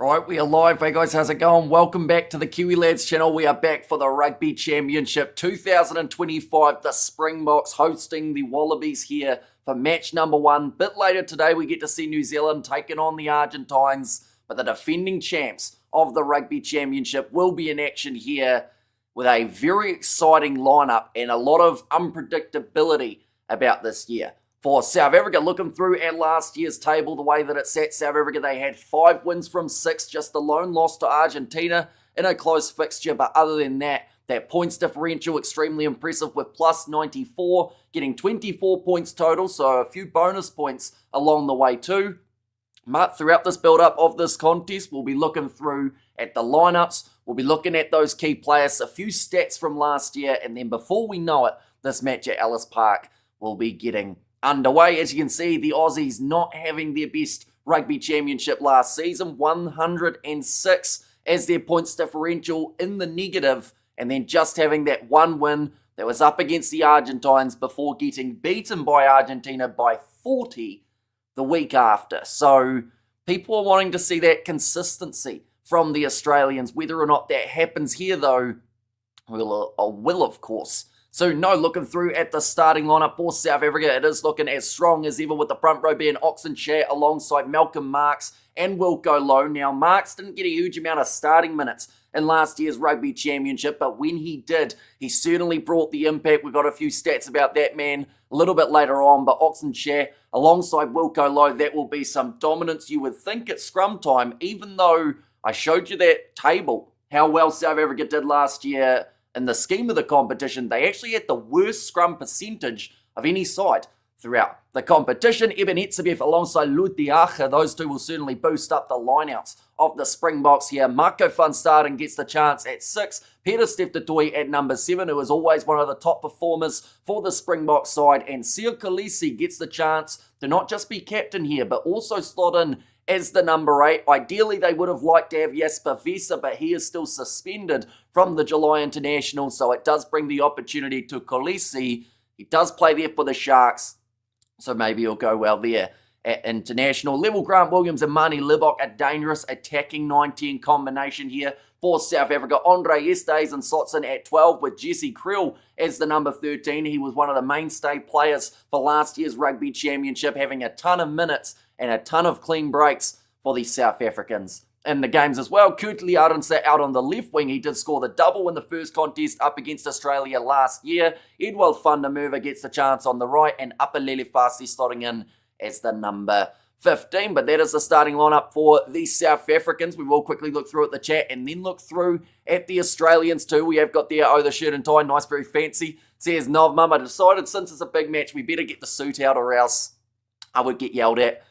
Right, we are live. Hey guys, how's it going? Welcome back to the Kiwi Lads channel. We are back for the Rugby Championship 2025. The Springboks hosting the Wallabies here for match number 1. Bit later today, we get to see New Zealand taking on the Argentines, but the defending champs of the Rugby Championship will be in action here with a very exciting lineup and a lot of unpredictability about this year. For South Africa, looking through at last year's table, the way that it sat, South Africa, they had 5 wins from 6, just the lone loss to Argentina in a close fixture. But other than that, that points differential extremely impressive with plus 94, getting 24 points total, so a few bonus points along the way too. But throughout this build-up of this contest, we'll be looking through at the lineups, we'll be looking at those key players, a few stats from last year, and then before we know it, this match at Ellis Park will be getting underway. As you can see, the Aussies not having their best rugby championship last season, 106 as their points differential in the negative, and then just having that one win that was up against the Argentines before getting beaten by Argentina by 40 the week after. So people are wanting to see that consistency from the Australians. Whether or not that happens here, though, will of course. So no, looking through at the starting lineup for South Africa, it is looking as strong as ever with the front row being Auchenshare alongside Malcolm Marx and Wilco Low. Now, Marx didn't get a huge amount of starting minutes in last year's Rugby Championship, but when he did, he certainly brought the impact. We've got a few stats about that man a little bit later on, but Auchenshare alongside Wilco Low, that will be some dominance you would think at scrum time, even though I showed you that table, how well South Africa did last year. In the scheme of the competition, they actually had the worst scrum percentage of any side throughout the competition. Eben Etzebeth alongside Lutiacha, those two will certainly boost up the lineouts of the Springboks here. Marco van Staden gets the chance at 6. Peter Steptoe at number 7, who is always one of the top performers for the Springbok side. And Sia Kolisi gets the chance to not just be captain here, but also slot in as the number 8. Ideally, they would have liked to have Jasper Vesa, but he is still suspended from the July International, so it does bring the opportunity to Kolisi. He does play there for the Sharks, so maybe he'll go well there at international level. Grant Williams and Mani Libok, a dangerous attacking 9-10 combination here for South Africa. Andre Estes slots in at 12 with Jesse Krill as the number 13. He was one of the mainstay players for last year's Rugby Championship, having a ton of minutes and a ton of clean breaks for the South Africans in the games as well. Kurtley Arendse out on the left wing. He did score the double in the first contest up against Australia last year. Edwald van der Merwe gets the chance on the right, and Apalele Fasi slotting in as the number 15. But that is the starting lineup for the South Africans. We will quickly look through at the chat and then look through at the Australians too. We have got there, the shirt and tie, nice, very fancy. Says Novmum, I decided since it's a big match, we better get the suit out or else I would get yelled at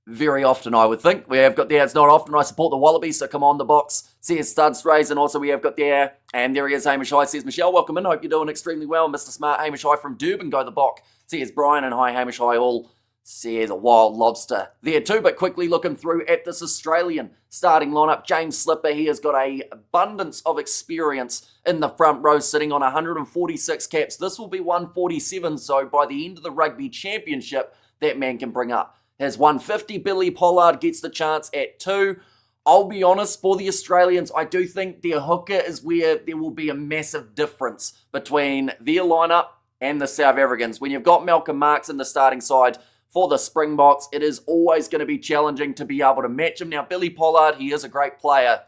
very often, I would think. We have got there, it's not often I support the Wallabies, so come on the box. Says Studs Rays, and also we have got there, and there he is, Hamish High. Says Michelle, welcome in, hope you're doing extremely well. Mr. Smart, Hamish High from Durban, go the Bok. Says Brian, and hi Hamish High all. Says a wild lobster there too, but quickly looking through at this Australian starting lineup. James Slipper, he has got a abundance of experience in the front row, sitting on 146 caps. This will be 147, so by the end of the Rugby Championship, that man can bring up his 150. Billy Pollard gets the chance at 2. I'll be honest, for the Australians, I do think their hooker is where there will be a massive difference between their lineup and the South Africans. When you've got Malcolm Marx in the starting side for the Springboks, it is always going to be challenging to be able to match him. Now, Billy Pollard, he is a great player,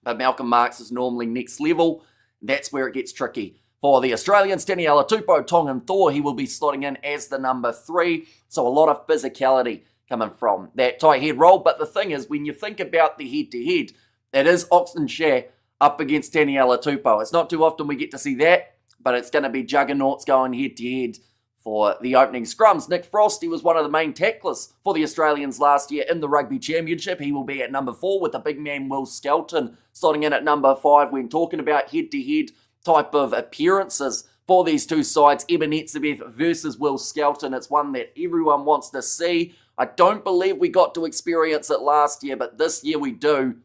but Malcolm Marx is normally next level. That's where it gets tricky. For the Australians, Taniela Tupou, Tongan Thor, he will be slotting in as the number 3. So a lot of physicality coming from that tight head roll. But the thing is, when you think about the head-to-head, it is Auchenshare up against Taniela Tupou. It's not too often we get to see that, but it's going to be juggernauts going head-to-head for the opening scrums. Nick Frost, he was one of the main tacklers for the Australians last year in the Rugby Championship. He will be at number 4 with the big man Will Skelton slotting in at number 5 when talking about head-to-head type of appearances for these two sides. Eben Etzebeth versus Will Skelton. It's one that everyone wants to see. I don't believe we got to experience it last year, but this year we do.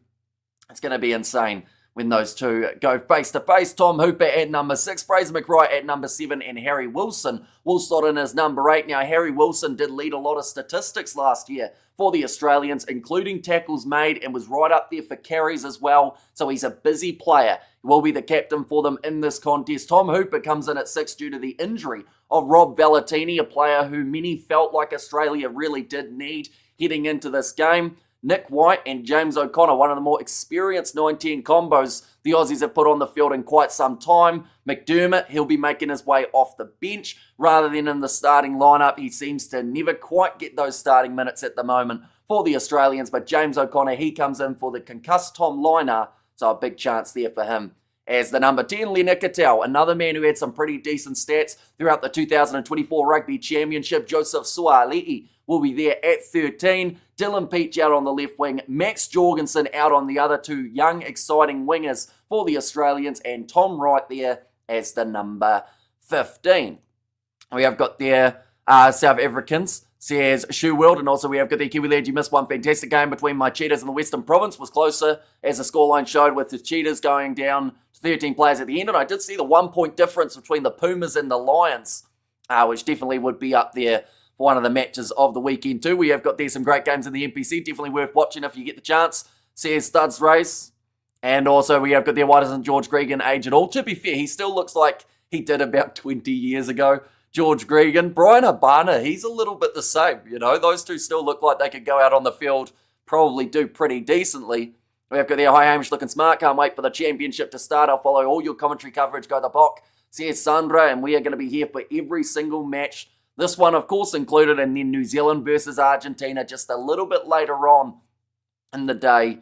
It's going to be insane when those two go face-to-face. Tom Hooper at number 6, Fraser McRae at number 7, and Harry Wilson will slot in as number 8. Now, Harry Wilson did lead a lot of statistics last year for the Australians, including tackles made, and was right up there for carries as well, so he's a busy player. He will be the captain for them in this contest. Tom Hooper comes in at 6 due to the injury of Rob Valentini, a player who many felt like Australia really did need heading into this game. Nick White and James O'Connor, one of the more experienced 19 combos the Aussies have put on the field in quite some time. McDermott, he'll be making his way off the bench rather than in the starting lineup. He seems to never quite get those starting minutes at the moment for the Australians, but James O'Connor, he comes in for the concussed Tom Liner, so a big chance there for him. As the number 10, Leonard Cattell, another man who had some pretty decent stats throughout the 2024 Rugby Championship. Joseph Suaalii will be there at 13. Dylan Peach out on the left wing. Max Jorgensen out on the other two young, exciting wingers for the Australians. And Tom Wright there as the number 15. We have got their South Africans, says Shu World, and also we have got the Kiwi Lads. You missed one fantastic game between my Cheetahs and the Western Province. Was closer, as the scoreline showed, with the Cheetahs going down to 13 players at the end. And I did see the 1 point difference between the Pumas and the Lions, which definitely would be up there for one of the matches of the weekend too. We have got there some great games in the NPC. Definitely worth watching if you get the chance, says Studs Race. And also we have got there, why doesn't George Gregan age at all? To be fair, he still looks like he did about 20 years ago. George Gregan, Brian Abana, he's a little bit the same, you know. Those two still look like they could go out on the field, probably do pretty decently. We have got there, hi Hamish, looking smart, can't wait for the championship to start. I'll follow all your commentary coverage, go the Bok, says Sandra, and we are going to be here for every single match. This one, of course, included, and then New Zealand versus Argentina just a little bit later on in the day,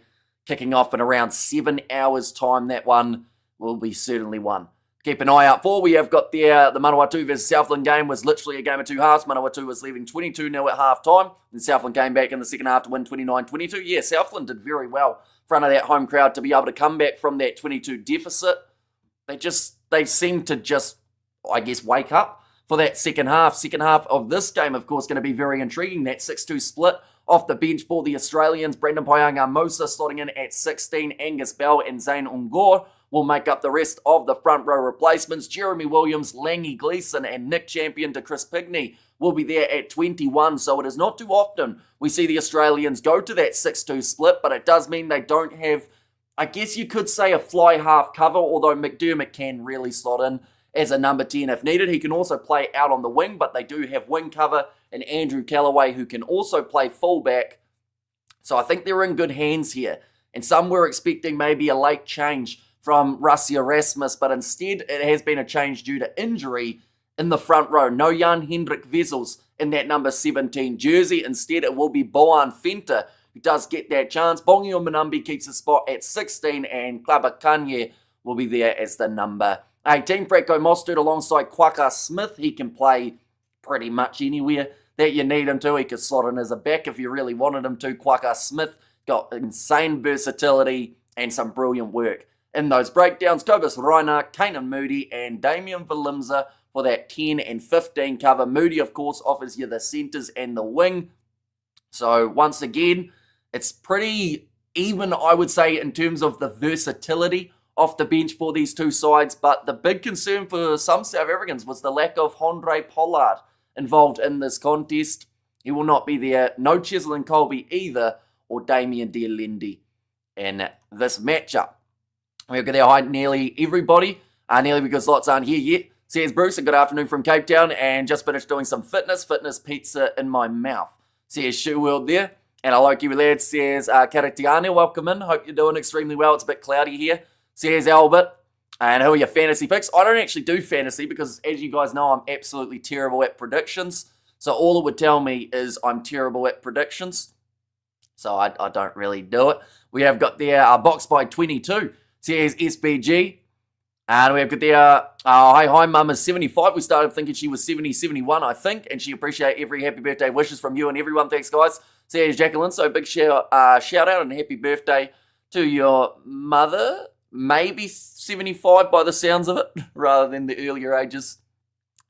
kicking off in around 7 hours' time. That one will be certainly one. Keep an eye out for. We have got there the Manawatu versus Southland game was literally a game of two halves. Manawatu was leaving 22-0 at half-time, and Southland came back in the second half to win 29-22. Yeah, Southland did very well in front of that home crowd to be able to come back from that 22 deficit. They seem to just, I guess, wake up for that second half. Second half of this game, of course, going to be very intriguing. That 6-2 split off the bench for the Australians. Brendan Payanga-Mosa slotting in at 16. Angus Bell and Zane Ungor will make up the rest of the front row replacements. Jeremy Williams, Langy Gleeson, and Nick Champion to Chris Pigney will be there at 21. So it is not too often we see the Australians go to that 6-2 split, but it does mean they don't have, I guess you could say, a fly half cover, although McDermott can really slot in as a number 10 if needed. He can also play out on the wing, but they do have wing cover, and Andrew Callaway, who can also play fullback. So I think they're in good hands here. And some were expecting maybe a late change from Rassie Erasmus, but instead it has been a change due to injury in the front row. No Jan Hendrik Wessels in that number 17 jersey. Instead, it will be Boan Fenter who does get that chance. Bongi Manumbi keeps a spot at 16, and Klaba Kanye will be there as the number 18. Franco Mostert alongside Quaka Smith. He can play pretty much anywhere that you need him to. He could slot in as a back if you really wanted him to. Quaka Smith got insane versatility and some brilliant work in those breakdowns. Cobus Reiner, Kanan Moody, and Damian Valimza for that 10 and 15 cover. Moody, of course, offers you the centres and the wing. So once again, it's pretty even, I would say, in terms of the versatility off the bench for these two sides. But the big concern for some South Africans was the lack of Andre Pollard involved in this contest. He will not be there. No Cheslin Colby either, or Damien Dialendi in this matchup. We're going to hide nearly everybody, nearly because lots aren't here yet. Says Bruce, and good afternoon from Cape Town, and just finished doing some fitness pizza in my mouth. Says Shoe World there. And hello, Kiwi Lads, says Karatiane, welcome in. Hope you're doing extremely well. It's a bit cloudy here. Says Albert. And who are your fantasy picks? I don't actually do fantasy because, as you guys know, I'm absolutely terrible at predictions. So all it would tell me is I'm terrible at predictions. So I don't really do it. We have got the box by 22. Says SBG. And we have got the, hi, Mum is 75. We started thinking she was 70, 71, I think. And she appreciate every happy birthday wishes from you and everyone. Thanks, guys. Says Jacqueline. So big shout out and happy birthday to your mother. Maybe 75 by the sounds of it, rather than the earlier ages.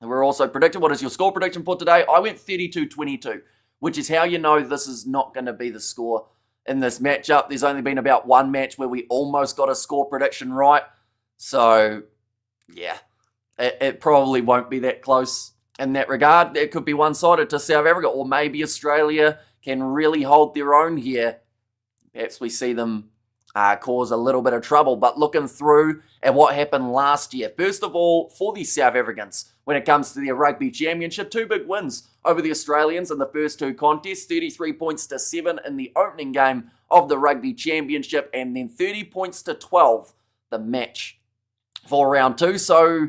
And we're also predicting. What is your score prediction for today? I went 32-22, which is how you know this is not going to be the score in this matchup. There's only been about one match where we almost got a score prediction right. So, yeah, it probably won't be that close in that regard. It could be one-sided to South Africa, or maybe Australia can really hold their own here. Perhaps we see them cause a little bit of trouble. But looking through at what happened last year, first of all, for the South Africans, when it comes to their Rugby Championship, 2 big wins over the Australians in the first 2 contests, 33 points to 7 in the opening game of the Rugby Championship, and then 30 points to 12 the match for round 2. So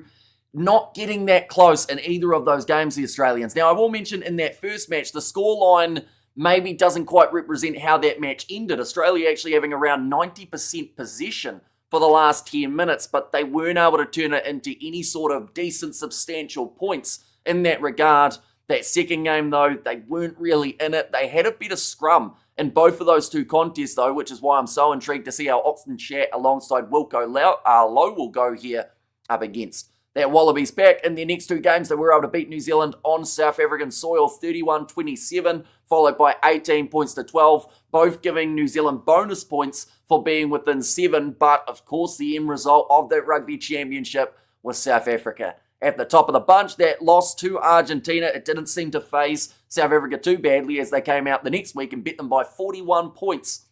not getting that close in either of those games, the Australians. Now, I will mention in that first match, the scoreline maybe doesn't quite represent how that match ended. Australia actually having around 90% possession for the last 10 minutes, but they weren't able to turn it into any sort of decent, substantial points in that regard. That second game, though, they weren't really in it. They had a better scrum in both of those 2 contests, though, which is why I'm so intrigued to see how Oxton Chat alongside Wilco Low will go here up against that Wallabies pack. In their next 2 games, they were able to beat New Zealand on South African soil 31-27, followed by 18 points to 12, both giving New Zealand bonus points for being within 7. But, of course, the end result of that Rugby Championship was South Africa at the top of the bunch. That loss to Argentina, it didn't seem to faze South Africa too badly, as they came out the next week and beat them by 41 points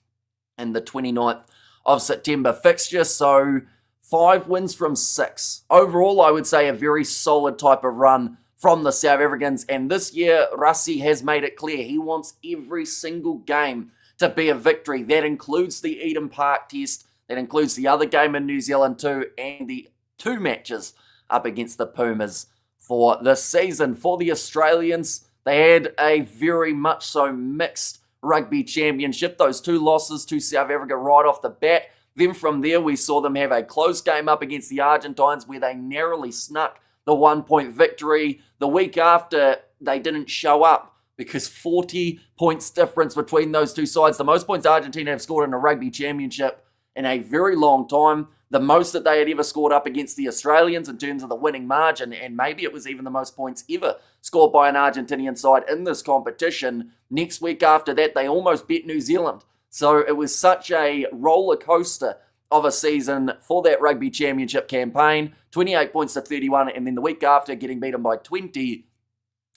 in the 29th of September fixture. So 5 wins from 6. Overall, I would say a very solid type of run from the South Africans. And this year, Rassie has made it clear he wants every single game to be a victory. That includes the Eden Park test. That includes the other game in New Zealand too, and the 2 matches up against the Pumas for this season. For the Australians, they had a very much so mixed Rugby Championship. Those 2 losses to South Africa right off the bat. Then from there, we saw them have a close game up against the Argentines where they narrowly snuck the 1-point victory. The week after, they didn't show up because 40 points difference between those 2 sides. The most points Argentina have scored in a Rugby Championship in a very long time. The most that they had ever scored up against the Australians in terms of the winning margin, and maybe it was even the most points ever scored by an Argentinian side in this competition. Next week after that, they almost beat New Zealand. So it was such a roller coaster of a season for that Rugby Championship campaign. 28 points to 31, and then the week after getting beaten by 20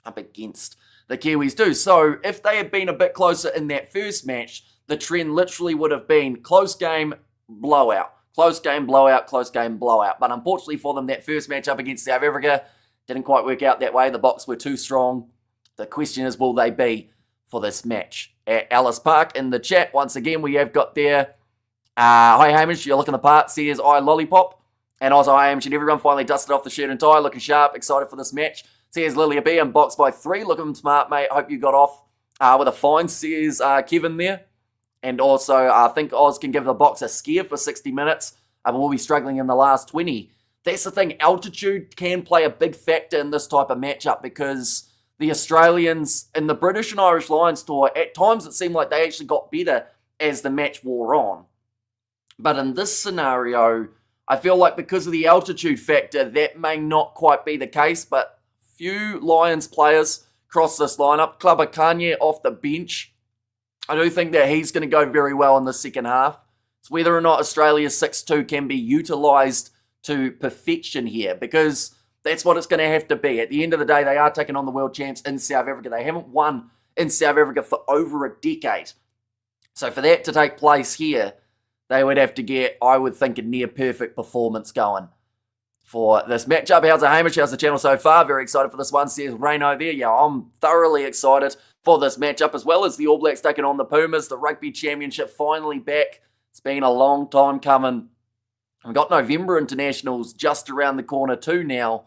up against the Kiwis too. So if they had been a bit closer in that first match, the trend literally would have been close game, blowout. Close game, blowout, close game, blowout. But unfortunately for them, that first match up against South Africa didn't quite work out that way. The Boks were too strong. The question is, will they be for this match at Ellis Park? In the chat, once again, we have got there, hi Hamish, you're looking the part, says I Lollipop. And also, hi Hamish, and everyone finally dusted off the shirt and tie, looking sharp, excited for this match. Says Lilia B, and boxed by 3, looking smart, mate. Hope you got off with a fine, says Kevin there. And also, I think Oz can give the Boks a scare for 60 minutes, but we'll be struggling in the last 20. That's the thing, altitude can play a big factor in this type of matchup, because the Australians in the British and Irish Lions tour, at times it seemed like they actually got better as the match wore on. But in this scenario, I feel like because of the altitude factor, that may not quite be the case, but few Lions players cross this lineup. Clubber Kanye off the bench, I do think that he's going to go very well in the second half. It's whether or not Australia's 6-2 can be utilised to perfection here, because that's what it's going to have to be. At the end of the day, they are taking on the world champs in South Africa. They haven't won in South Africa for over a decade. So for that to take place here, they would have to get, I would think, a near-perfect performance going for this matchup. How's it, Hamish? How's the channel so far? Very excited for this one, says Reno there. Yeah, I'm thoroughly excited for this matchup, as well as the All Blacks taking on the Pumas. The Rugby Championship finally back. It's been a long time coming. We've got November internationals just around the corner too now.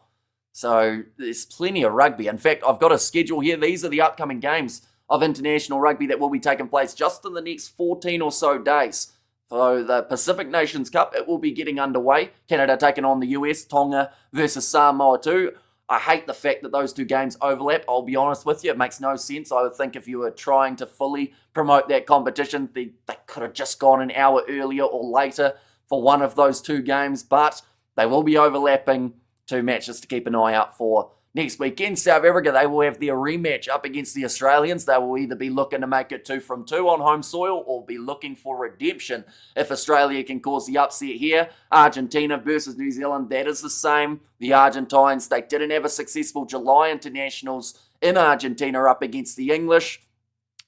So there's plenty of rugby. In fact, I've got a schedule here. These are the upcoming games of international rugby that will be taking place just in the next 14 or so days. So the Pacific Nations Cup, it will be getting underway. Canada taking on the US, Tonga versus Samoa too. I hate the fact that those 2 games overlap. I'll be honest with you, it makes no sense. I would think if you were trying to fully promote that competition, they could have just gone an hour earlier or later for one of those 2 games. But they will be overlapping 2 matches to keep an eye out for next weekend. South Africa, they will have their rematch up against the Australians. They will either be looking to make it 2 from 2 on home soil or be looking for redemption if Australia can cause the upset here. Argentina versus New Zealand, that is the same. The Argentines, they didn't have a successful July internationals in Argentina up against the English,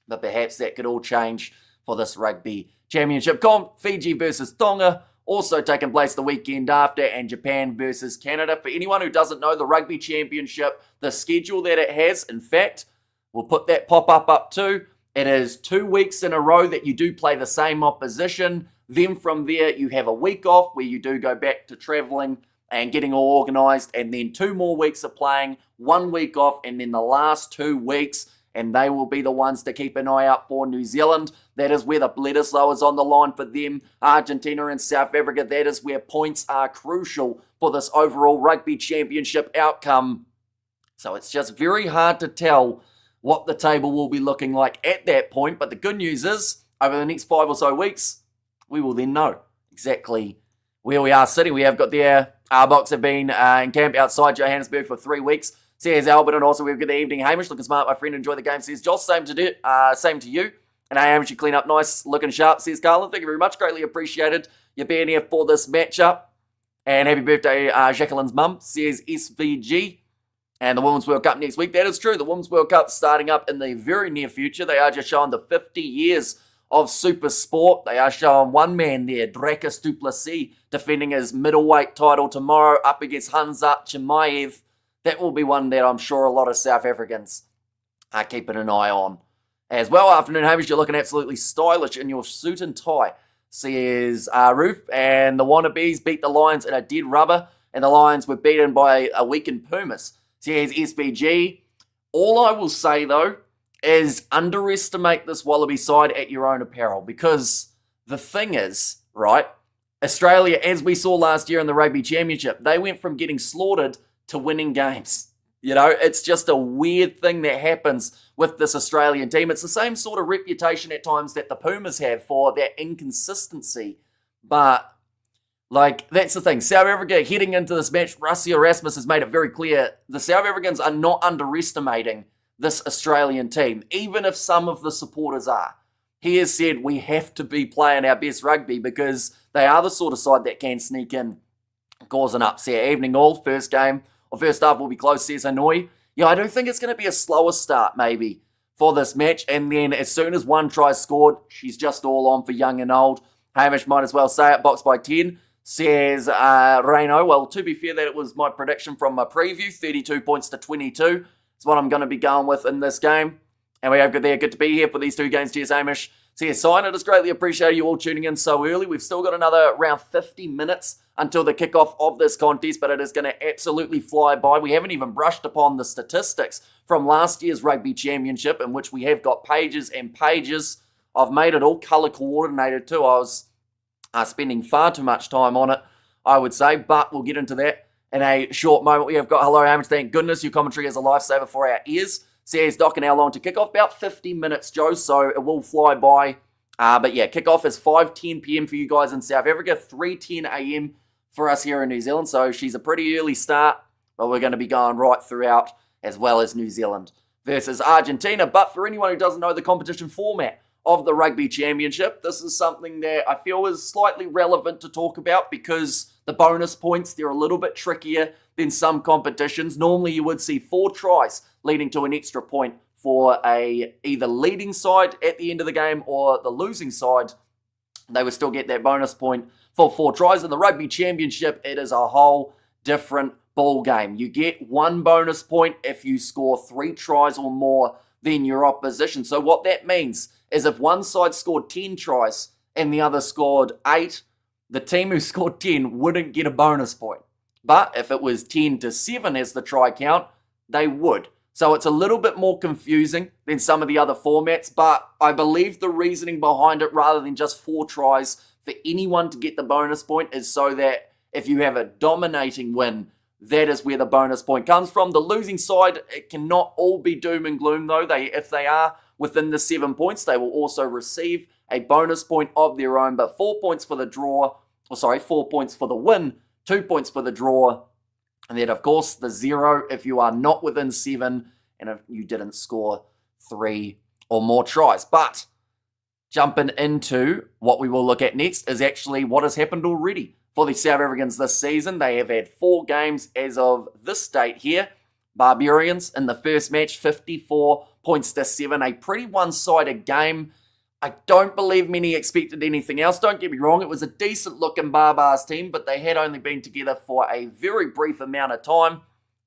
but perhaps that could all change for this Rugby Championship comp. Fiji versus Tonga, also taking place the weekend after, and Japan versus Canada. For anyone who doesn't know the Rugby Championship, the schedule that it has, in fact, we'll put that pop-up up too. It is 2 weeks in a row that you do play the same opposition. Then from there, you have a week off where you do go back to travelling and getting all organised, and then 2 more weeks of playing, 1 week off, and then the last 2 weeks, and they will be the ones to keep an eye out for. New Zealand, that is where the Bledisloe is on the line for them. Argentina and South Africa, that is where points are crucial for this overall Rugby Championship outcome. So it's just very hard to tell what the table will be looking like at that point, but the good news is, over the next 5 or so weeks, we will then know exactly where we are sitting. We have got there. Our Box have been in camp outside Johannesburg for 3 weeks. Says Albert, and also we've got the evening. Hamish, looking smart, my friend. Enjoy the game. Says Josh, same to you. And Hamish, you clean up nice, looking sharp. Says Carlin, thank you very much. Greatly appreciated you being here for this matchup. And happy birthday, Jacqueline's mum. Says SVG. And the Women's World Cup next week. That is true. The Women's World Cup starting up in the very near future. They are just showing the 50 years of super sport. They are showing one man there, Drakus du Plessis, defending his middleweight title tomorrow up against Hamzat Chimaev. That will be one that I'm sure a lot of South Africans are keeping an eye on as well. Afternoon, Hamish, you're looking absolutely stylish in your suit and tie, says Roof. And the Wallabies beat the Lions in a dead rubber, and the Lions were beaten by a weakened Pumas, says SBG. All I will say, though, is underestimate this Wallaby side at your own apparel, because the thing is, right, Australia, as we saw last year in the Rugby Championship, they went from getting slaughtered to winning games. You know, it's just a weird thing that happens with this Australian team. It's the same sort of reputation at times that the Pumas have for that inconsistency. But, like, that's the thing. South Africa, heading into this match, Rassie Erasmus has made it very clear the South Africans are not underestimating this Australian team, even if some of the supporters are. He has said we have to be playing our best rugby because they are the sort of side that can sneak in, cause an upset. Evening all, first half will be close, says Hanoi. Yeah, I do think it's going to be a slower start maybe for this match, and then as soon as one try scored, she's just all on for young and old. Hamish might as well say it, Box by 10, says Reino. Well, to be fair, that was my prediction from my preview, 32 points to 22. It's what I'm going to be going with in this game. And we have good there. Good to be here for these 2 games. Cheers, Hamish. So yeah, sign it is greatly appreciated you all tuning in so early. We've still got another around 50 minutes until the kickoff of this contest, but it is going to absolutely fly by. We haven't even brushed upon the statistics from last year's Rugby Championship, in which we have got pages and pages. I've made it all colour coordinated too. I was spending far too much time on it, I would say, but we'll get into that in a short moment. We have got hello, Hamish. Thank goodness your commentary is a lifesaver for our ears. Says Doc, and how long to kick off? About 50 minutes, Joe, so it will fly by. But yeah, kickoff is 5:10 p.m. for you guys in South Africa, 3:10 a.m. for us here in New Zealand. So she's a pretty early start, but we're going to be going right throughout, as well as New Zealand versus Argentina. But for anyone who doesn't know the competition format of the Rugby Championship, this is something that I feel is slightly relevant to talk about, because the bonus points, they're a little bit trickier than some competitions. Normally you would see 4 tries leading to an extra point for a either leading side at the end of the game or the losing side. They would still get that bonus point for 4 tries. In the Rugby Championship, it is a whole different ball game. You get 1 bonus point if you score 3 tries or more than your opposition. So what that means is if one side scored 10 tries and the other scored 8, the team who scored 10 wouldn't get a bonus point. But if it was 10-7 as the try count, they would. So it's a little bit more confusing than some of the other formats, but I believe the reasoning behind it, rather than just 4 tries for anyone to get the bonus point, is so that if you have a dominating win, that is where the bonus point comes from. The losing side, it cannot all be doom and gloom though. If they are within the 7 points, they will also receive a bonus point of their own, but 4 points for the draw, 4 points for the win, 2 points for the draw, And then, of course, the 0 if you are not within 7 and if you didn't score 3 or more tries. But jumping into what we will look at next is actually what has happened already for the South Africans this season. They have had 4 games as of this date here. Barbarians in the first match, 54 points to 7. A pretty one-sided game. I don't believe many expected anything else. Don't get me wrong, it was a decent-looking Barbars team, but they had only been together for a very brief amount of time,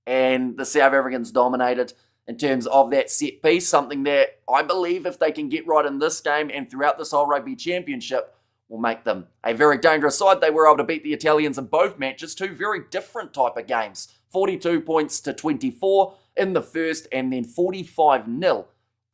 and the South Africans dominated in terms of that set piece, something that I believe if they can get right in this game and throughout this whole Rugby Championship will make them a very dangerous side. They were able to beat the Italians in both matches, 2 very different type of games. 42 points to 24 in the first and then 45-0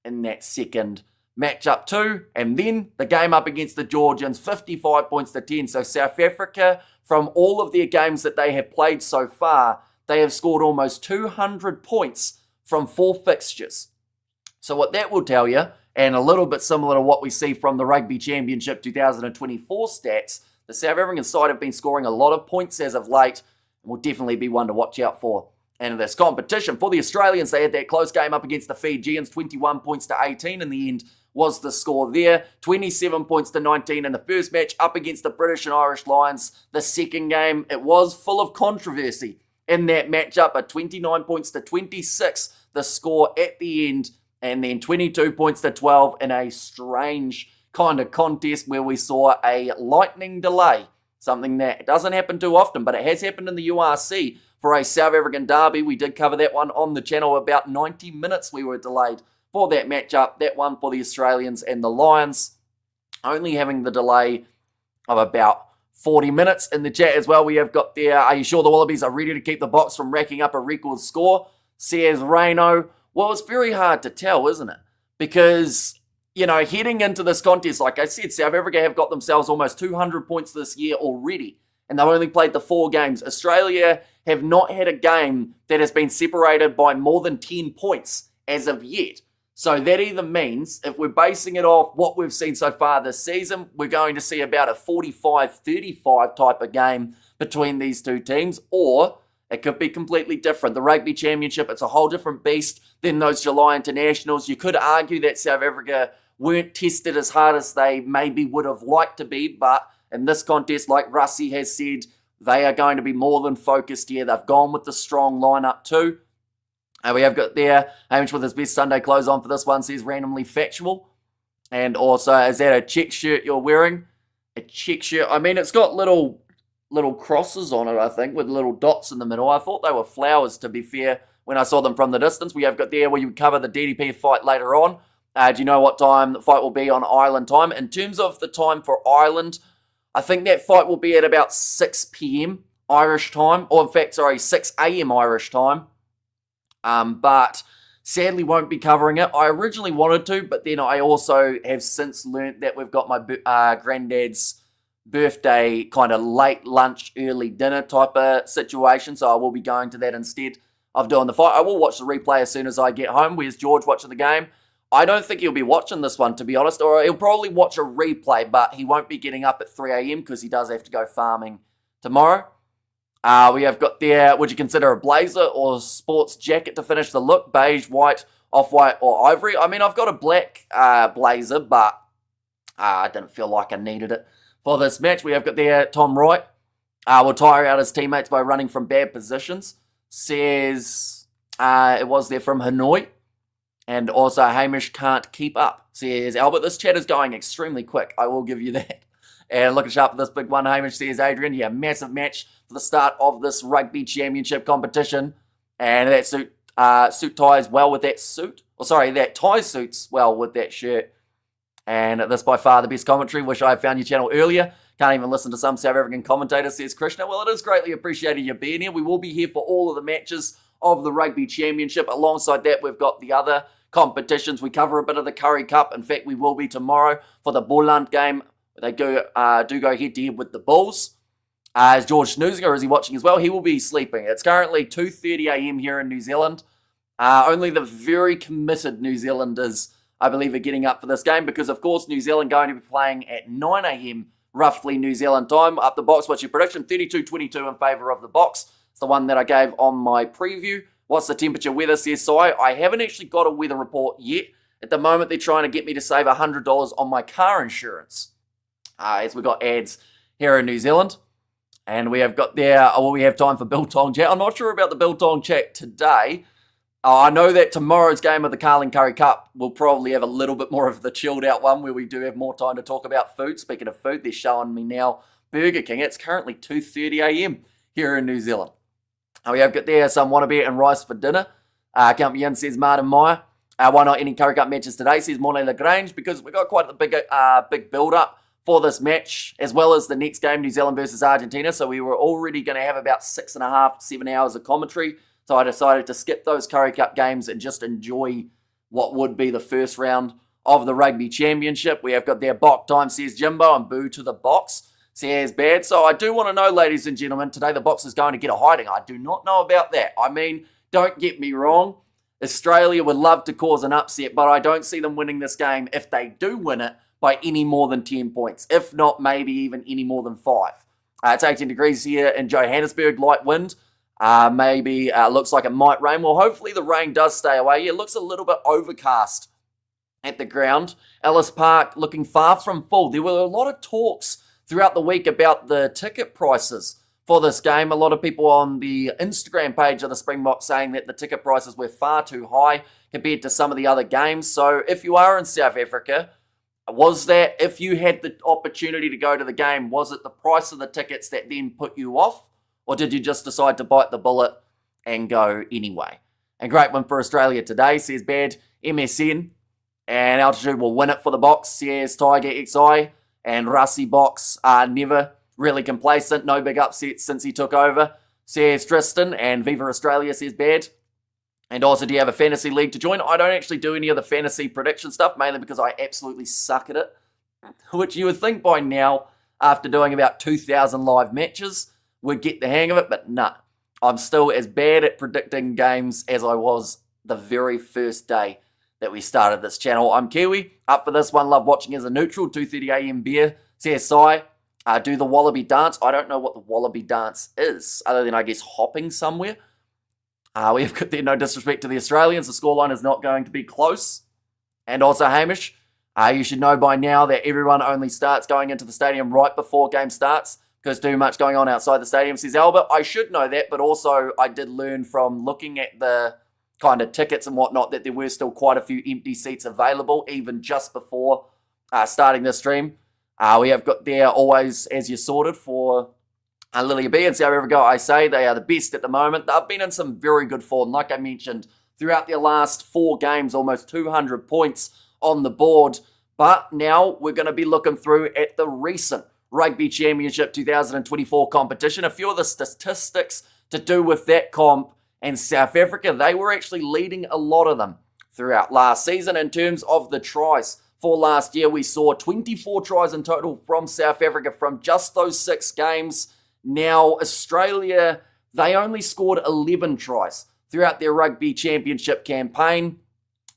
in that second matchup too. And then the game up against the Georgians, 55 points to 10. So South Africa, from all of their games that they have played so far, they have scored almost 200 points from 4 fixtures. So what that will tell you, and a little bit similar to what we see from the Rugby Championship 2024 stats, the South African side have been scoring a lot of points as of late, and will definitely be one to watch out for. And in this competition, for the Australians, they had that close game up against the Fijians, 21 points to 18 in the end was the score there. 27 points to 19 in the first match up against the British and Irish Lions. The second game, it was full of controversy in that matchup, but 29 points to 26, the score at the end, and then 22 points to 12 in a strange kind of contest where we saw a lightning delay, something that doesn't happen too often, but it has happened in the URC for a South African derby. We did cover that one on the channel. About 90 minutes we were delayed for that matchup, that one for the Australians and the Lions, only having the delay of about 40 minutes. In the chat as well, we have got there, are you sure the Wallabies are ready to keep the Boks from racking up a record score? Says Reno. Well, it's very hard to tell, isn't it? Because, you know, heading into this contest, like I said, South Africa have got themselves almost 200 points this year already, and they've only played the 4 games. Australia have not had a game that has been separated by more than 10 points as of yet. So that either means, if we're basing it off what we've seen so far this season, we're going to see about a 45-35 type of game between these two teams, or it could be completely different. The Rugby Championship, it's a whole different beast than those July internationals. You could argue that South Africa weren't tested as hard as they maybe would have liked to be, but in this contest, like Russie has said, they are going to be more than focused here. They've gone with the strong lineup too. We have got there, Hamish with his best Sunday clothes on for this one, says randomly factual. And also, is that a check shirt you're wearing? A check shirt. I mean, it's got little crosses on it, I think, with little dots in the middle. I thought they were flowers, to be fair, when I saw them from the distance. We have got there where you cover the DDP fight later on. Do you know what time the fight will be on Ireland time? In terms of the time for Ireland, I think that fight will be at about 6 p.m. Irish time, or in fact, 6 a.m. Irish time. But sadly won't be covering it. I originally wanted to, but then I also have since learnt that we've got my granddad's birthday kind of late lunch, early dinner type of situation, so I will be going to that instead of doing the fight. I will watch the replay as soon as I get home. Where's George watching the game? I don't think he'll be watching this one, to be honest, or he'll probably watch a replay, but he won't be getting up at 3 a.m. because he does have to go farming tomorrow. We have got there, would you consider a blazer or sports jacket to finish the look? Beige, white, off-white, or ivory? I mean, I've got a black blazer, but I didn't feel like I needed it for this match. We have got there Tom Wright. Will tire out his teammates by running from bad positions. Says it was there from Hanoi. And also Hamish can't keep up. Says Albert, this chat is going extremely quick. I will give you that. And looking sharp for this big one, Hamish says, Adrian, yeah, massive match for the start of this Rugby Championship competition. And that suit ties well with that suit. That tie suits well with that shirt. And this by far the best commentary. Wish I had found your channel earlier. Can't even listen to some South African commentators, says Krishna. Well, it is greatly appreciated you being here. We will be here for all of the matches of the Rugby Championship. Alongside that, we've got the other competitions. We cover a bit of the Curry Cup. In fact, we will be tomorrow for the Boland game. They do go head-to-head with the Bulls. Is George snoozing or is he watching as well? He will be sleeping. It's currently 2:30 a.m. here in New Zealand. Only the very committed New Zealanders, I believe, are getting up for this game because, of course, New Zealand going to be playing at 9 a.m. roughly New Zealand time. Up the Boks, what's your prediction? 32-22 in favour of the Boks. It's the one that I gave on my preview. What's the temperature weather, says Si. I haven't actually got a weather report yet. At the moment, they're trying to get me to save $100 on my car insurance. As we got ads here in New Zealand. And we have got there, we have time for Biltong chat. I'm not sure about the Biltong chat today. I know that tomorrow's game of the Carling Curry Cup will probably have a little bit more of the chilled out one where we do have more time to talk about food. Speaking of food, they're showing me now Burger King. It's currently 2:30 a.m. here in New Zealand. We have got there some wannabe and rice for dinner. Count me in, says Martin Meyer. Why not any Curry Cup matches today, says Mornay Lagrange, because we got quite a big build-up for this match, as well as the next game, New Zealand versus Argentina. So we were already going to have about 6.5, 7 hours of commentary. So I decided to skip those Curry Cup games and just enjoy what would be the first round of the Rugby Championship. We have got their Bok time, says Jimbo, and boo to the Box, says Bad. So I do want to know, ladies and gentlemen, today the Box is going to get a hiding. I do not know about that. I mean, don't get me wrong. Australia would love to cause an upset, but I don't see them winning this game if they do win it by any more than 10 points. If not, maybe even any more than 5. It's 18 degrees here in Johannesburg, light wind. Maybe looks like it might rain. Well, hopefully the rain does stay away. It looks a little bit overcast at the ground. Ellis Park looking far from full. There were a lot of talks throughout the week about the ticket prices for this game. A lot of people on the Instagram page of the Springboks saying that the ticket prices were far too high compared to some of the other games. So if you are in South Africa, was that, if you had the opportunity to go to the game, was it the price of the tickets that then put you off? Or did you just decide to bite the bullet and go anyway? And great one for Australia today, says Bad MSN. And Altitude will win it for the Box, says Tiger XI. And Rusty Box are never really complacent. No big upsets since he took over, says Tristan. And Viva Australia, says Bad. And also, do you have a fantasy league to join? I don't actually do any of the fantasy prediction stuff, mainly because I absolutely suck at it. Which you would think by now, after doing about 2,000 live matches, would get the hang of it, but nah. I'm still as bad at predicting games as I was the very first day that we started this channel. I'm Kiwi, up for this one, love watching as a neutral, 2:30 a.m. beer, CSI, do the Wallaby dance. I don't know what the Wallaby dance is, other than I guess hopping somewhere. We have got there, no disrespect to the Australians, the scoreline is not going to be close. And also Hamish, you should know by now that everyone only starts going into the stadium right before game starts, because too much going on outside the stadium, says Albert. I should know that, but also I did learn from looking at the kind of tickets and whatnot that there were still quite a few empty seats available, even just before starting the stream. We have got there always as you sorted for Lilia B and South Africa. I say they are the best at the moment. They've been in some very good form. Like I mentioned, throughout their last 4 games, almost 200 points on the board. But now we're going to be looking through at the recent Rugby Championship 2024 competition. A few of the statistics to do with that comp, and South Africa, they were actually leading a lot of them throughout last season. In terms of the tries for last year, we saw 24 tries in total from South Africa from just those 6 games. Now, Australia, they only scored 11 tries throughout their Rugby Championship campaign,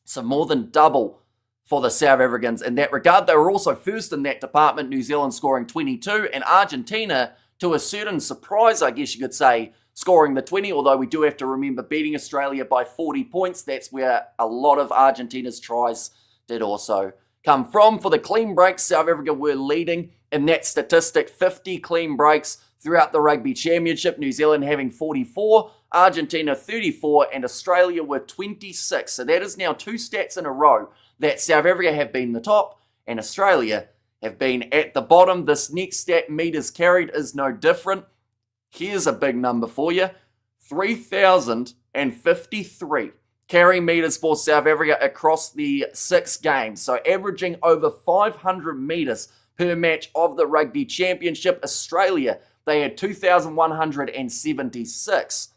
so more than double for the South Africans in that regard. They were also first in that department, New Zealand scoring 22, and Argentina, to a certain surprise, I guess you could say, scoring the 20, although we do have to remember beating Australia by 40 points. That's where a lot of Argentina's tries did also come from. For the clean breaks, South Africa were leading in that statistic, 50 clean breaks throughout the Rugby Championship, New Zealand having 44, Argentina 34, and Australia were 26. So that is now 2 stats in a row that South Africa have been the top and Australia have been at the bottom. This next stat, meters carried, is no different. Here's a big number for you. 3,053 carry meters for South Africa across the 6 games. So averaging over 500 meters per match of the Rugby Championship. Australia, they had 2,176.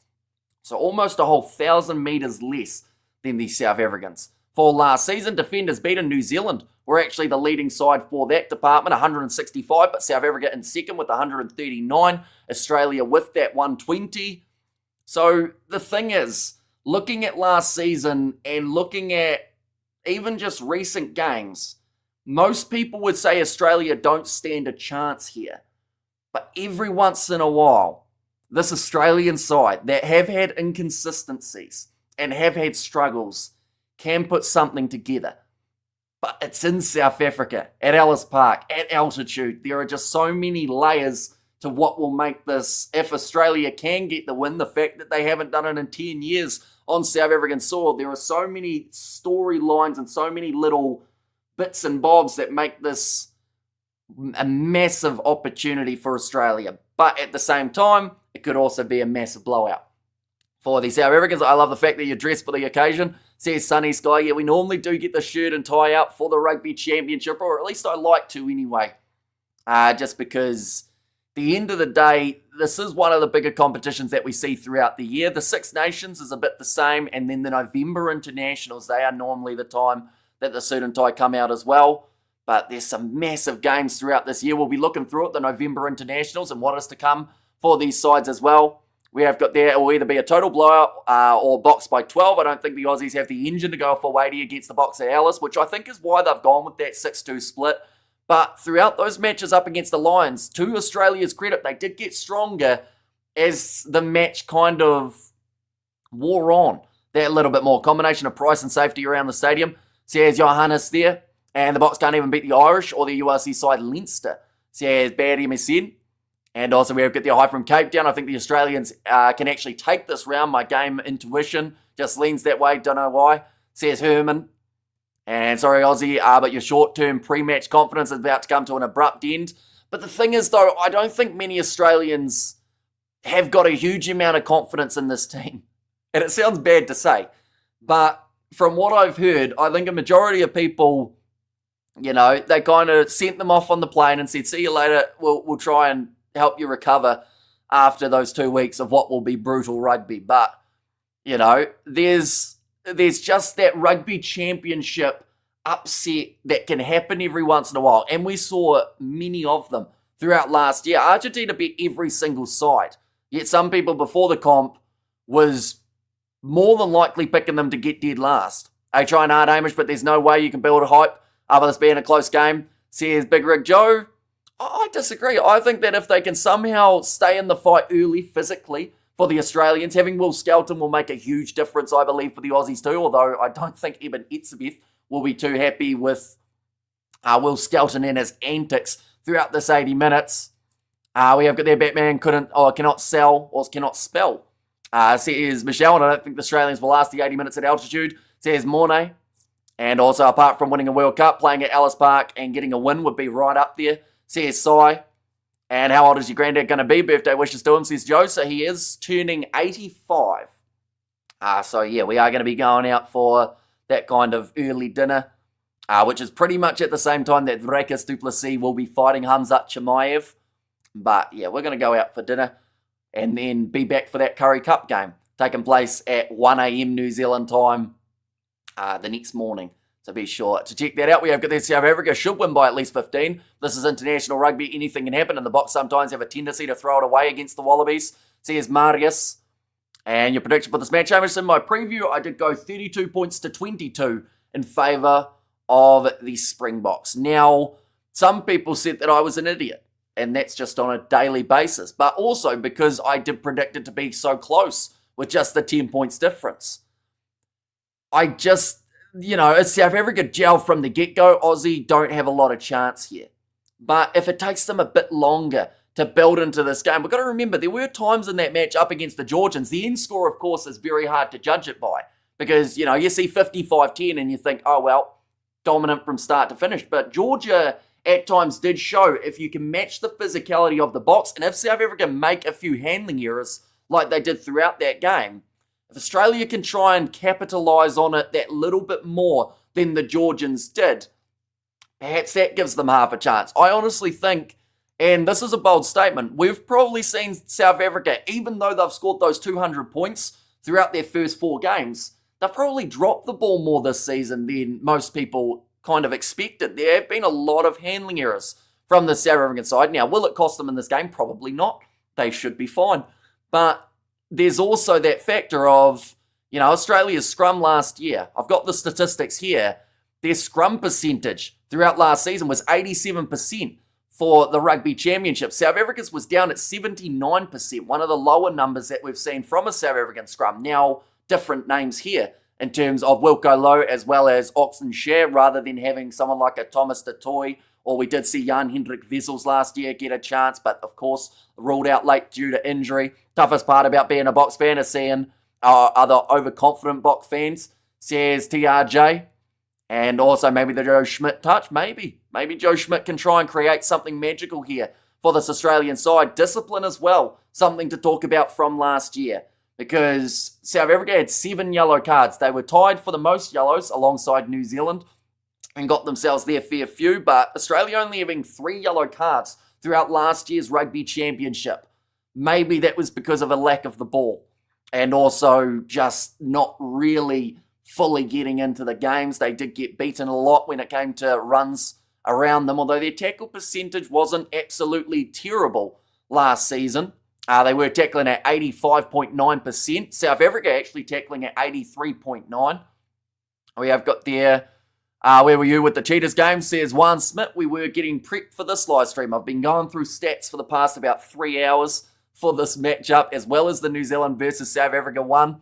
So almost a whole 1,000 meters less than the South Africans. For last season, defenders beaten. New Zealand were actually the leading side for that department, 165, but South Africa in second with 139. Australia with that 120. So the thing is, looking at last season and looking at even just recent games, most people would say Australia don't stand a chance here. But every once in a while, this Australian side that have had inconsistencies and have had struggles can put something together. But it's in South Africa, at Ellis Park, at altitude. There are just so many layers to what will make this, if Australia can get the win, the fact that they haven't done it in 10 years on South African soil. There are so many storylines and so many little bits and bobs that make this a massive opportunity for Australia. But at the same time, it could also be a massive blowout for the South Africans. I love the fact that you're dressed for the occasion. Says Sunny Sky. Yeah, we normally do get the shirt and tie out for the Rugby Championship, or at least I like to anyway. Just because at the end of the day, this is one of the bigger competitions that we see throughout the year. The Six Nations is a bit the same, and then the November internationals, they are normally the time that the suit and tie come out as well. But there's some massive games throughout this year. We'll be looking through it, the November internationals, and what is to come for these sides as well. We have got there, it will either be a total blowout or box by 12. I don't think the Aussies have the engine to go for weighty against the Box at Ellis, which I think is why they've gone with that 6-2 split. But throughout those matches up against the Lions, to Australia's credit, they did get stronger as the match kind of wore on. That little bit more combination of price and safety around the stadium. Says Johannes there, and the Box can't even beat the Irish or the URC side Leinster. Says bad MSN. And also we have got the high from Cape Town. I think the Australians can actually take this round. My game intuition just leans that way. Don't know why. Says Herman. And sorry, Aussie, but your short-term pre-match confidence is about to come to an abrupt end. But the thing is, though, I don't think many Australians have got a huge amount of confidence in this team. And it sounds bad to say. But from what I've heard, I think a majority of people, you know, they kind of sent them off on the plane and said, see you later, we'll try and help you recover after those 2 weeks of what will be brutal rugby. But, you know, there's just that rugby championship upset that can happen every once in a while. And we saw many of them throughout last year. Argentina beat every single side. Yet some people before the comp was more than likely picking them to get dead last. They try and hard Hamish, but there's no way you can build a hype other than being a close game. Says Big Rig Joe. I disagree. I think that if they can somehow stay in the fight early physically for the Australians, having Will Skelton will make a huge difference, I believe, for the Aussies too, although I don't think Eben Etzebeth will be too happy with Will Skelton and his antics throughout this 80 minutes. We have got their Batman cannot spell. Says Michelle, and I don't think the Australians will last the 80 minutes at altitude. Says Mornay. And also, apart from winning a World Cup, playing at Ellis Park and getting a win would be right up there. Says Sai. And how old is your granddad going to be? Birthday wishes to him, says Joe. So he is turning 85. So yeah, we are going to be going out for that kind of early dinner, which is pretty much at the same time that Vrekas du Plessis will be fighting Hamzat Chimaev. But yeah, we're going to go out for dinner and then be back for that Curry Cup game, taking place at 1 a.m. New Zealand time the next morning. So be sure to check that out. We have got that South Africa should win by at least 15. This is international rugby. Anything can happen, and the Box sometimes have a tendency to throw it away against the Wallabies. Says Marius. And your prediction for this match, Hamish, in my preview, I did go 32 points to 22 in favour of the Springboks. Now, some people said that I was an idiot, and that's just on a daily basis, but also because I did predict it to be so close with just the 10 points difference. I just, it's South Africa gel from the get-go. Aussie don't have a lot of chance here. But if it takes them a bit longer to build into this game, we've got to remember there were times in that match up against the Georgians. The end score, of course, is very hard to judge it by because, you see 55-10 and you think, oh, well, dominant from start to finish. But Georgia at times did show if you can match the physicality of the Box, and if South Africa make a few handling errors like they did throughout that game, if Australia can try and capitalise on it that little bit more than the Georgians did, perhaps that gives them half a chance. I honestly think, and this is a bold statement, we've probably seen South Africa, even though they've scored those 200 points throughout their first 4 games, they've probably dropped the ball more this season than most people kind of expected. There have been a lot of handling errors from the South African side. Now, will it cost them in this game? Probably not. They should be fine. But there's also that factor of, Australia's scrum last year. I've got the statistics here. Their scrum percentage throughout last season was 87%. for the Rugby Championship. South Africa's was down at 79%, one of the lower numbers that we've seen from a South African scrum. Now, different names here in terms of Wilco Low as well as Oxen Share, rather than having someone like a Thomas de Toy, or we did see Jan-Hendrik Wessels last year get a chance, but of course ruled out late due to injury. Toughest part about being a Box fan is seeing other overconfident Box fans, says TRJ. And also maybe the Joe Schmidt touch. Maybe Joe Schmidt can try and create something magical here for this Australian side. Discipline as well, something to talk about from last year. Because South Africa had 7 yellow cards. They were tied for the most yellows alongside New Zealand and got themselves their fair few. But Australia only having 3 yellow cards throughout last year's Rugby Championship. Maybe that was because of a lack of the ball. And also just not really fully getting into the games. They did get beaten a lot when it came to runs around them, although their tackle percentage wasn't absolutely terrible last season. They were tackling at 85.9%. South Africa actually tackling at 83.9%. We have got there, where were you with the Cheetahs game, says Juan Smith. We were getting prepped for this live stream. I've been going through stats for the past about 3 hours for this matchup, as well as the New Zealand versus South Africa one.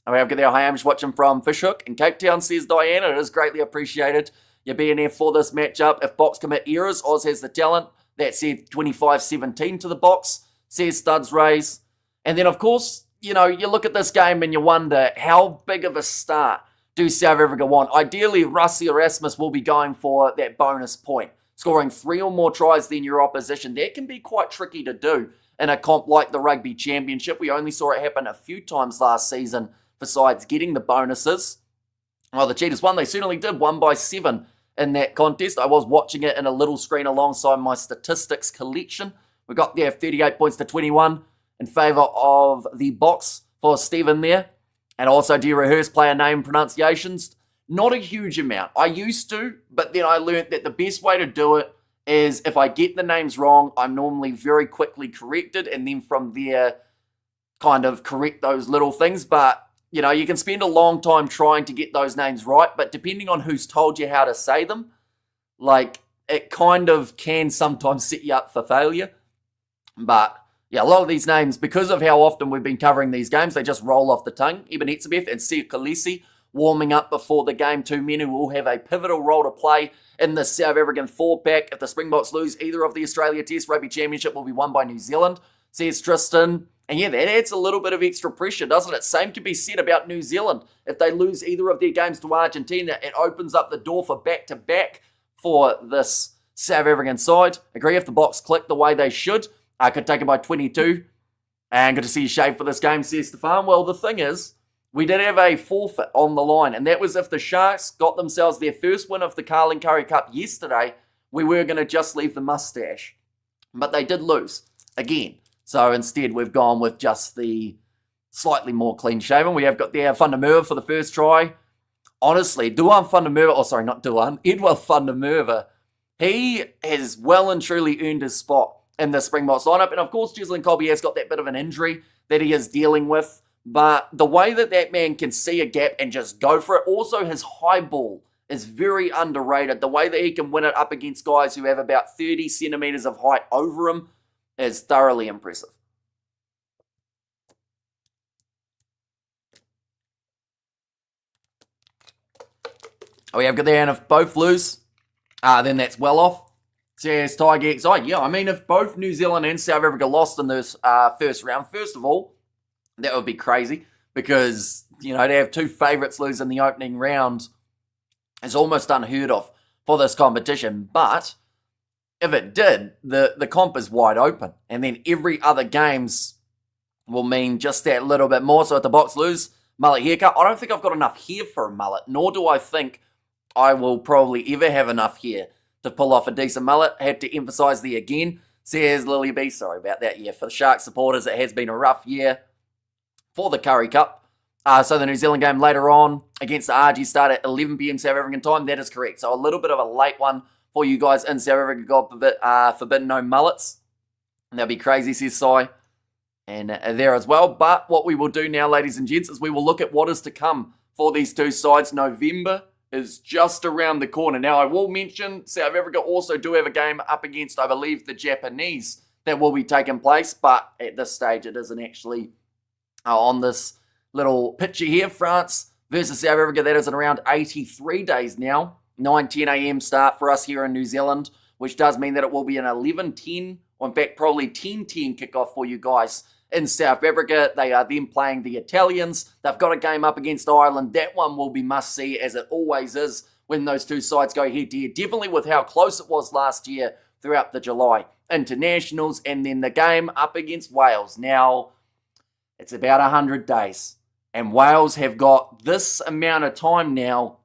And we have got there, hi, I'm just watching from Fishhook in Cape Town, says Diana. It is greatly appreciated you being there for this matchup. If Box commit errors, Oz has the talent. That said 25-17 to the Box, says Studs Rays. And then, of course, you look at this game and you wonder, how big of a start do South Africa want? Ideally, Rassie Erasmus will be going for that bonus point. Scoring 3 or more tries than your opposition. That can be quite tricky to do in a comp like the Rugby Championship. We only saw it happen a few times last season, besides getting the bonuses. Well, the Cheetahs won. They certainly did. Won by 7 in that contest. I was watching it in a little screen alongside my statistics collection. We got there 38 points to 21 in favour of the Box for Stephen there. And also, do you rehearse player name pronunciations? Not a huge amount. I used to, but then I learned that the best way to do it is if I get the names wrong, I'm normally very quickly corrected, and then from there kind of correct those little things. But you can spend a long time trying to get those names right, but depending on who's told you how to say them, it kind of can sometimes set you up for failure. But, yeah, a lot of these names, because of how often we've been covering these games, they just roll off the tongue. Eben Etzebeth and Sia Khaleesi warming up before the game. 2 men who will have a pivotal role to play in the South African 4-pack. If the Springboks lose either of the Australia Test, Rugby Championship will be won by New Zealand, says Tristan. And yeah, that adds a little bit of extra pressure, doesn't it? Same can be said about New Zealand. If they lose either of their games to Argentina, it opens up the door for back-to-back for this South African side. Agree, if the Box click the way they should, I could take it by 22. And good to see you shave for this game, says Stefan. Well, the thing is, we did have a forfeit on the line, and that was if the Sharks got themselves their first win of the Carling Curry Cup yesterday, we were going to just leave the mustache. But they did lose again. So instead, we've gone with just the slightly more clean shaven. We have got there Van der Merwe for the first try. Honestly, Edward Van der Merwe, he has well and truly earned his spot in the Springboks lineup. And of course, Jeslyn Colby has got that bit of an injury that he is dealing with. But the way that man can see a gap and just go for it, also his high ball is very underrated. The way that he can win it up against guys who have about 30 centimetres of height over him is thoroughly impressive. We have got there, and if both lose, then that's well off, says Tiger XI. Yeah, I mean, if both New Zealand and South Africa lost in this first round, first of all, that would be crazy because, to have 2 favourites lose in the opening round is almost unheard of for this competition. But if it did, the comp is wide open. And then every other games will mean just that little bit more. So if the Box lose, mullet haircut. I don't think I've got enough hair for a mullet, nor do I think I will probably ever have enough hair to pull off a decent mullet. I have to emphasise there again, says Lily B. Sorry about that. Yeah, for the Shark supporters, it has been a rough year for the Curry Cup. So the New Zealand game later on against the RG start at 11 p.m. South African time. That is correct. So a little bit of a late one for you guys in South Africa. God forbid no mullets. And that'll be crazy, says Sai. And there as well. But what we will do now, ladies and gents, is we will look at what is to come for these two sides November is just around the corner. Now, I will mention South Africa also do have a game up against, I believe, the Japanese that will be taking place, but at this stage it isn't actually on this little picture here. France versus South Africa, that is in around 83 days now. 9:10 a.m. start for us here in New Zealand, which does mean that it will be an 11:10, or in fact probably 10:10 kickoff for you guys in South Africa. They are then playing the Italians. They've got a game up against Ireland. That one will be must-see, as it always is when those two sides go head-to-head. Definitely with how close it was last year throughout the July internationals, and then the game up against Wales. Now, it's about 100 days, and Wales have got this amount of time now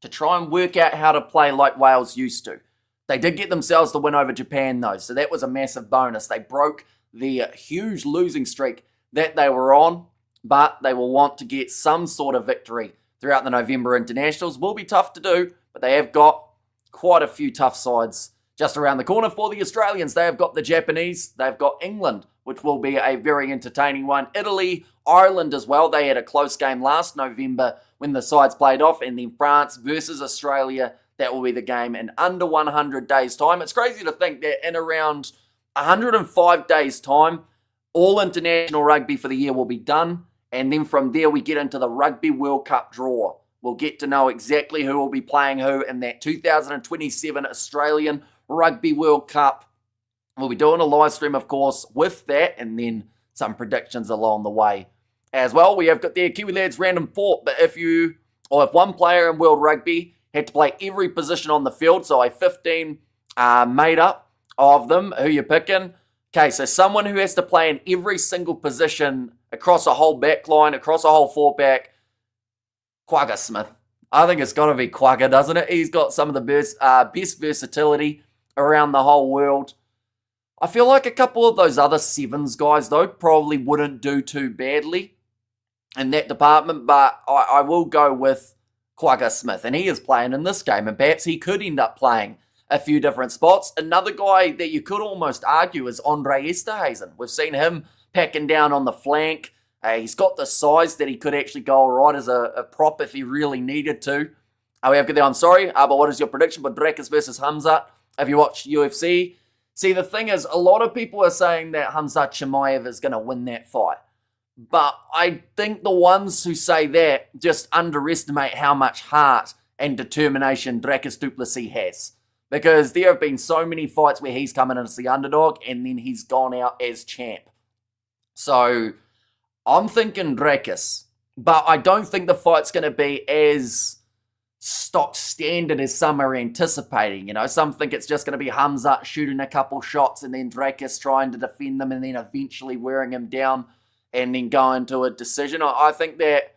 to try and work out how to play like Wales used to. They did get themselves the win over Japan, though, so that was a massive bonus. They broke the huge losing streak that they were on, but they will want to get some sort of victory throughout the November internationals. Will be tough to do, but they have got quite a few tough sides just around the corner for the Australians. They have got the Japanese, they've got England, which will be a very entertaining one. Italy, Ireland as well. They had a close game last November when the sides played off, and then France versus Australia. That will be the game in under 100 days' time. It's crazy to think that in around 105 days' time, all international rugby for the year will be done, and then from there we get into the Rugby World Cup draw. We'll get to know exactly who will be playing who in that 2027 Australian Rugby World Cup. We'll be doing a live stream, of course, with that, and then some predictions along the way as well. We have got their Kiwi Lads Random Thought, but if one player in World Rugby had to play every position on the field, so a 15 made up of them, who you're picking? Okay, so someone who has to play in every single position across a whole back line, across a whole four-back, Quagga Smith. I think it's got to be Quagga, doesn't it? He's got some of the best versatility around the whole world. I feel like a couple of those other sevens guys, though, probably wouldn't do too badly in that department, but I will go with Quagga Smith, and he is playing in this game, and perhaps he could end up playing a few different spots. Another guy that you could almost argue is Andre Esterhuizen. We've seen him packing down on the flank. He's got the size that he could actually go all right as a prop if he really needed to. We have there, I'm sorry, but what is your prediction for Drakus versus Hamzat? Have you watched UFC? See, the thing is, a lot of people are saying that Hamzat Chimaev is going to win that fight. But I think the ones who say that just underestimate how much heart and determination Drakus du Plessis has. Because there have been so many fights where he's come in as the underdog and then he's gone out as champ. So I'm thinking Drakus. But I don't think the fight's going to be as stock standard as some are anticipating. You know, some think it's just going to be Hamzat shooting a couple shots and then Drakus trying to defend them and then eventually wearing him down and then going to a decision. I think that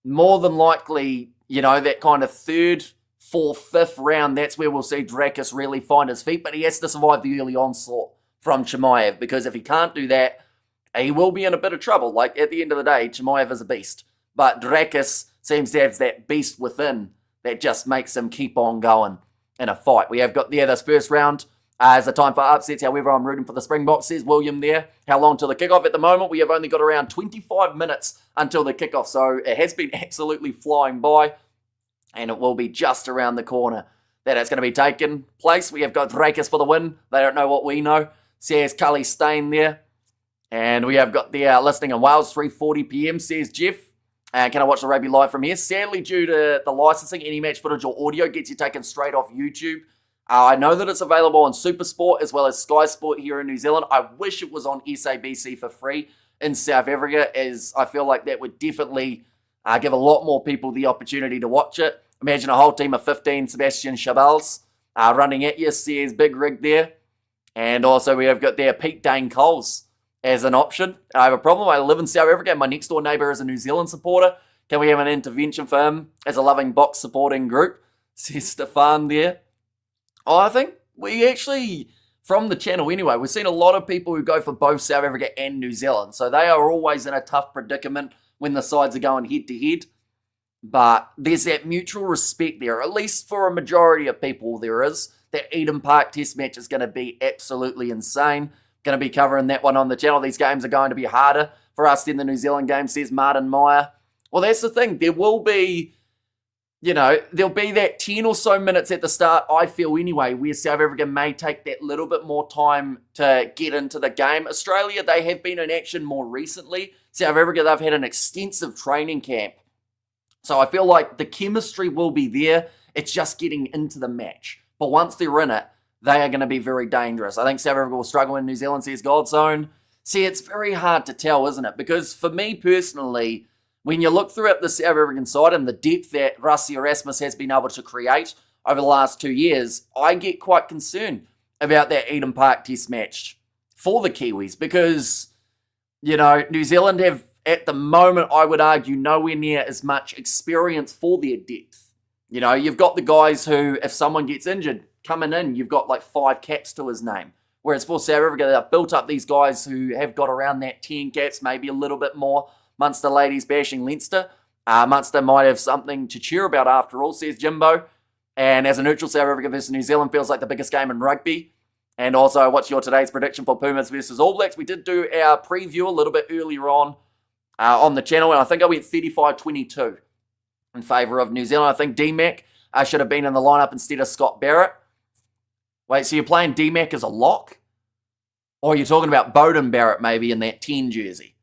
more than likely, you know, that kind of third, fourth, fifth round, that's where we'll see Drakus really find his feet. But he has to survive the early onslaught from Chimaev, because if he can't do that, he will be in a bit of trouble. Like, at the end of the day, Chimaev is a beast. But Drakus seems to have that beast within that just makes him keep on going in a fight. We have got there this first round as a time for upsets. However, I'm rooting for the Springboks, says William there. How long till the kickoff? At the moment, we have only got around 25 minutes until the kickoff. So it has been absolutely flying by, and it will be just around the corner that it's going to be taking place. We have got Drakus for the win. They don't know what we know, says Cully Stain there. And we have got the listening in Wales, 3:40 p.m, says Jeff. Can I watch the rugby live from here? Sadly, due to the licensing, any match footage or audio gets you taken straight off YouTube. I know that it's available on Supersport as well as Sky Sport here in New Zealand. I wish it was on SABC for free in South Africa, as I feel like that would definitely give a lot more people the opportunity to watch it. Imagine a whole team of 15 Sebastian Chabals running at you, says Big Rig there. And also we have got there Pete Dane Coles as an option. I have a problem. I live in South Africa and my next door neighbour is a New Zealand supporter. Can we have an intervention for him as a loving box supporting group? Says Stefan there. I think we actually, from the channel anyway, we've seen a lot of people who go for both South Africa and New Zealand. So they are always in a tough predicament when the sides are going head to head. But there's that mutual respect there, at least for a majority of people there is. That Eden Park test match is going to be absolutely insane. Going to be covering that one on the channel. These games are going to be harder for us than the New Zealand game, says Martin Meyer. Well, that's the thing. There will be there'll be that 10 or so minutes at the start, I feel anyway, where South Africa may take that little bit more time to get into the game. Australia, they have been in action more recently. South Africa, they've had an extensive training camp. So I feel like the chemistry will be there. It's just getting into the match. But once they're in it, they are going to be very dangerous. I think South Africa will struggle when New Zealand says God's own. See, it's very hard to tell, isn't it? Because for me personally, when you look throughout the South African side and the depth that Rassie Erasmus has been able to create over the last 2 years, I get quite concerned about that Eden Park test match for the Kiwis because, New Zealand have, at the moment, I would argue, nowhere near as much experience for their depth. You've got the guys who, if someone gets injured, coming in, you've got like 5 caps to his name. Whereas for South Africa, they've built up these guys who have got around that 10 caps, maybe a little bit more. Munster ladies bashing Leinster. Munster might have something to cheer about after all, says Jimbo. And as a neutral, South Africa versus New Zealand feels like the biggest game in rugby. And also, what's your today's prediction for Pumas versus All Blacks? We did do our preview a little bit earlier on the channel, and I think I went 35-22 in favour of New Zealand. I think D-Mac should have been in the lineup instead of Scott Barrett. Wait, so you're playing D-Mac as a lock? Or you're talking about Bowden Barrett maybe in that 10 jersey?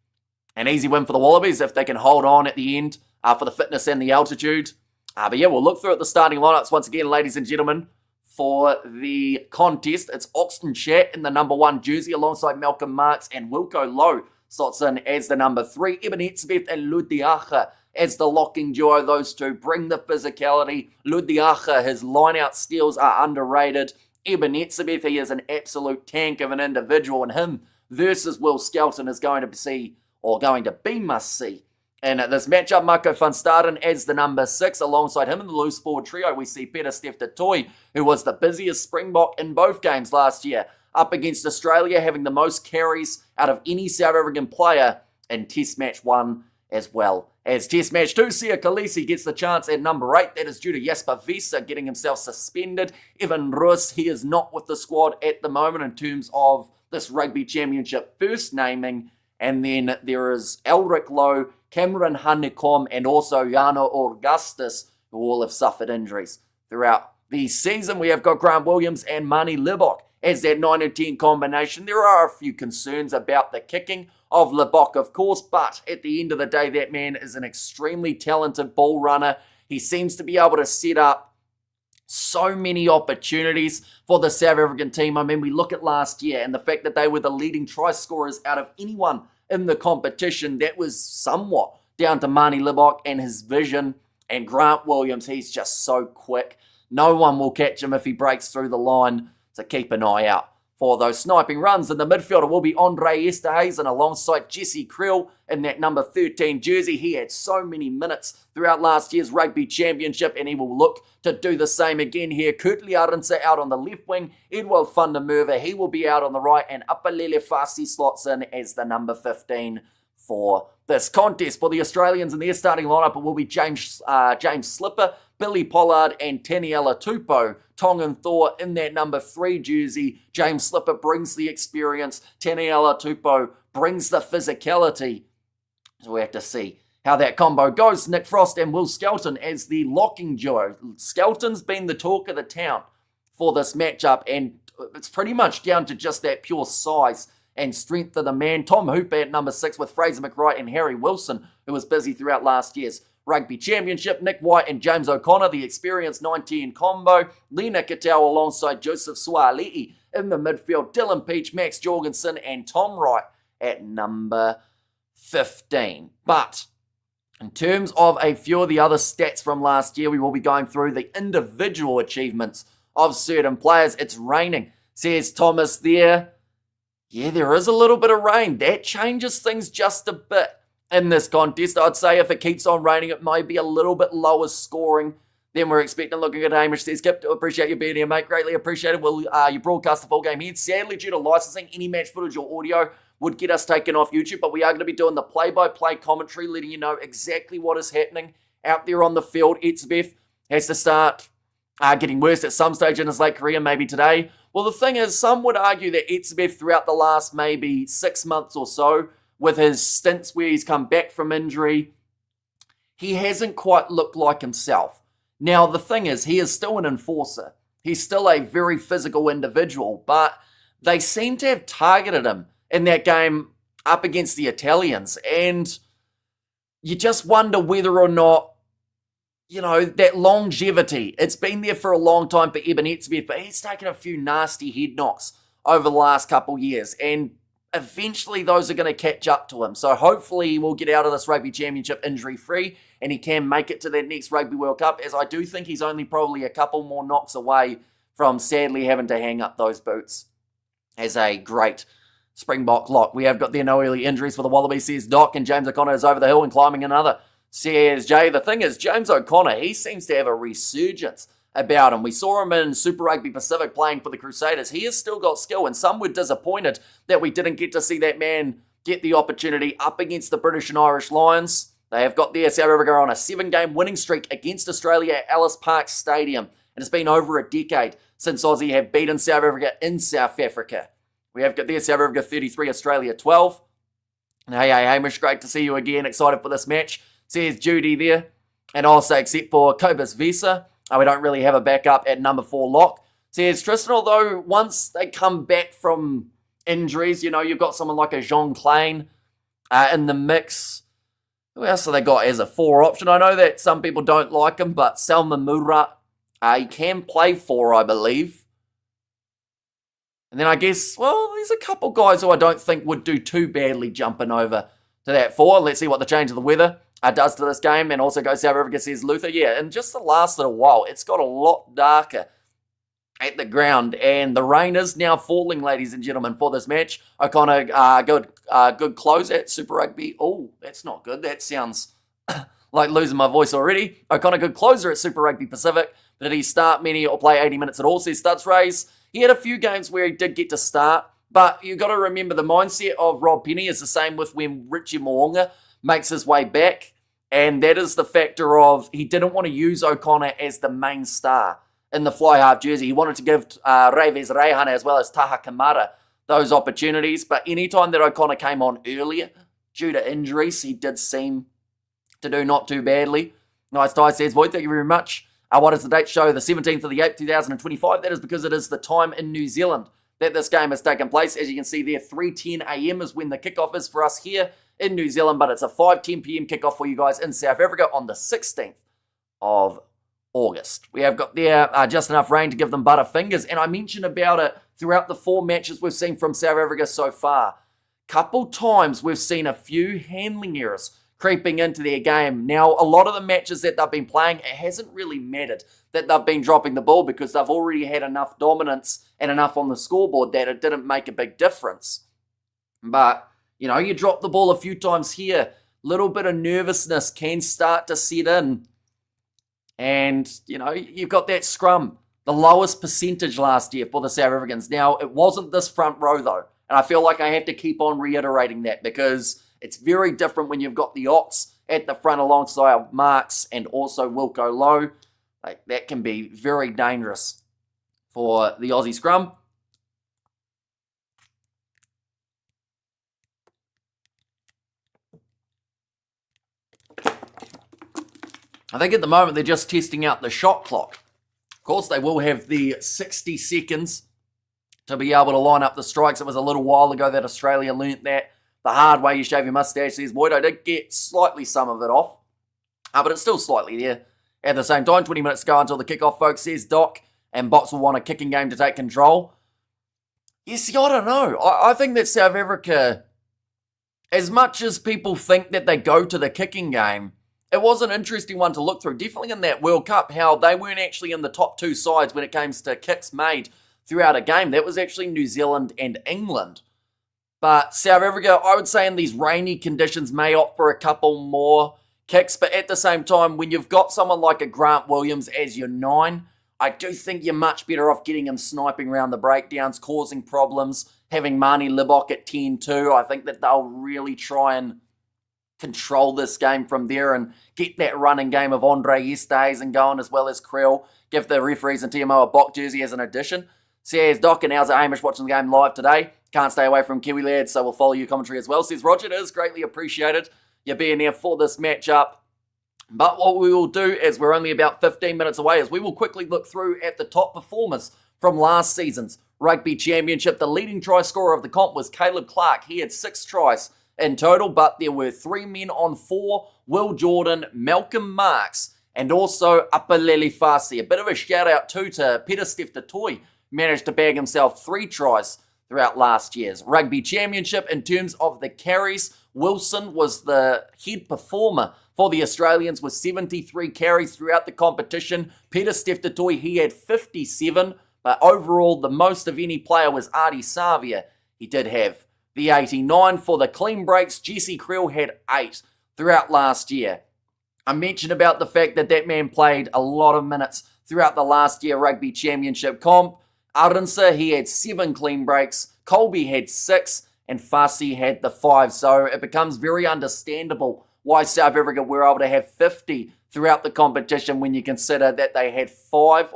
An easy win for the Wallabies if they can hold on at the end for the fitness and the altitude. But yeah, we'll look through at the starting lineups once again, ladies and gentlemen, for the contest. It's Oxton Chat in the number 1 jersey alongside Malcolm Marx and Wilco Lowe slots in as the number 3. Eben Etzebeth and Ludiacha as the locking duo. Those two bring the physicality. Ludiacha, his line-out steals are underrated. Eben Etzebeth, he is an absolute tank of an individual, and him versus Will Skelton is going to be must-see. And at this matchup, Marco van Staden as the number 6. Alongside him in the loose forward trio, we see Peter Steph de Toy, who was the busiest Springbok in both games last year, up against Australia, having the most carries out of any South African player in Test Match 1 as well. As Test Match 2, Sia Khaleesi gets the chance at number 8. That is due to Jasper Wiese getting himself suspended. Evan Roos, he is not with the squad at the moment in terms of this Rugby Championship first naming. And then there is Elric Lowe, Cameron Hanekom, and also Jano Augustus, who all have suffered injuries throughout the season. We have got Grant Williams and Mani Libbok as that 9 and 10 combination. There are a few concerns about the kicking of Libbok, of course, but at the end of the day, that man is an extremely talented ball runner. He seems to be able to set up so many opportunities for the South African team. I mean, we look at last year and the fact that they were the leading try scorers out of anyone in the competition. That was somewhat down to Mani Libbok and his vision. And Grant Williams, he's just so quick. No one will catch him if he breaks through the line. So keep an eye out for those sniping runs. And the midfielder will be Andre Esterhuizen alongside Jesse Kriel in that number 13 jersey. He had so many minutes throughout last year's Rugby Championship, and he will look to do the same again here. Kurtley Arendse out on the left wing. Edwald van der Merwe, he will be out on the right, and Apalele Fasi slots in as the number 15 for this contest. For the Australians in their starting lineup, it will be James Slipper, Billy Pollard, and Taniela Tupou. Tongan Thor in that number 3 jersey. James Slipper brings the experience. Taniela Tupou brings the physicality. So we have to see how that combo goes. Nick Frost and Will Skelton as the locking duo. Skelton's been the talk of the town for this matchup, and it's pretty much down to just that pure size and strength of the man. Tom Hooper at number 6 with Fraser McWright and Harry Wilson, who was busy throughout last year's Rugby Championship. Nick White and James O'Connor, the experienced 19 combo. Lena Katau alongside Joseph Suali'i in the midfield. Dylan Peach, Max Jorgensen, and Tom Wright at number 15. But in terms of a few of the other stats from last year, we will be going through the individual achievements of certain players. It's raining, says Thomas there. Yeah, there is a little bit of rain. That changes things just a bit in this contest. I'd say if it keeps on raining, it might be a little bit lower scoring than we're expecting. Looking at Hamish says, Kip, appreciate you being here, mate. Greatly appreciated. Will you broadcast the full game here? Sadly, due to licensing, any match footage or audio would get us taken off YouTube, but we are going to be doing the play-by-play commentary, letting you know exactly what is happening out there on the field. Etzebeth has to start getting worse at some stage in his late career, maybe today. Well, the thing is, some would argue that Etzebeth throughout the last maybe 6 months or so, with his stints where he's come back from injury, he hasn't quite looked like himself. Now, the thing is, he is still an enforcer. He's still a very physical individual, but they seem to have targeted him in that game up against the Italians. And you just wonder whether or not, that longevity, it's been there for a long time for Eben Etzebeth, but he's taken a few nasty head knocks over the last couple years. And eventually those are going to catch up to him. So hopefully he will get out of this Rugby Championship injury-free and he can make it to that next Rugby World Cup, as I do think he's only probably a couple more knocks away from sadly having to hang up those boots as a great Springbok lock. We have got there no early injuries for the Wallabies, says Doc, and James O'Connor is over the hill and climbing another, says Jay. The thing is, James O'Connor, he seems to have a resurgence about him. We saw him in Super Rugby Pacific playing for the Crusaders. He has still got skill, and some were disappointed that we didn't get to see that man get the opportunity up against the British and Irish Lions. They have got their South Africa on a 7-game winning streak against Australia at Ellis Park Stadium. And it's been over a decade since Aussie have beaten South Africa in South Africa. We have got their South Africa 33, Australia 12. And hey, Hamish, great to see you again. Excited for this match, says Judy there. And also, except for Cobus Vesa, we don't really have a backup at number 4 lock, says Tristan, although once they come back from injuries, you've got someone like a Jean Klein in the mix. Who else have they got as a 4 option? I know that some people don't like him, but Salman Murat, he can play 4, I believe. And then I guess, there's a couple guys who I don't think would do too badly jumping over to that 4. Let's see what the change of the weather does to this game. And also goes South Africa, says Luther. Yeah, in just the last little while, it's got a lot darker at the ground. And the rain is now falling, ladies and gentlemen, for this match. O'Connor, good close at Super Rugby. Oh, that's not good. That sounds like losing my voice already. O'Connor, good closer at Super Rugby Pacific. Did he start many or play 80 minutes at all, says Studs Rays. He had a few games where he did get to start, but you got to remember the mindset of Rob Penny is the same with when Richie Mo'unga makes his way back, and that is the factor of he didn't want to use O'Connor as the main star in the fly half jersey. He wanted to give Reves Rehan as well as Taha Kamara those opportunities, but anytime that O'Connor came on earlier due to injuries, he did seem to do not too badly. Nice Ty says, Void, thank you very much. What does the date show? The 17th of the 8th, 2025. That is because it is the time in New Zealand that this game has taken place. As you can see there, 3:10 a.m. is when the kickoff is for us here in New Zealand, but it's a 5:10 p.m. kickoff for you guys in South Africa on the 16th of August. We have got there just enough rain to give them butterfingers, and I mentioned about it throughout the 4 matches we've seen from South Africa so far. Couple times we've seen a few handling errors creeping into their game. Now, a lot of the matches that they've been playing, it hasn't really mattered that they've been dropping the ball because they've already had enough dominance and enough on the scoreboard that it didn't make a big difference. But, you drop the ball a few times here, little bit of nervousness can start to set in. And, you've got that scrum, the lowest percentage last year for the South Africans. Now, it wasn't this front row, though. And I feel like I have to keep on reiterating that because it's very different when you've got the Ox at the front alongside Marks and also Wilco Low. That can be very dangerous for the Aussie scrum. I think at the moment they're just testing out the shot clock. Of course, they will have the 60 seconds to be able to line up the strikes. It was a little while ago that Australia learnt that the hard way. You shave your mustache, says Boyd. I did get slightly some of it off, but it's still slightly there. At the same time, 20 minutes to go until the kickoff, folks, says Doc, and Box will want a kicking game to take control. Yes, I don't know. I think that South Africa, as much as people think that they go to the kicking game, it was an interesting one to look through. Definitely in that World Cup, how they weren't actually in the top 2 sides when it comes to kicks made throughout a game. That was actually New Zealand and England. But South Africa, I would say in these rainy conditions, may opt for a couple more kicks. But at the same time, when you've got someone like a Grant Williams as your 9, I do think you're much better off getting him sniping around the breakdowns, causing problems, having Marnie Libok at 10-2. I think that they'll really try and control this game from there and get that running game of Andre Esterhuizen going as well as Krill. Give the referees and TMO a Bok jersey as an addition. Says Doc and how's Hamish watching the game live today. Can't stay away from Kiwi lads, so we'll follow your commentary as well. Says Roger, it is greatly appreciated you being there for this matchup But what we will do, as we're only about 15 minutes away, is we will quickly look through at the top performers from last season's Rugby Championship. The leading try scorer of the comp was Caleb Clark. He had 6 tries in total, but there were 3 men on 4, Will Jordan, Malcolm Marks, and also Apalele Fasi. A bit of a shout out too to Peter Steph-Toy, managed to bag himself 3 tries throughout last year's Rugby Championship. In terms of the carries, Wilson was the head performer for the Australians with 73 carries throughout the competition. Peter Steph-Toy, he had 57, but overall the most of any player was Artie Savia. He did have the 89. For the clean breaks, Jesse Creel had 8 throughout last year. I mentioned about the fact that that man played a lot of minutes throughout the last year Rugby Championship comp. Arinsa, he had 7 clean breaks. Colby had 6, and Fasi had the 5. So it becomes very understandable why South Africa were able to have 50 throughout the competition when you consider that they had 4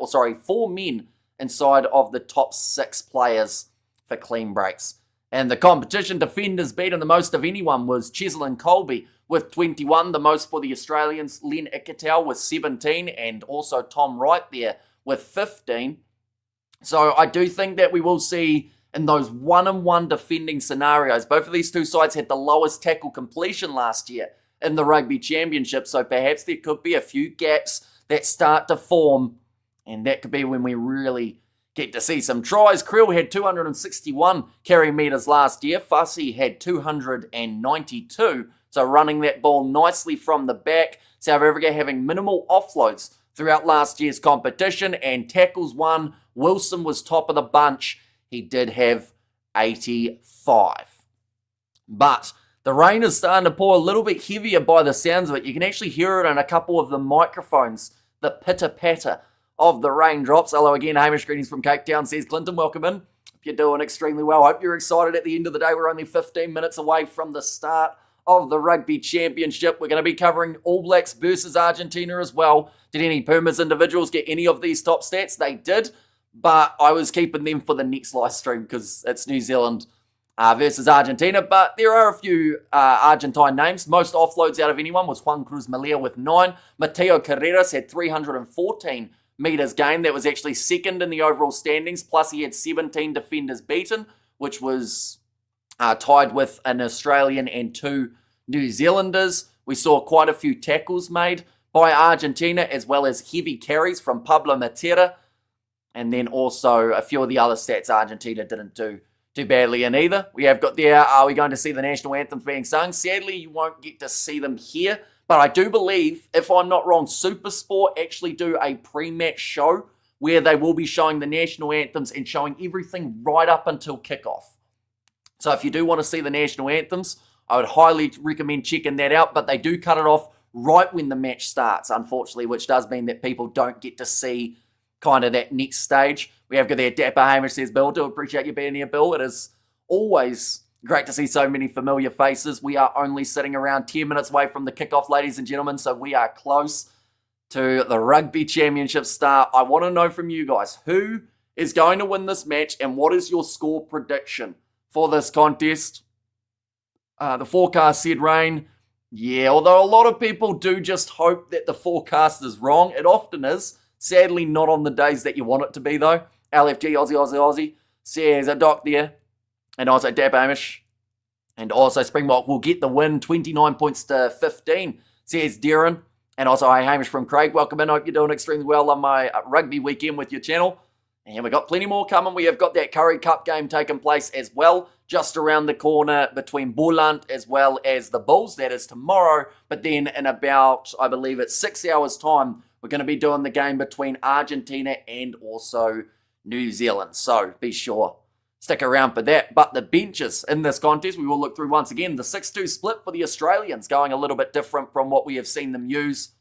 men inside of the top 6 players for clean breaks. And the competition defenders beaten the most of anyone was Cheslin Colby with 21, the most for the Australians. Len Ikitau with 17, and also Tom Wright there with 15. So I do think that we will see in those 1-on-1 defending scenarios, both of these two sides had the lowest tackle completion last year in the Rugby Championship, so perhaps there could be a few gaps that start to form, and that could be when we really get to see some tries. Creel had 261 carry metres last year. Fasi had 292, so running that ball nicely from the back. South Africa having minimal offloads throughout last year's competition, and tackles won. Wilson was top of the bunch. He did have 85. But the rain is starting to pour a little bit heavier by the sounds of it. You can actually hear it in a couple of the microphones, the pitter-patter of the raindrops. Hello again, Hamish, greetings from Cape Town, says Clinton. Welcome in. Hope you're doing extremely well. Hope you're excited. At the end of the day, we're only 15 minutes away from the start of the Rugby Championship. We're going to be covering All Blacks versus Argentina as well. Did any Pumas individuals get any of these top stats? They did, but I was keeping them for the next live stream because it's New Zealand versus Argentina. But there are a few Argentine names. Most offloads out of anyone was Juan Cruz Malia with 9. Mateo Carreras had 314 metres gained. That was actually second in the overall standings. Plus he had 17 defenders beaten, which was tied with an Australian and 2 New Zealanders. We saw quite a few tackles made by Argentina, as well as heavy carries from Pablo Matera. And then also a few of the other stats Argentina didn't do too badly in either. We have got there, are we going to see the national anthems being sung? Sadly, you won't get to see them here. But I do believe, if I'm not wrong, SuperSport actually do a pre-match show where they will be showing the national anthems and showing everything right up until kickoff. So if you do want to see the national anthems, I would highly recommend checking that out. But they do cut it off right when the match starts, unfortunately, which does mean that people don't get to see kind of that next stage. We have got there, Dapper Hamish says, Bill, do appreciate you being here, Bill. It is always great to see so many familiar faces. We are only sitting around 10 minutes away from the kickoff, ladies and gentlemen, so we are close to the Rugby Championship start. I want to know from you guys, who is going to win this match and what is your score prediction for this contest? The forecast said rain. Yeah, although a lot of people do just hope that the forecast is wrong. It often is. Sadly, not on the days that you want it to be, though. LFG, Aussie, says a doc there. And also Dap Amish. And also Springbok will get the win, 29 points to 15, says Darren. And also, hi, Hamish from Craig. Welcome in. Hope you're doing extremely well on my rugby weekend with your channel. And we've got plenty more coming. We have got that Curry Cup game taking place as well, just around the corner between Boland as well as the Bulls. That is tomorrow. But then in about, I believe it's 6 hours' time, we're going to be doing the game between Argentina and also New Zealand. So be sure, stick around for that. But the benches in this contest, we will look through once again. The 6-2 split for the Australians, going a little bit different from what we have seen them use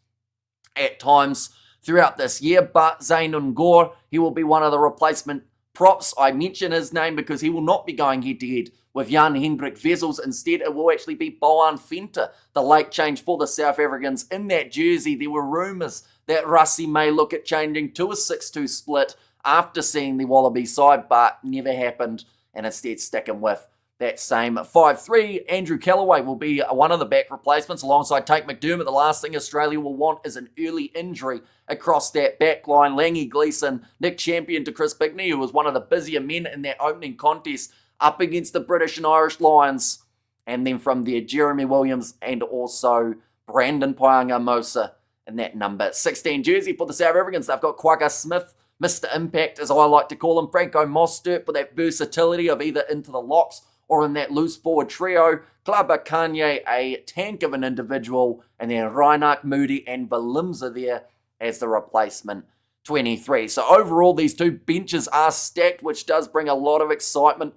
at times throughout this year. But Zayn Ngor, he will be one of the replacement props. I mention his name because he will not be going head-to-head with Jan Hendrik Vessels. Instead, it will actually be Boan Venter, the late change for the South Africans in that jersey. There were rumours that Rassie may look at changing to a 6-2 split after seeing the Wallabies side, but never happened, and instead sticking with that same 5-3. Andrew Callaway will be one of the back replacements alongside Tate McDermott. The last thing Australia will want is an early injury across that back line. Langy Gleeson, Nick Champion to Chris Bigney, who was one of the busier men in that opening contest up against the British and Irish Lions. And then from there, Jeremy Williams and also Brandon Paenga-Mosa in that number 16 jersey for the South Africans. They've got Quagga Smith, Mr. Impact, as I like to call him, Franco Mostert for that versatility of either into the locks or in that loose forward trio. Klaba Kanye, a tank of an individual, and then Reinach, Moody, and Valimza there as the replacement 23. So overall, these two benches are stacked, which does bring a lot of excitement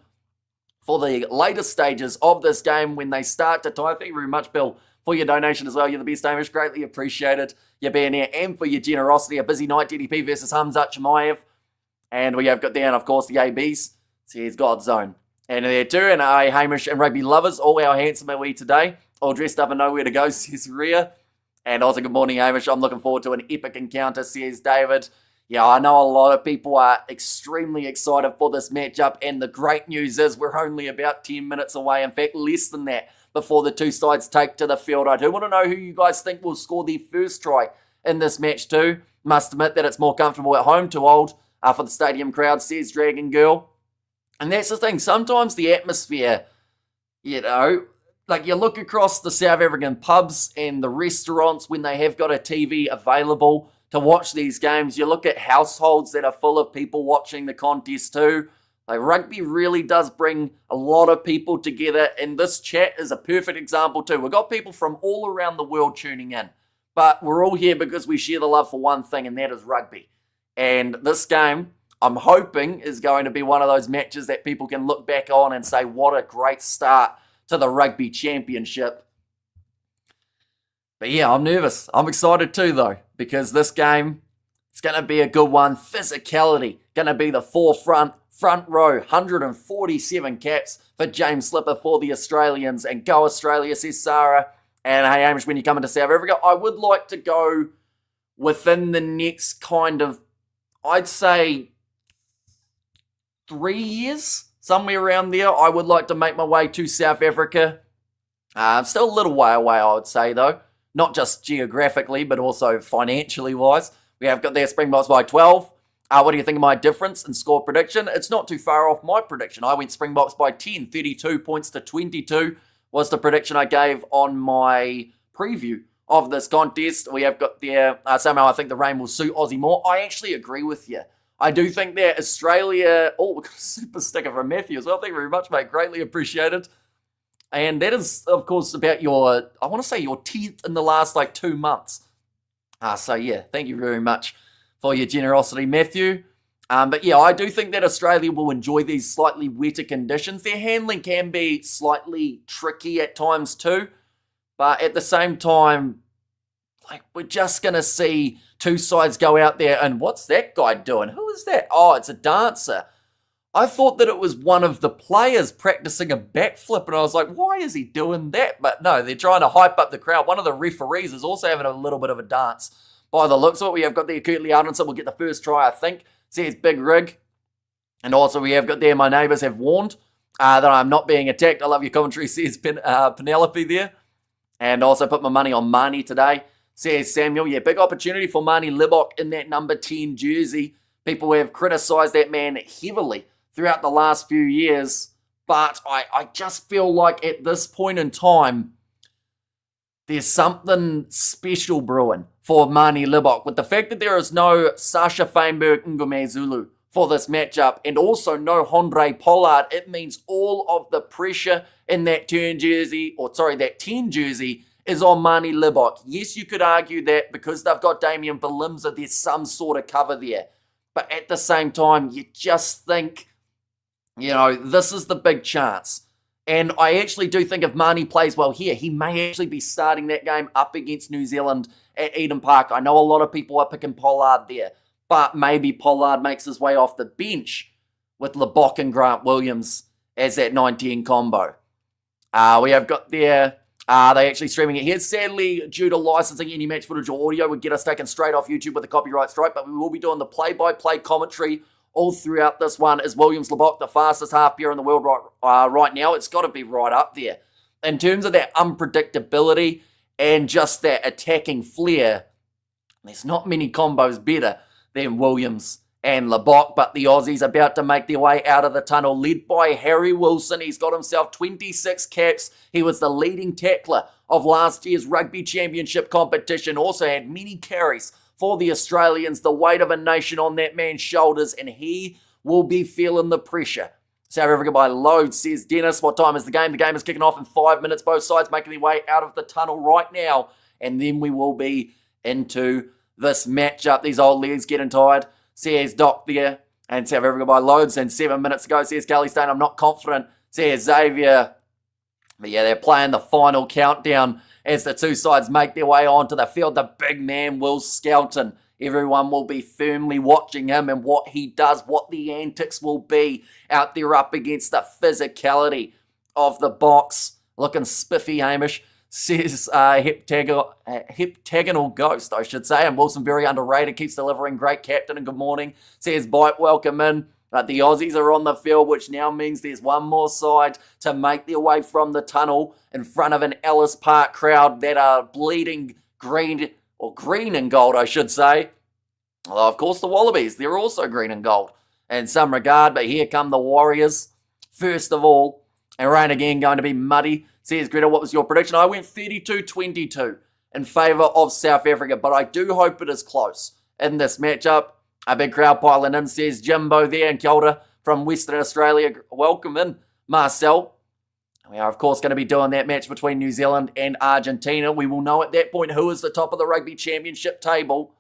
for the later stages of this game when they start to tie. Thank you very much, Bill, for your donation as well. You're the best, Hamish. Greatly appreciated you being here and for your generosity. A busy night, DDP versus Hamzat Chimaev. And we have got down, of course, the ABs. So here's God's Zone. And there too, and Hamish and rugby lovers, all our handsome are we today, all dressed up and nowhere to go, says Rhea. And also, good morning, Hamish. I'm looking forward to an epic encounter, says David. Yeah, I know a lot of people are extremely excited for this matchup, and the great news is we're only about 10 minutes away, in fact, less than that, before the two sides take to the field. I do want to know who you guys think will score the first try in this match too. Must admit that it's more comfortable at home, too old for the stadium crowd, says Dragon Girl. And that's the thing, sometimes the atmosphere, you know, like you look across the South African pubs and the restaurants when they have got a TV available to watch these games, you look at households that are full of people watching the contest too. Like rugby really does bring a lot of people together, and this chat is a perfect example too. We've got people from all around the world tuning in, but we're all here because we share the love for one thing, and that is rugby. And this game, I'm hoping, is going to be one of those matches that people can look back on and say, what a great start to the Rugby Championship. But yeah, I'm nervous. I'm excited too, though, because this game, it's going to be a good one. Physicality, going to be the forefront, front row, 147 caps for James Slipper for the Australians. And go Australia, says Sarah. And hey, Hamish, when you come into South Africa, I would like to go within the next kind of, I'd say, 3 years, somewhere around there. I would like to make my way to South Africa. Still a little way away, I would say, though. Not just geographically, but also financially wise. We have got their Springboks by 12. What do you think of my difference in score prediction? It's not too far off my prediction. I went Springboks by 10, 32 points to 22 was the prediction I gave on my preview of this contest. We have got there, somehow I think the rain will suit Aussie more. I actually agree with you. I do think that Australia, we've got a super sticker from Matthew as well. Thank you very much, mate. Greatly appreciated. And that is, of course, about your, I want to say your 10th in the last 2 months. So yeah, thank you very much for your generosity, Matthew. But yeah, I do think that Australia will enjoy these slightly wetter conditions. Their handling can be slightly tricky at times too. But at the same time, we're just going to see two sides go out there and what's that guy doing? Who is that? Oh, it's a dancer. I thought that it was one of the players practicing a backflip, and I was like, why is he doing that? But no, they're trying to hype up the crowd. One of the referees is also having a little bit of a dance. By the looks of it, we have got there Kurtley Arnason will get the first try, I think. Says Big Rig. And also we have got there, my neighbours have warned that I'm not being attacked. I love your commentary, says Penelope there. And also put my money on Marnie today, says Samuel. Yeah, big opportunity for Marnie Libok in that number 10 jersey. People have criticised that man heavily throughout the last few years, but I just feel like at this point in time, there's something special brewing for Marnie Libok. With the fact that there is no Sasha Feinberg Ngume Zulu for this matchup, and also no Andre Pollard, it means all of the pressure in that 10 jersey is on Marnie Libok. Yes, you could argue that because they've got Damian Valimza, there's some sort of cover there. But at the same time, you just think, this is the big chance. And I actually do think if Marnie plays well here, he may actually be starting that game up against New Zealand at Eden Park. I know a lot of people are picking Pollard there, but maybe Pollard makes his way off the bench with Libok and Grant Williams as that 19 combo. We have got there, they actually streaming it here. Sadly, due to licensing, any match footage or audio would get us taken straight off YouTube with a copyright strike, but we will be doing the play-by-play commentary all throughout this one. Is Williams Labok the fastest half pair in the world right now? It's got to be right up there. In terms of that unpredictability and just that attacking flair, there's not many combos better than Williams and Labok, but the Aussies about to make their way out of the tunnel, led by Harry Wilson. He's got himself 26 caps. He was the leading tackler of last year's Rugby Championship competition. Also had many carries for the Australians, the weight of a nation on that man's shoulders, and he will be feeling the pressure. South Africa by loads, says Dennis. What time is the game? The game is kicking off in 5 minutes. Both sides making their way out of the tunnel right now, and then we will be into this matchup. These old legs getting tired. Says Doc there, and South Africa by loads, and 7 minutes ago, says Kelly Stain, I'm not confident, says Xavier. But yeah, they're playing the final countdown as the two sides make their way onto the field. The big man, Will Skelton. Everyone will be firmly watching him and what he does, what the antics will be out there up against the physicality of the box. Looking spiffy, Hamish, says heptagonal ghost, I should say. And Wilson, very underrated, keeps delivering. Great captain and good morning. Says Bite, welcome in. The Aussies are on the field, which now means there's one more side to make their way from the tunnel in front of an Ellis Park crowd that are bleeding green, or green and gold, I should say. Although, of course, the Wallabies, they're also green and gold in some regard. But here come the Warriors, first of all. And rain again going to be muddy. Says Greta, what was your prediction? I went 32-22 in favour of South Africa, but I do hope it is close in this matchup. A big crowd piling in, says Jimbo there, and kia ora from Western Australia. Welcome in, Marcel. We are, of course, going to be doing that match between New Zealand and Argentina. We will know at that point who is the top of the Rugby Championship table.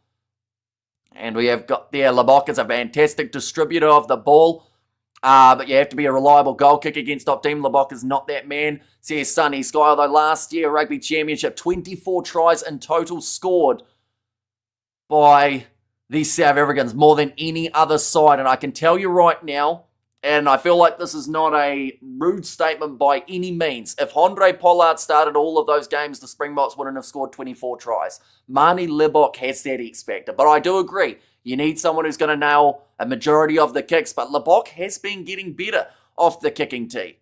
And we have got there, Labok is a fantastic distributor of the ball. But you have to be a reliable goal kick against top team. Labok is not that man, says Sunny Sky. Although last year, Rugby Championship, 24 tries in total scored by these South Africans, more than any other side. And I can tell you right now, and I feel like this is not a rude statement by any means, if Andre Pollard started all of those games, the Springboks wouldn't have scored 24 tries. Marnie Labok has that X factor. But I do agree, you need someone who's going to nail a majority of the kicks. But Labok has been getting better off the kicking tee.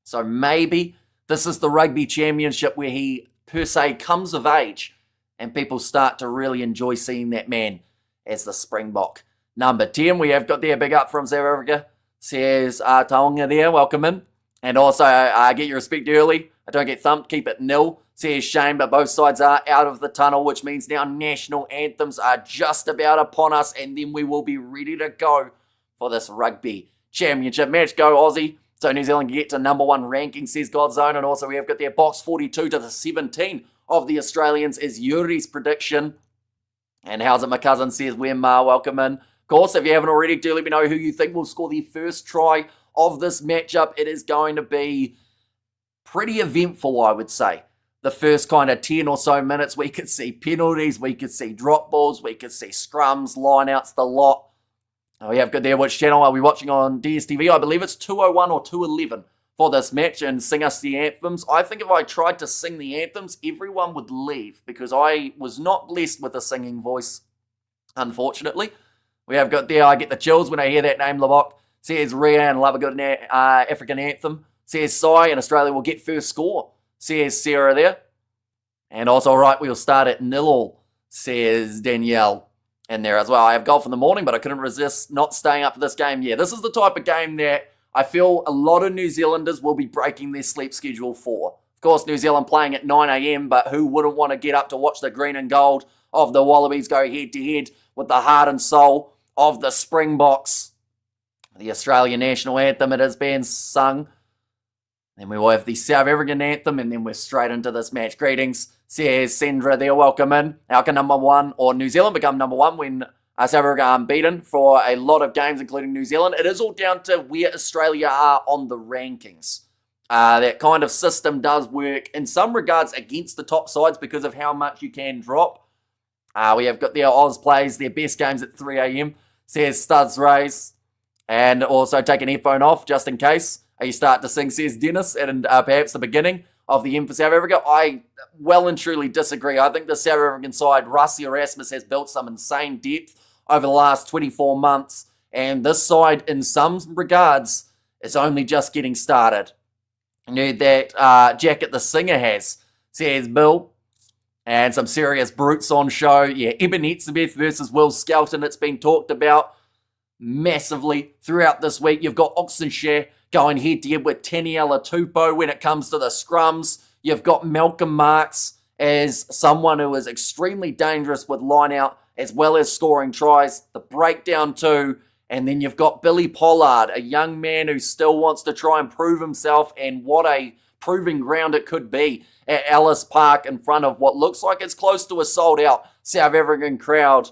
So maybe this is the Rugby Championship where he, per se, comes of age and people start to really enjoy seeing that man as the Springbok. Number 10, we have got there, big up from South Africa. Says Taonga there, welcome in. And also, get your respect early. I don't get thumped, keep it nil. Says Shane, but both sides are out of the tunnel, which means now national anthems are just about upon us, and then we will be ready to go for this Rugby Championship match. Go Aussie. So New Zealand can get to number 1 ranking, says Godzone. And also we have got their box 42 to the 17 of the Australians is Yuri's prediction. And how's it, my cousin, says Wemma, welcome in. Of course, if you haven't already, do let me know who you think will score the first try of this matchup. It is going to be pretty eventful, I would say. The first kind of 10 or so minutes, we could see penalties, we could see drop balls, we could see scrums, lineouts, the lot. We have got there, which channel are we watching on DSTV? I believe it's 201 or 211 for this match, and sing us the anthems. I think if I tried to sing the anthems, everyone would leave because I was not blessed with a singing voice, unfortunately. We have got there, I get the chills when I hear that name, Labok. Says Rian, love a good African anthem. Says Sai, and Australia will get first score. Says Sarah there. And also, right, we'll start at 0-0, says Danielle in there as well. I have golf in the morning, but I couldn't resist not staying up for this game. Yeah, this is the type of game that I feel a lot of New Zealanders will be breaking their sleep schedule for. Of course, New Zealand playing at 9 a.m, but who wouldn't want to get up to watch the green and gold of the Wallabies go head-to-head with the heart and soul of the Springboks. The Australian national anthem, it has been sung. Then we will have the South African anthem, and then we're straight into this match. Greetings, says Sandra there, welcome in. How can number 1, or New Zealand become number 1 when South Africa are unbeaten for a lot of games, including New Zealand? It is all down to where Australia are on the rankings. That kind of system does work in some regards against the top sides because of how much you can drop. We have got their Oz plays, their best games at 3 a.m, says Studs Rays. And also take an earphone off just in case you start to sing, says Dennis, and perhaps the beginning of the end for South Africa. I well and truly disagree. I think the South African side, Rassie Erasmus, has built some insane depth over the last 24 months, And this side, in some regards, is only just getting started. Need that jacket the singer has, says Bill. And some serious brutes on show. Yeah, Ebenezer versus Will Skelton. It's been talked about massively throughout this week. You've got Oxenshire going head-to-head with Taniela Tupou when it comes to the scrums. You've got Malcolm Marks as someone who is extremely dangerous with line-out as well as scoring tries. The breakdown too. And then you've got Billy Pollard, a young man who still wants to try and prove himself, and what a proving ground it could be at Ellis Park in front of what looks like it's close to a sold-out South African crowd.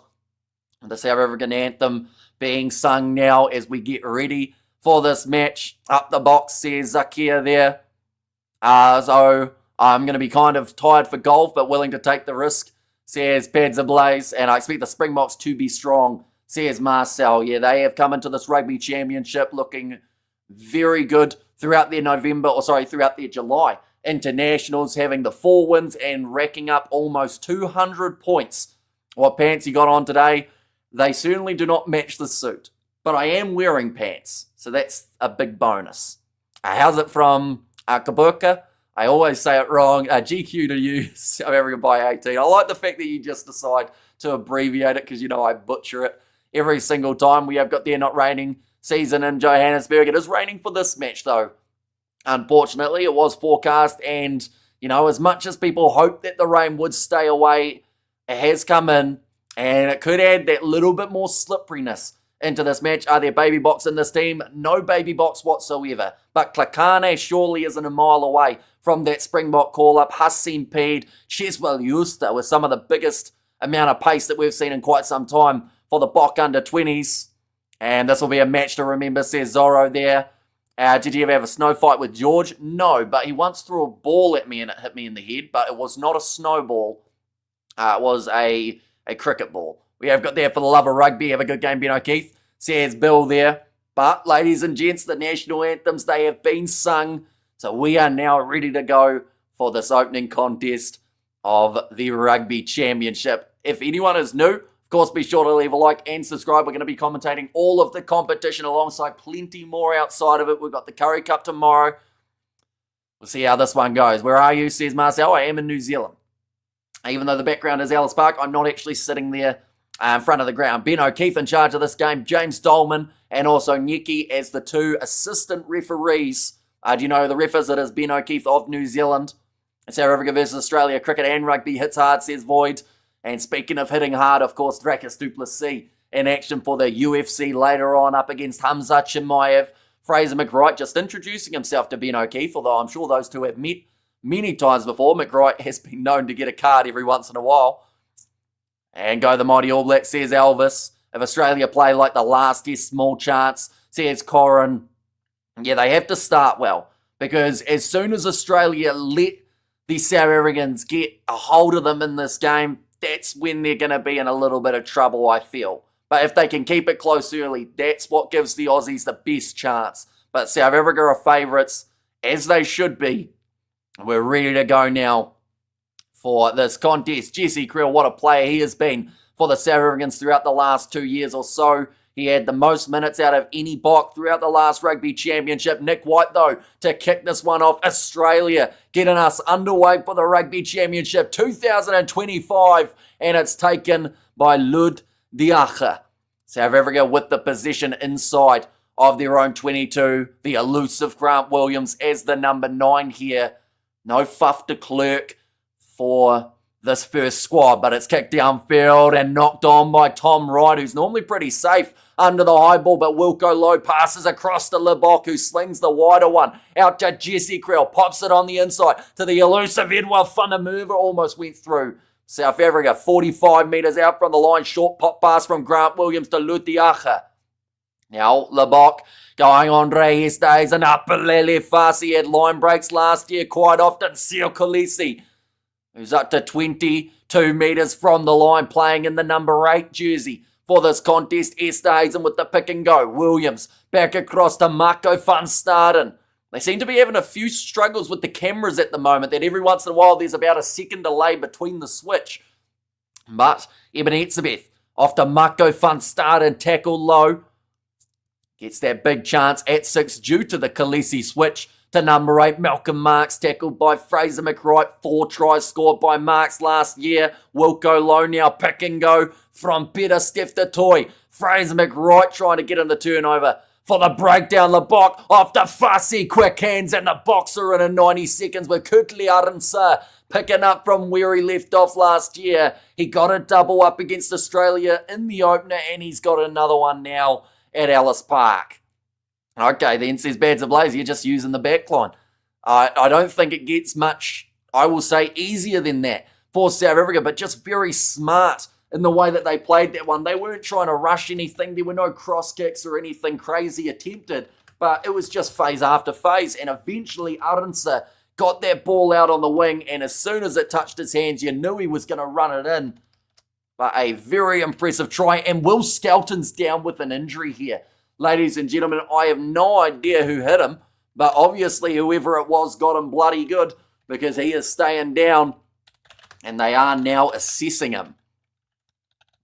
The South African anthem being sung now as we get ready for this match. Up the box, says Zakia there. So I'm going to be kind of tired for golf, but willing to take the risk, says Pads Ablaze. And I expect the Springboks to be strong, says Marcel. Yeah, they have come into this rugby championship looking very good throughout their throughout their July internationals, having the 4 wins and racking up almost 200 points. What pants you got on today? They certainly do not match the suit, but I am wearing pants, so that's a big bonus. How's it from Kabuka? I always say it wrong. GQ to you, South Africa by 18. I like the fact that you just decide to abbreviate it because you know I butcher it every single time. We have got the not raining season in Johannesburg. It is raining for this match though. Unfortunately, it was forecast, and you know, as much as people hope that the rain would stay away, it has come in, and it could add that little bit more slipperiness into this match. Are there baby box in this team? No baby box whatsoever. But Klakane surely isn't a mile away from that Springbok call-up. Hassim Pede, Cheswell Euster with some of the biggest amount of pace that we've seen in quite some time for the Bok under-20s. And this will be a match to remember, says Zorro there. Did you ever have a snow fight with George? No, but he once threw a ball at me and it hit me in the head, but it was not a snowball. It was a cricket ball. We have got there for the love of rugby. Have a good game, Ben O'Keefe, says Bill there. But, ladies and gents, the national anthems, they have been sung. So we are now ready to go for this opening contest of the Rugby Championship. If anyone is new, of course, be sure to leave a like and subscribe. We're going to be commentating all of the competition alongside plenty more outside of it. We've got the Curry Cup tomorrow. We'll see how this one goes. Where are you, says Marcel? I am in New Zealand. Even though the background is Ellis Park, I'm not actually sitting there in front of the ground. Ben O'Keefe in charge of this game, James Dolman, and also Nyeki as the 2 assistant referees. Do you know the refers? It is Ben O'Keefe of New Zealand. South Africa versus Australia, cricket and rugby hits hard, says Void. And speaking of hitting hard, of course, Drakus du Plessis in action for the UFC later on up against Hamza Chimaev. Fraser McWright just introducing himself to Ben O'Keefe, although I'm sure those two have met many times before. McWright has been known to get a card every once in a while. And go the mighty All Blacks, says Elvis. If Australia play like the last test, small chance, says Corin. Yeah, they have to start well, because as soon as Australia let the South Africans get a hold of them in this game, that's when they're going to be in a little bit of trouble, I feel. But if they can keep it close early, that's what gives the Aussies the best chance. But South Africa are favourites, as they should be. We're ready to go now for this contest. Jesse Creel, what a player he has been for the South Africans throughout the last 2 years or so. He had the most minutes out of any Bok throughout the last Rugby Championship. Nick White, though, to kick this one off. Australia getting us underway for the Rugby Championship 2025. And it's taken by Lud Diacha. South Africa with the position inside of their own 22. The elusive Grant Williams as the number 9 here. No Faf de Klerk for this first squad, but it's kicked downfield and knocked on by Tom Wright, who's normally pretty safe under the high ball, but Wilco Low passes across to Lebok, who slings the wider one out to Jesse Creel, pops it on the inside to the elusive Edward Fundermover, almost went through. South Africa 45 metres out from the line, short pop pass from Grant Williams to Lutiacha. Now Lebok going on Reyes days and Apelele Fasi had line breaks last year quite often. Sio Kolisi, who's up to 22 metres from the line, playing in the number 8 jersey for this contest. Esterhuizen with the pick and go. Williams back across to Marco van Staden. They seem to be having a few struggles with the cameras at the moment, that every once in a while there's about a second delay between the switch. But Eben Etzebeth off to Marco van Staden, tackle low. Gets that big chance at 6 due to the Khaleesi switch to number 8. Malcolm Marks tackled by Fraser McWright. 4 tries scored by Marks last year. Wilco Low now pick and go from Peter Steph-Toy. Fraser McWright trying to get in the turnover for the breakdown. LeBock off the fussy quick hands and the boxer in 90 seconds with Kutli Arinsa picking up from where he left off last year. He got a double up against Australia in the opener and he's got another one now at Ellis Park. Okay, then says Bads Ablaze, you're just using the backline. I don't think it gets much, I will say, easier than that for South Africa, but just very smart in the way that they played that one. They weren't trying to rush anything. There were no cross kicks or anything crazy attempted, but it was just phase after phase, and eventually Arinsa got that ball out on the wing, and as soon as it touched his hands, you knew he was going to run it in. But a very impressive try, and Will Skelton's down with an injury here. Ladies and gentlemen, I have no idea who hit him, but obviously whoever it was got him bloody good because he is staying down, and they are now assessing him.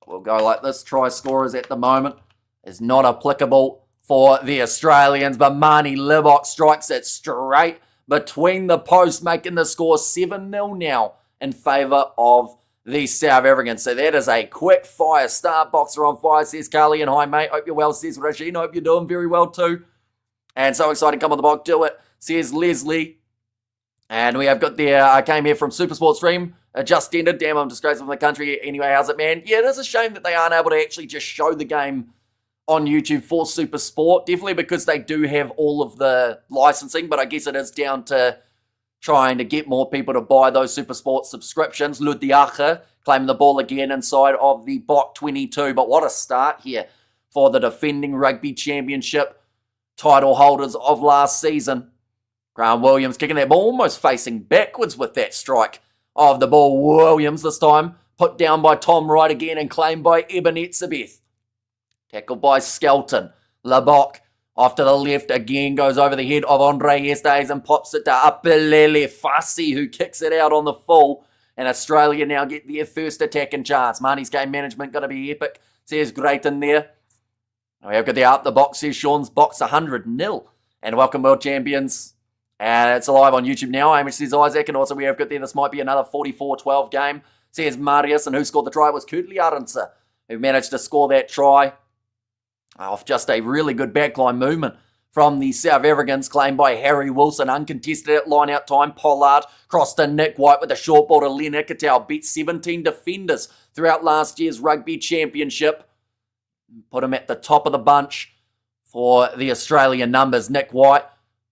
We'll go like this. Try scorers at the moment is not applicable for the Australians, but Marnie Libok strikes it straight between the posts, making the score 7-0 now in favour of the South Africans. So that is a quick fire start. Boxer on fire, says Carly, and hi mate, hope you're well, says Rasheen, hope you're doing very well too. And so excited, come on the box, do it, says Leslie. And we have got the, I came here from Supersport Stream, just ended, damn, I'm disgraced from the country. Anyway, how's it, man? Yeah, it is a shame that they aren't able to actually just show the game on YouTube for Supersport, definitely because they do have all of the licensing, but I guess it is down to trying to get more people to buy those Supersport subscriptions. Ludiacha claiming the ball again inside of the Bok 22, but what a start here for the defending Rugby Championship title holders of last season. Grant Williams kicking that ball, almost facing backwards with that strike of the ball. Williams this time put down by Tom Wright again and claimed by Eben Etzebeth. Tackled by Skelton. Labok off to the left again, goes over the head of Andre Estes and pops it to Apelele Fassi, who kicks it out on the full. And Australia now get their first attacking chance. Marnie's game management going to be epic, says Grayton there. We have got the out the box, says Sean's box 100-0. And welcome world champions. And it's live on YouTube now. Amish says Isaac. And also we have got there, this might be another 44-12 game, says Marius. And who scored the try? It was Kutli Arinsa, who managed to score that try off just a really good backline movement from the South Africans, claimed by Harry Wilson, uncontested at line-out time. Pollard crossed to Nick White with a short ball to Len Ikitau. Beat 17 defenders throughout last year's Rugby Championship. Put him at the top of the bunch for the Australian numbers. Nick White,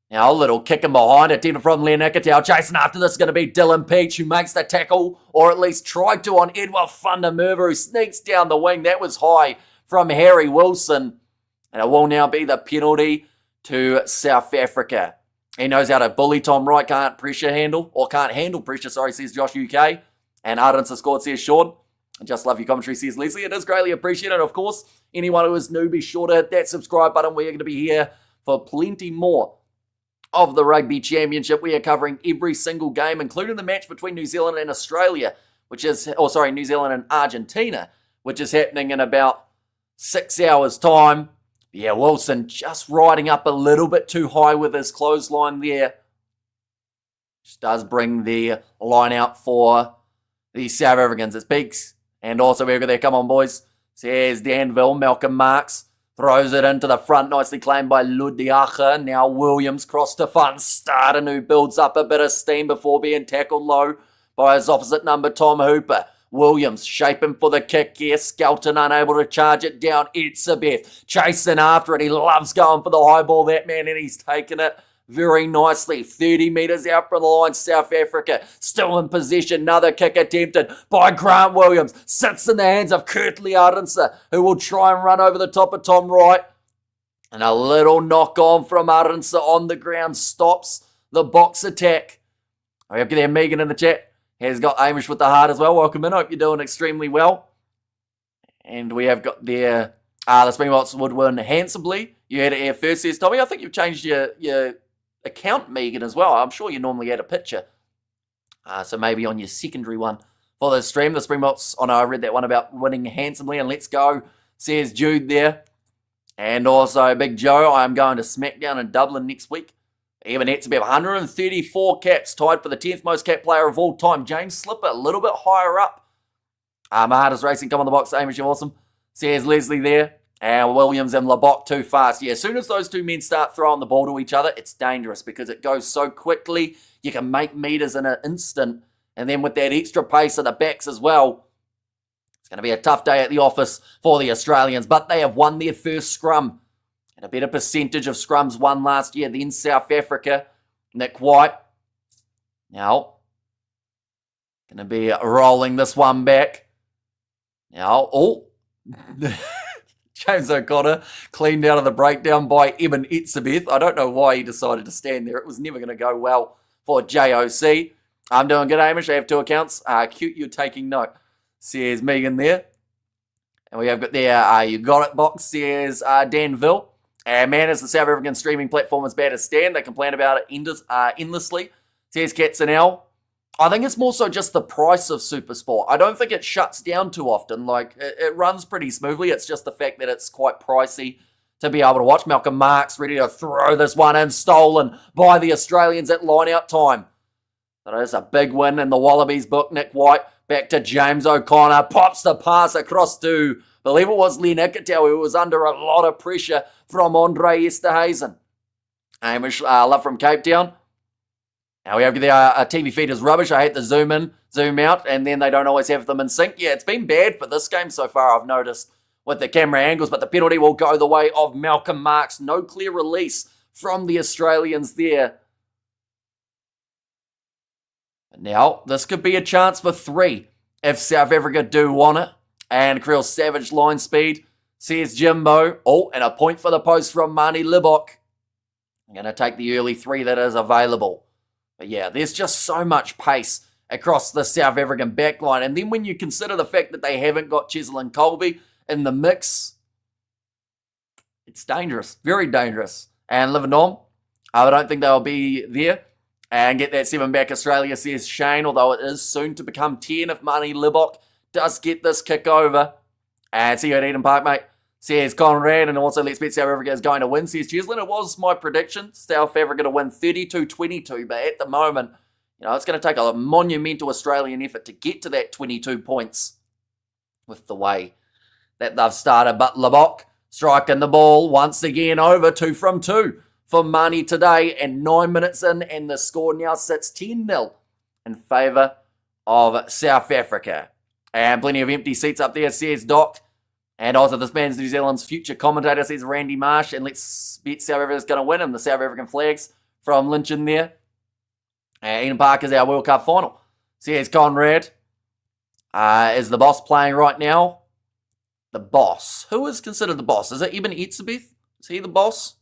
now a little kicking behind it, even from Len Ikitau. Chasing after this is going to be Dylan Peach, who makes the tackle, or at least tried to, on Edward Fundermerva, who sneaks down the wing. That was high from Harry Wilson. And it will now be the penalty to South Africa. He knows how to bully Tom Wright, can't handle pressure, says Josh UK. And Ardens has scored, says Sean. I just love your commentary, says Leslie. It is greatly appreciated. Of course, anyone who is new, be sure to hit that subscribe button. We are going to be here for plenty more of the Rugby Championship. We are covering every single game, including the match between New Zealand and Australia, New Zealand and Argentina, which is happening in about 6 hours' time. Yeah, Wilson just riding up a little bit too high with his clothesline there. Just does bring the line out for the South Africans. It's Beaks. And also we've got there, come on boys, says Danville. Malcolm Marks throws it into the front, nicely claimed by Ludiacha. Now Williams cross to Van Staden, who builds up a bit of steam before being tackled low by his opposite number, Tom Hooper. Williams shaping for the kick here. Skelton unable to charge it down. Etzebeth chasing after it. He loves going for the high ball, that man, and he's taken it very nicely. 30 metres out from the line, South Africa still in possession. Another kick attempted by Grant Williams. Sits in the hands of Kutli Arinsa, who will try and run over the top of Tom Wright. And a little knock on from Arinsa on the ground stops the box attack. We have there Megan in the chat. Has got Amish with the heart as well. Welcome in. Hope you're doing extremely well. And we have got there the Springboks would win handsomely. You had it here first, says Tommy. I think you've changed your account, Megan, as well. I'm sure you normally had a picture. So maybe on your secondary one for the stream. The Springboks, I read that one about winning handsomely. And let's go, says Jude there. And also, Big Joe, I'm going to SmackDown in Dublin next week. Even Etzebeth, 134 caps, tied for the 10th most cap player of all time. James Slipper, a little bit higher up. Mahardis Racing, come on the box. Amish, you're awesome. Says Leslie there. And Williams and Labok too fast. Yeah, as soon as those two men start throwing the ball to each other, it's dangerous because it goes so quickly. You can make meters in an instant. And then with that extra pace at the backs as well, it's going to be a tough day at the office for the Australians. But they have won their first scrum. And a better percentage of scrums won last year than South Africa. Nick White. Now, going to be rolling this one back. Now, James O'Connor cleaned out of the breakdown by Eben Etzebeth. I don't know why he decided to stand there. It was never going to go well for JOC. I'm doing good, Amish. I have 2 accounts. Cute, you're taking note. Says Megan there. And we have got there, you got it box, says Danville. And man, is the South African streaming platform as bad as Stan. They complain about it endlessly. Says Katzenell. I think it's more so just the price of Supersport. I don't think it shuts down too often. Like, it runs pretty smoothly. It's just the fact that it's quite pricey to be able to watch. Malcolm Marks ready to throw this one in, stolen by the Australians at line-out time. That is a big win in the Wallabies book. Nick White back to James O'Connor. Pops the pass across to, I believe it was Len Ikitau, who was under a lot of pressure from Andre Esterhazen. Amish, love from Cape Town. Now we have the TV feed is rubbish. I hate the zoom in, zoom out, and then they don't always have them in sync. Yeah, it's been bad for this game so far, I've noticed, with the camera angles, but the penalty will go the way of Malcolm Marks. No clear release from the Australians there. Now, this could be a chance for 3 if South Africa do want it. And Creel Savage line speed, says Jimbo. Oh, and a point for the post from Mani Libok. I'm going to take the early 3 that is available. But yeah, there's just so much pace across the South African backline. And then when you consider the fact that they haven't got Cheslin Colby in the mix, it's dangerous, very dangerous. And Livernorm, I don't think they'll be there. And get that 7 back, Australia, says Shane, although it is soon to become 10 if Mani Libok does get this kick over. And see you at Eden Park, mate. Says Conrad, and also let's bet South Africa is going to win. Says Cheslin, it was my prediction, South Africa to win 32-22, but at the moment, it's going to take a monumental Australian effort to get to that 22 points with the way that they've started. But Libok striking the ball once again over 2 from 2 for Mani today, and 9 minutes in, and the score now sits 10-0 in favour of South Africa. And plenty of empty seats up there, says Doc. And also this man's New Zealand's future commentator, says Randy Marsh. And let's bet South Africa's going to win him. The South African flags from Lynch in there. And Eden Park is our World Cup final. Says Conrad. Is the boss playing right now? The boss. Who is considered the boss? Is it Eben Etzebeth? Is he the boss?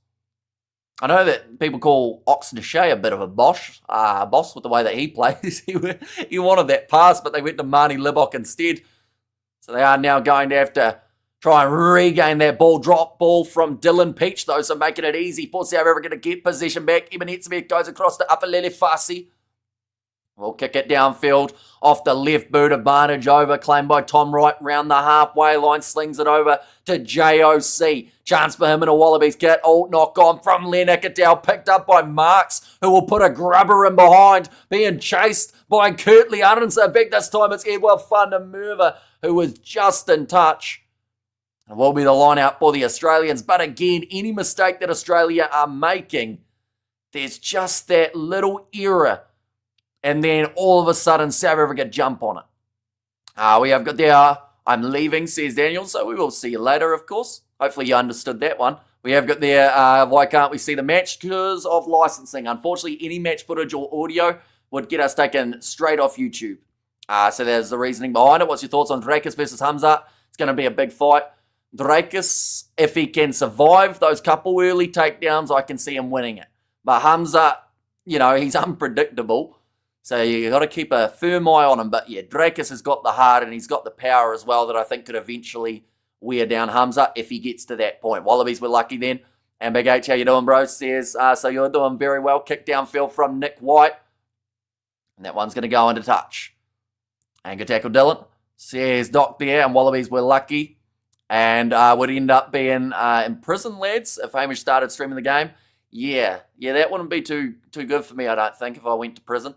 I know that people call Oxnashea a bit of a boss with the way that he plays. He wanted that pass, but they went to Mani Libok instead. So they are now going to have to try and regain that ball. Drop ball from Dylan Peach, though, so making it easy for South Africa to get possession back. Eben Etzebeth goes across to Apalele Fasi. We'll kick it downfield off the left boot, advantage over, claimed by Tom Wright round the halfway line, slings it over to JOC. Chance for him in a Wallabies kit. Oh, knock on from Len Ikitau, picked up by Marks, who will put a grubber in behind, being chased by Kurtley Arnson. Back this time it's Edward van der Merwe, who was just in touch. It will be the line out for the Australians, but again, any mistake that Australia are making, there's just that little error. And then all of a sudden, South Africa jump on it. We have got there, I'm leaving, says Daniel, so we will see you later, of course. Hopefully you understood that one. We have got there, why can't we see the match? Because of licensing. Unfortunately, any match footage or audio would get us taken straight off YouTube. So there's the reasoning behind it. What's your thoughts on Drakus versus Hamza? It's going to be a big fight. Drakus, if he can survive those couple early takedowns, I can see him winning it. But Hamza, he's unpredictable. So you got to keep a firm eye on him. But yeah, Drakus has got the heart and he's got the power as well that I think could eventually wear down Hamza if he gets to that point. Wallabies were lucky then. And Big H, how you doing, bro? Says, so you're doing very well. Kick downfield from Nick White. And that one's going to go into touch. And good tackle, Dylan. Says Doc there, and Wallabies were lucky. and would end up being in prison, lads, if Hamish started streaming the game. Yeah, that wouldn't be too good for me, I don't think, if I went to prison.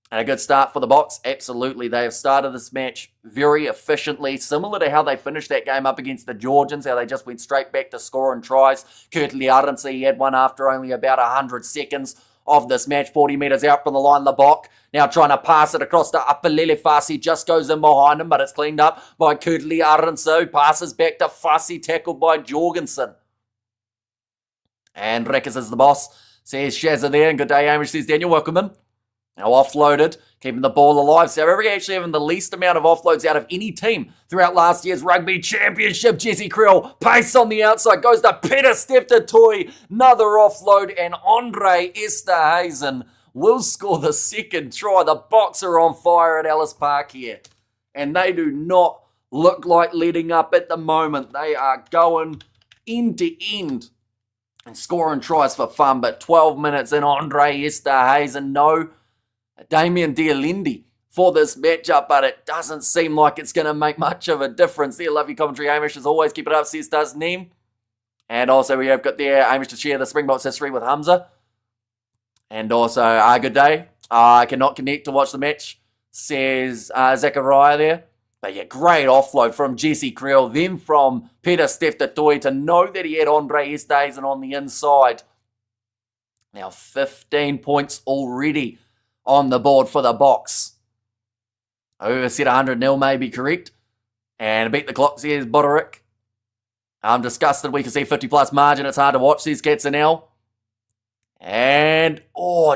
And a good start for the Boks, absolutely. They have started this match very efficiently, similar to how they finished that game up against the Georgians, how they just went straight back to scoring tries. Kurtley Arendse, he had one after only about 100 seconds of this match, 40 metres out from the line, the Bok. Now trying to pass it across to Apalele Fassi, just goes in behind him, but it's cleaned up by Kurtley Arendse, who passes back to Fassi, tackled by Jorgensen. And Rekkers is the boss, says Shazza there, and good day, Hamish, says Daniel, welcome in. Now offloaded, keeping the ball alive. So we're actually having the least amount of offloads out of any team throughout last year's Rugby Championship. Jesse Creel, pace on the outside, goes to Peter Steptoe, another offload, and Andre Esterhuizen will score the second try. The Boks are on fire at Ellis Park here, and they do not look like letting up at the moment. They are going end to end and scoring tries for fun, but 12 minutes in, Andre Esterhuizen, no Damien Dialindi for this matchup, but it doesn't seem like it's going to make much of a difference there. Love your commentary, Hamish, as always. Keep it up, says does Neem. And also we have got there Hamish to share the Springboks history with Hamza. And also, good day. I cannot connect to watch the match, says Zachariah there. But yeah, great offload from Jesse Creel, then from Peter Steptoe to know that he had Andre Esterhuizen on the inside. Now 15 points already on the board for the Boks. Over set 100-0 may be correct. And beat the clock, says Boderick. I'm disgusted we can see 50-plus margin. It's hard to watch, says Katzenel. And,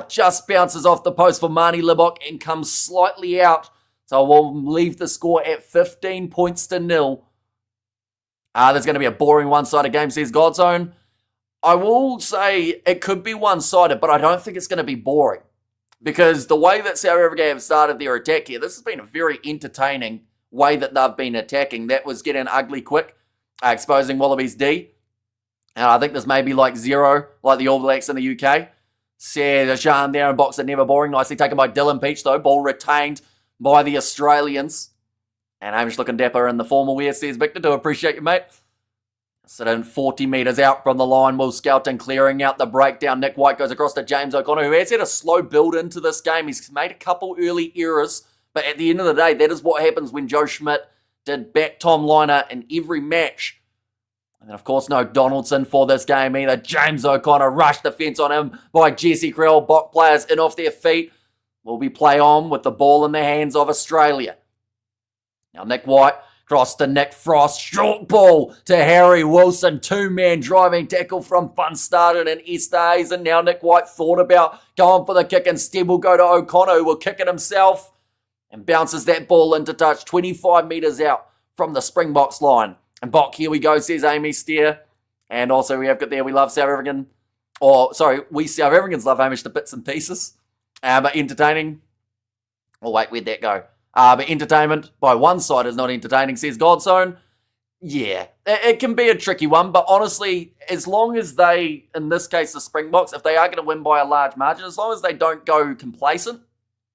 just bounces off the post for Marnie Libok and comes slightly out. So we'll leave the score at 15 points to 0. There's going to be a boring one-sided game, says Godzone. I will say it could be one-sided, but I don't think it's going to be boring. Because the way that South Africa have started their attack here, this has been a very entertaining way that they've been attacking. That was getting ugly quick, exposing Wallabies D. And I think this may be like 0, like the All Blacks in the UK. Sean there and Boks are never boring. Nicely taken by Dylan Peach, though. Ball retained by the Australians. And Hamish looking dapper in the formal wear, says Victor. Do appreciate you, mate. Sitting 40 metres out from the line, Will Skelton clearing out the breakdown. Nick White goes across to James O'Connor, who has had a slow build into this game. He's made a couple early errors, but at the end of the day, that is what happens when Joe Schmidt did back Tom Liner in every match. And then, of course, no Donaldson for this game either. James O'Connor rushed the fence on him by Jesse Creel. Bok players in off their feet. Will be play on with the ball in the hands of Australia. Now, Nick White cross to Nick Frost, short ball to Harry Wilson, two-man driving tackle from Van Staden and Esterhuizen. Now Nick White thought about going for the kick, and instead will go to O'Connor, who will kick it himself and bounces that ball into touch 25 metres out from the Springboks line. And Bok, here we go, says Amy Steer. And also we have got there, we love South African, we South Africans love Hamish to bits and pieces. But entertaining. Oh wait, where'd that go? But entertainment by one side is not entertaining, says Godzone. Yeah, it can be a tricky one, but honestly, as long as they, in this case the Springboks, if they are going to win by a large margin, as long as they don't go complacent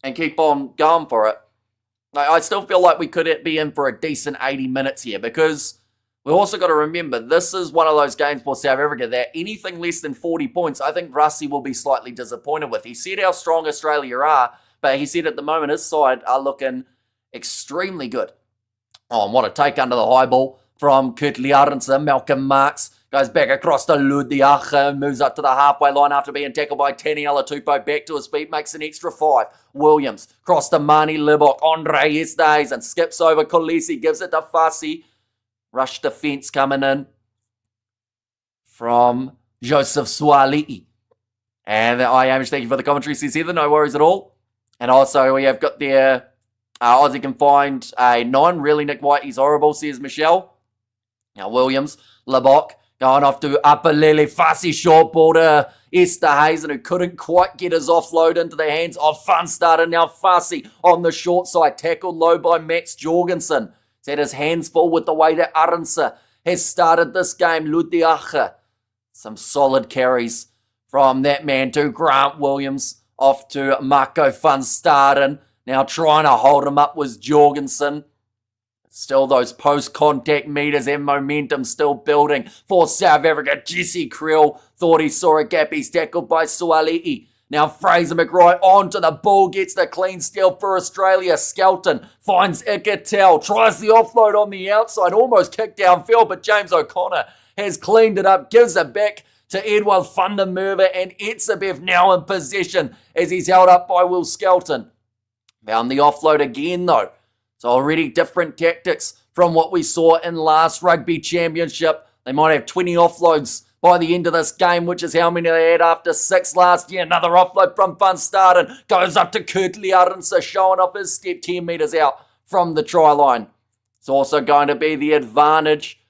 and keep on going for it, I still feel like we could be in for a decent 80 minutes here, because we've also got to remember, this is one of those games for South Africa that anything less than 40 points, I think Rusty will be slightly disappointed with. He said how strong Australia are, but he said at the moment his side are looking extremely good. And what a take under the high ball from Kurtley Arendse. Malcolm Marks goes back across to Ludiacha, moves up to the halfway line after being tackled by Tani Alatupo, back to his feet, makes an extra 5. Williams, cross to Marnie Libok, Andre Esterhuizen, and skips over Kolisi, gives it to Fassi. Rush defence coming in from Joseph Swali'i. And I am thank you for the commentary, says Heather, no worries at all. And also we have got there, Aussie can find a 9, really Nick White, he's horrible, says Michelle. Now Williams, Libok, going off to Apalele Fassi, short ball to Esterhuizen, who couldn't quite get his offload into the hands of Van Staden. Now Fassi on the short side, tackled low by Max Jorgensen. He's had his hands full with the way that Arendse has started this game. Ludiacha, some solid carries from that man to Grant Williams, off to Marco Van Staden. Now trying to hold him up was Jorgensen. Still those post-contact meters and momentum still building for South Africa. Jesse Kriel thought he saw a gap. He's tackled by Suali'i. Now Fraser McRae onto the ball, gets the clean steal for Australia. Skelton finds Ikatel, tries the offload on the outside, almost kicked downfield, but James O'Connor has cleaned it up, gives it back to Edward van der Merwe, and Etzebeth now in possession as he's held up by Will Skelton. Found the offload again though. So already different tactics from what we saw in last Rugby Championship. They might have 20 offloads by the end of this game, which is how many they had after 6 last year. Another offload from Van Staden goes up to Kurt Liarense, showing off his step 10 metres out from the try line. It's also going to be the advantage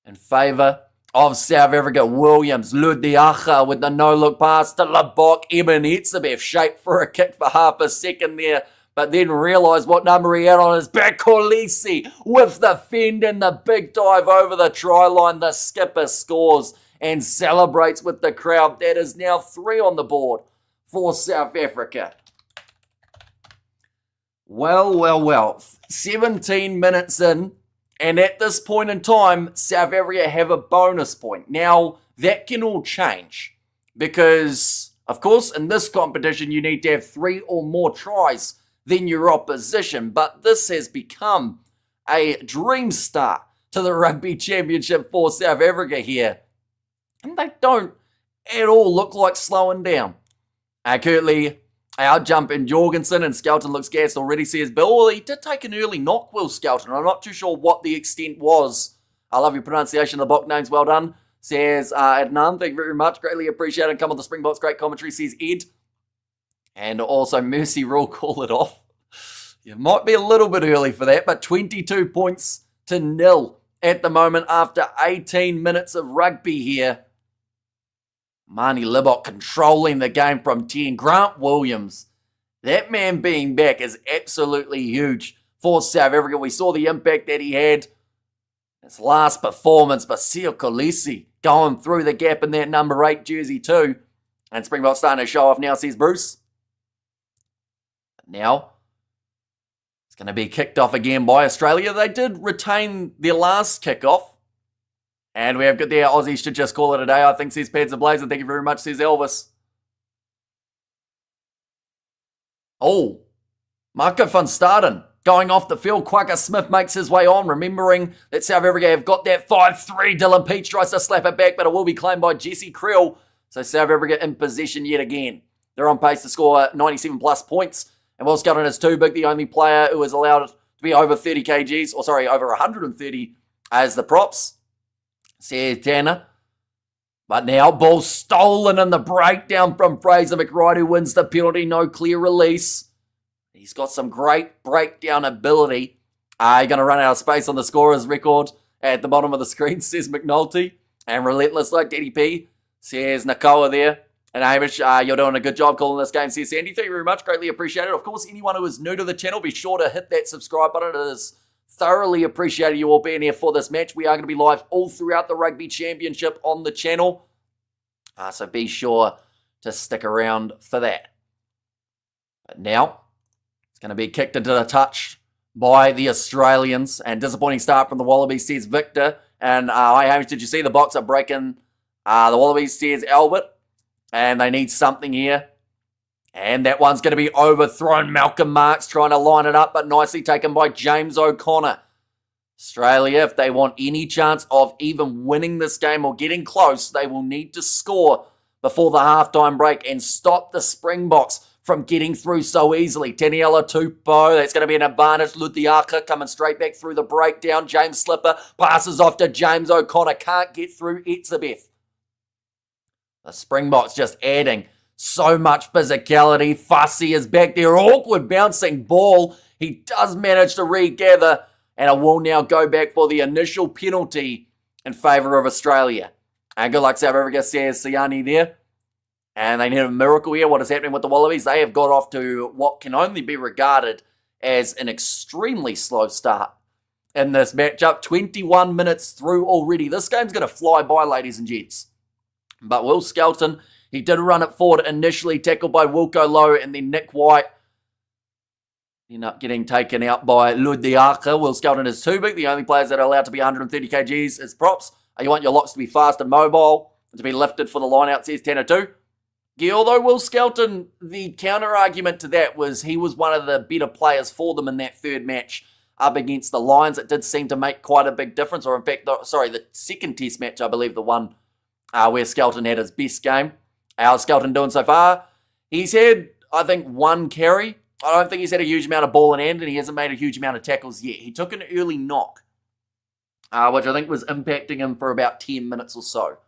in favour of South Africa. Williams, Ludiacha with the no-look pass to Labok. Eben Etzebeth shaped for a kick for half a second there, but then realised what number he had on his back. Kolisi with the fend and the big dive over the try line. The skipper scores and celebrates with the crowd. That is now 3 on the board for South Africa. Well. 17 minutes in, and at this point in time, South Africa have a bonus point. Now, that can all change because, of course, in this competition, you need to have 3 or more tries than your opposition. But this has become a dream start to the Rugby Championship for South Africa here. And they don't at all look like slowing down. Curtly out jumping Jorgensen, and Skelton looks gassed already, says Bill. Well, he did take an early knock, Will Skelton. I'm not too sure what the extent was. I love your pronunciation of the Bok names, well done. Says Adnan, thank you very much. Greatly appreciated. Come on the Springboks, great commentary, says Ed. And also Mercy Rule, call it off. It might be a little bit early for that, but 22 points to 0 at the moment after 18 minutes of rugby here. Marnie Libok controlling the game from 10. Grant Williams, that man being back is absolutely huge for South Africa. We saw the impact that he had his last performance. Basile Kolisi going through the gap in that number 8 jersey too. And Springbok starting to show off now, says Bruce. Now, it's going to be kicked off again by Australia. They did retain their last kickoff. And we have got their Aussies should just call it a day, I think, says Pads Blazer. Thank you very much, says Elvis. Oh, Marco van Staden going off the field. Quagga Smith makes his way on, remembering that South Africa have got that 5-3. Dylan Peach tries to slap it back, but it will be claimed by Jesse Kriel. So South Africa in possession yet again. They're on pace to score 97 plus points. And Will Skelton is too big, the only player who is allowed to be over 30 kgs, or sorry, over 130 as the props, says Tanner. But now ball stolen in the breakdown from Fraser McRae, who wins the penalty. No clear release. He's got some great breakdown ability. You're going to run out of space on the scorer's record at the bottom of the screen, says McNulty. And relentless like DDP, says Nakoa there. And Hamish, you're doing a good job calling this game, says Sandy. Thank you very much. Greatly appreciated. Of course, anyone who is new to the channel, be sure to hit that subscribe button. It is thoroughly appreciated you all being here for this match. We are going to be live all throughout the Rugby Championship on the channel. So be sure to stick around for that. But now, it's going to be kicked into the touch by the Australians. And disappointing start from the Wallabies, says Victor. And hi, Hamish, did you see the Boxer breaking the Wallabies, says Albert. And they need something here. And that one's going to be overthrown. Malcolm Marks trying to line it up, but nicely taken by James O'Connor. Australia, if they want any chance of even winning this game or getting close, they will need to score before the halftime break and stop the Springboks from getting through so easily. Taniela Tupou, that's going to be an advantage. Ludiaka coming straight back through the breakdown. James Slipper passes off to James O'Connor. Can't get through Etzebeth. The Springboks just adding so much physicality. Fussy is back there. Awkward bouncing ball. He does manage to regather. And it will now go back for the initial penalty in favour of Australia. And good luck, South Africa, says Siani there. And they need a miracle here. What is happening with the Wallabies? They have got off to what can only be regarded as an extremely slow start in this matchup. 21 minutes through already. This game's going to fly by, ladies and gents. But Will Skelton, he did run it forward initially, tackled by Wilco Lowe and then Nick White. End up getting taken out by Ludiaka. Will Skelton is too big. The only players that are allowed to be 130 kgs is props. You want your locks to be fast and mobile, and to be lifted for the line out, says 10 or 2. Yeah, although Will Skelton, the counter argument to that was he was one of the better players for them in that third match up against the Lions. It did seem to make quite a big difference, or in fact, the second test match, I believe, the one where Skelton had his best game. How's Skelton doing so far? He's had, I think, 1 carry. I don't think he's had a huge amount of ball in hand, and he hasn't made a huge amount of tackles yet. He took an early knock, which I think was impacting him for about 10 minutes or so.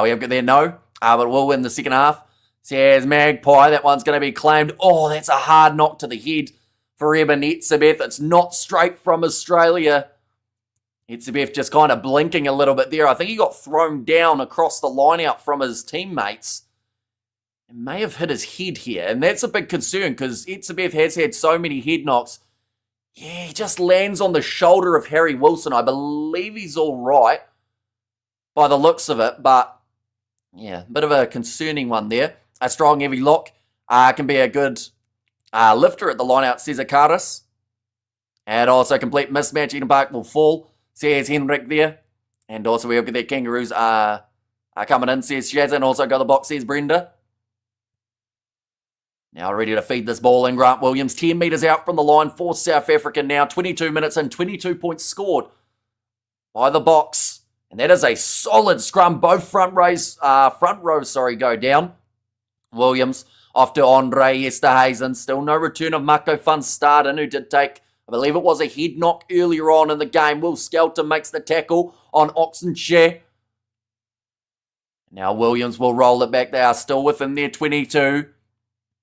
We have got there, no. But we'll win the second half. Says Magpie, that one's going to be claimed. Oh, that's a hard knock to the head for Eben Etzebeth. It's not straight from Australia. Etzebeth just kind of blinking a little bit there. I think he got thrown down across the line out from his teammates. It may have hit his head here, and that's a big concern because Etzebeth has had so many head knocks. Yeah, he just lands on the shoulder of Harry Wilson. I believe he's all right by the looks of it, but yeah, a bit of a concerning one there. A strong, heavy lock can be a good lifter at the line out, says Akaris. And also complete mismatch, Eden Park will fall, says Henrik there. And also we have got their Kangaroos coming in, says Shaz, and also go the box, says Brenda. Now ready to feed this ball in, Grant Williams. 10 metres out from the line for South Africa now. 22 minutes and 22 points scored by the box. And that is a solid scrum. Both front rows go down. Williams off to Andre Esterhazen. Still no return of Marco van Staden, who did take, I believe it was a head knock earlier on in the game. Will Skelton makes the tackle on Oxenshire. Now Williams will roll it back. They are still within their 22.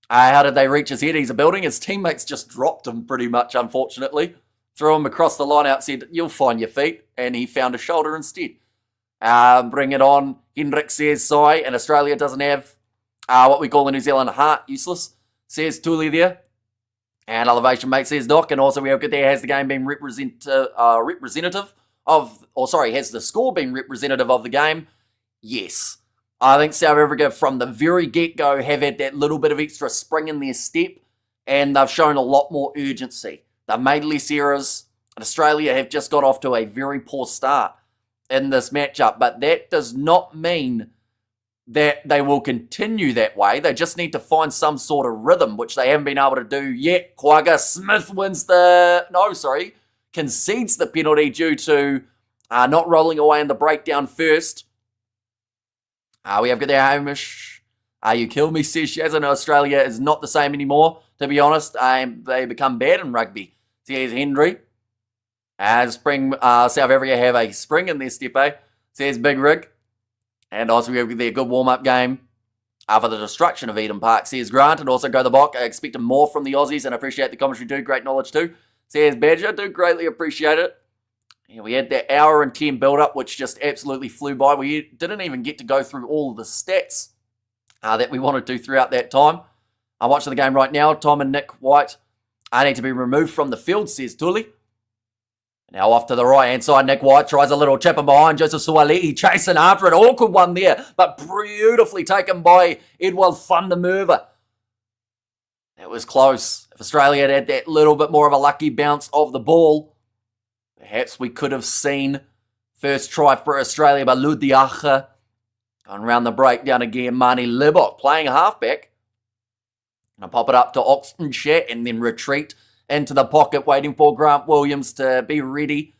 How did they reach his head? He's a building. His teammates just dropped him pretty much, unfortunately. Threw him across the line out, said, you'll find your feet. And he found a shoulder instead. Bring it on. Hendrik says Sai, and Australia doesn't have what we call the New Zealand heart. Useless, says Tuli there. And Elevation Mate says Doc. And also we have got there, has the game been representative of, has the score been representative of the game? Yes. I think South Africa from the very get-go have had that little bit of extra spring in their step, and they've shown a lot more urgency. They've made less errors, and Australia have just got off to a very poor start in this matchup, but that does not mean that they will continue that way. They just need to find some sort of rhythm, which they haven't been able to do yet. Quagga Smith concedes the penalty due to not rolling away in the breakdown first. We have got there, Hamish. You killed me, says Shazza. Australia is not the same anymore, to be honest. They become bad in rugby, says Henry. South Africa have a spring in their step, says Big Rig. And also we have their good warm-up game for the destruction of Eden Park, says Grant. And also go the Bok. I expected more from the Aussies and appreciate the commentary too. Great knowledge too, says Badger. Do greatly appreciate it. Yeah, we had that hour and 10 build-up, which just absolutely flew by. We didn't even get to go through all of the stats that we wanted to throughout that time. I'm watching the game right now. Tom and Nick White need to be removed from the field, says Tuli. Now off to the right-hand side, Nick White tries a little chip in behind. Joseph Suali'i chasing after it. Awkward one there, but beautifully taken by Edward van der Merwe. It was close. If Australia had that little bit more of a lucky bounce of the ball, perhaps we could have seen first try for Australia by Ludiacha. Going around the breakdown again, Mani Libok playing a halfback. And pop it up to Oxenshire and then retreat into the pocket, waiting for Grant Williams to be ready.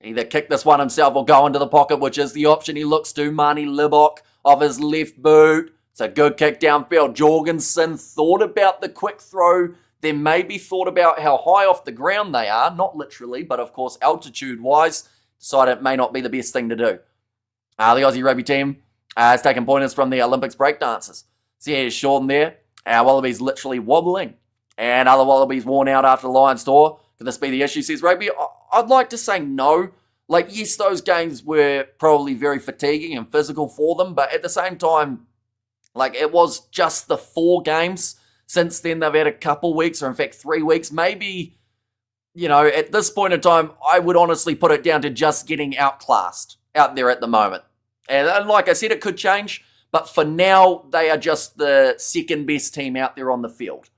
Either kick this one himself or go into the pocket, which is the option he looks to. Mani Libok of his left boot. It's a good kick downfield. Jorgensen thought about the quick throw, then maybe thought about how high off the ground they are. Not literally, but of course altitude-wise. Decided it may not be the best thing to do. The Aussie rugby team has taken pointers from the Olympics breakdancers. See, here's Sean there. Our Wallabies literally wobbling. And other Wallabies worn out after the Lions tour. Could this be the issue, says Rugby? I'd like to say no. Yes, those games were probably very fatiguing and physical for them, but at the same time, it was just the 4 games. Since then, they've had a couple weeks, or in fact 3 weeks. Maybe, at this point in time, I would honestly put it down to just getting outclassed out there at the moment. And like I said, it could change, but for now, they are just the second best team out there on the field.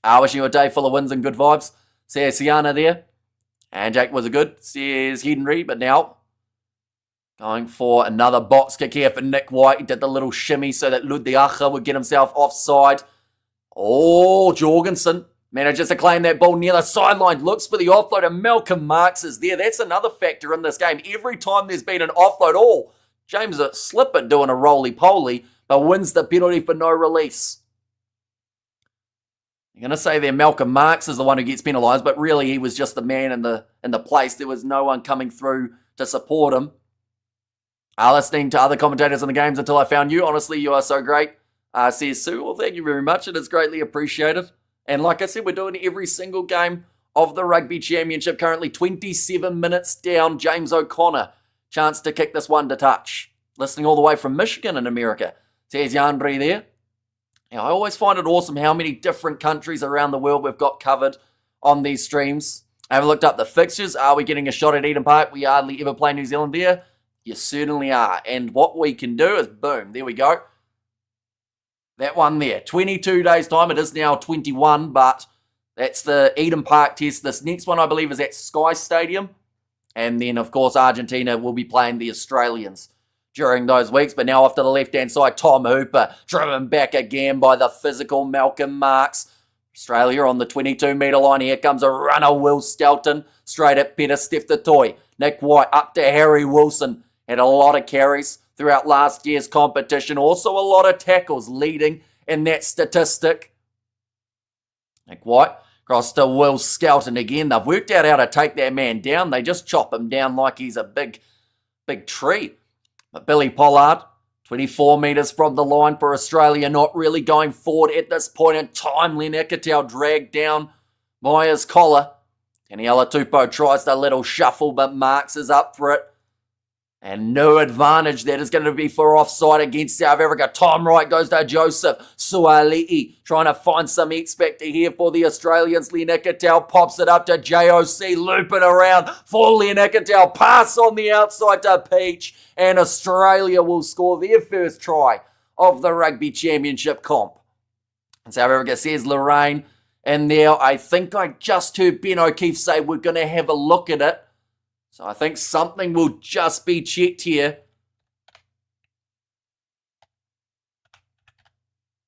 Wishing you a day full of wins and good vibes. Says Siana there. And Jake was a good, says Henry, but now going for another box kick here for Nick White. He did the little shimmy so that Ludiacha would get himself offside. Oh, Jorgensen manages to claim that ball near the sideline. Looks for the offload, and Malcolm Marks is there. That's another factor in this game. Every time there's been an offload, James Slipper doing a roly-poly, but wins the penalty for no release. I'm going to say there Malcolm Marks is the one who gets penalised, but really he was just the man in the place. There was no one coming through to support him. Listening to other commentators in the games until I found you. Honestly, you are so great. Says Sue. Well, thank you very much. It is greatly appreciated. And like I said, we're doing every single game of the Rugby Championship. Currently 27 minutes down. James O'Connor. Chance to kick this one to touch. Listening all the way from Michigan in America. Says Yandri there. Now, I always find it awesome how many different countries around the world we've got covered on these streams. I haven't looked up the fixtures. Are we getting a shot at Eden Park? We hardly ever play New Zealand there. You certainly are. And what we can do is, boom, there we go. That one there. 22 days' time. It is now 21, but that's the Eden Park test. This next one, I believe, is at Sky Stadium. And then, of course, Argentina will be playing the Australians during those weeks. But now off to the left-hand side, Tom Hooper driven back again by the physical Malcolm Marks. Australia on the 22-metre line. Here comes a runner, Will Skelton, straight at Peter Steph-Toy. Nick White up to Harry Wilson. Had a lot of carries throughout last year's competition. Also a lot of tackles leading in that statistic. Nick White across to Will Skelton again. They've worked out how to take that man down. They just chop him down like he's a big tree. But Billy Pollard, 24 metres from the line for Australia, not really going forward at this point in time. Len Ikitau dragged down by his collar. Taniela Tupou tries the little shuffle, but Marks is up for it. And no advantage that is going to be for offside against South Africa. Tom Wright goes to Joseph Suali'i, trying to find some X factor here for the Australians. Len Ikitau pops it up to JOC, looping around for Len Ikitau. Pass on the outside to Peach, and Australia will score their first try of the Rugby Championship comp. And South Africa says Lorraine. And now I think I just heard Ben O'Keefe say we're going to have a look at it. So I think something will just be checked here.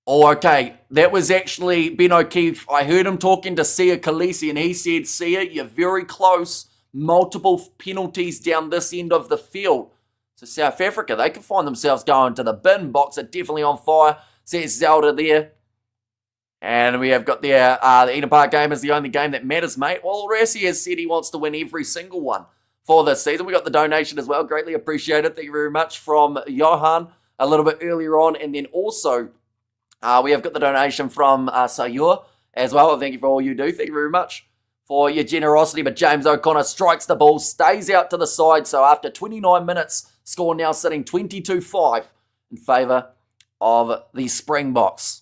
Oh, okay. That was actually Ben O'Keefe. I heard him talking to Sia Khaleesi, and he said, Sia, you're very close. Multiple penalties down this end of the field. So South Africa, they can find themselves going to the bin. Boxer definitely on fire. Says Zelda there. And we have got there, the Eden Park game is the only game that matters, mate. Well, Rassi has said he wants to win every single one for this season. We got the donation as well. Greatly appreciated. Thank you very much from Johan a little bit earlier on. And then also, we have got the donation from Sayur as well. Thank you for all you do. Thank you very much for your generosity. But James O'Connor strikes the ball, stays out to the side. So after 29 minutes, score now sitting 22-5 in favour of the Springboks.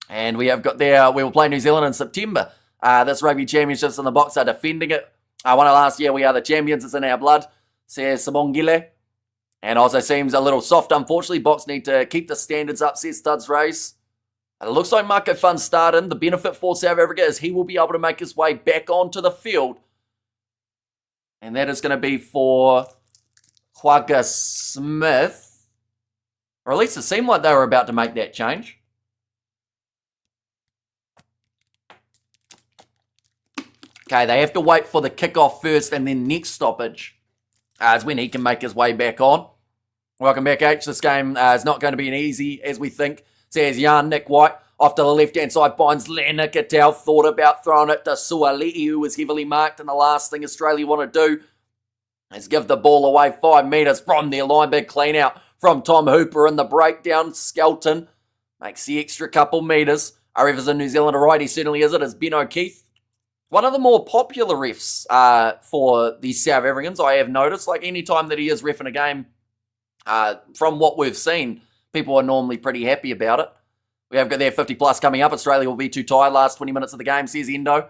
And we have got there, we will play New Zealand in September. This Rugby Championships in the Boks are defending it. Won it last year, we are the champions, it's in our blood, says Simongile. And also seems a little soft, unfortunately. Boks need to keep the standards up, says Studs Race. And it looks like Marco Fun's starting. The benefit for South Africa is he will be able to make his way back onto the field. And that is going to be for Quagga Smith. Or at least it seemed like they were about to make that change. Okay, they have to wait for the kickoff first, and then next stoppage is when he can make his way back on. Welcome back, H. This game is not going to be an easy as we think. Says Jan Nick White off to the left-hand side, finds Len Ikitau, thought about throwing it to Suali'i, who was heavily marked, and the last thing Australia want to do is give the ball away 5 metres from their line. Big clean out from Tom Hooper in the breakdown. Skelton makes the extra couple metres. If in New Zealand, right, he certainly is. It is Ben O'Keefe. One of the more popular refs for the South Africans, I have noticed. Like any time that he is reffing a game, from what we've seen, people are normally pretty happy about it. We have got their 50 plus coming up. Australia will be too tired last 20 minutes of the game, says Endo.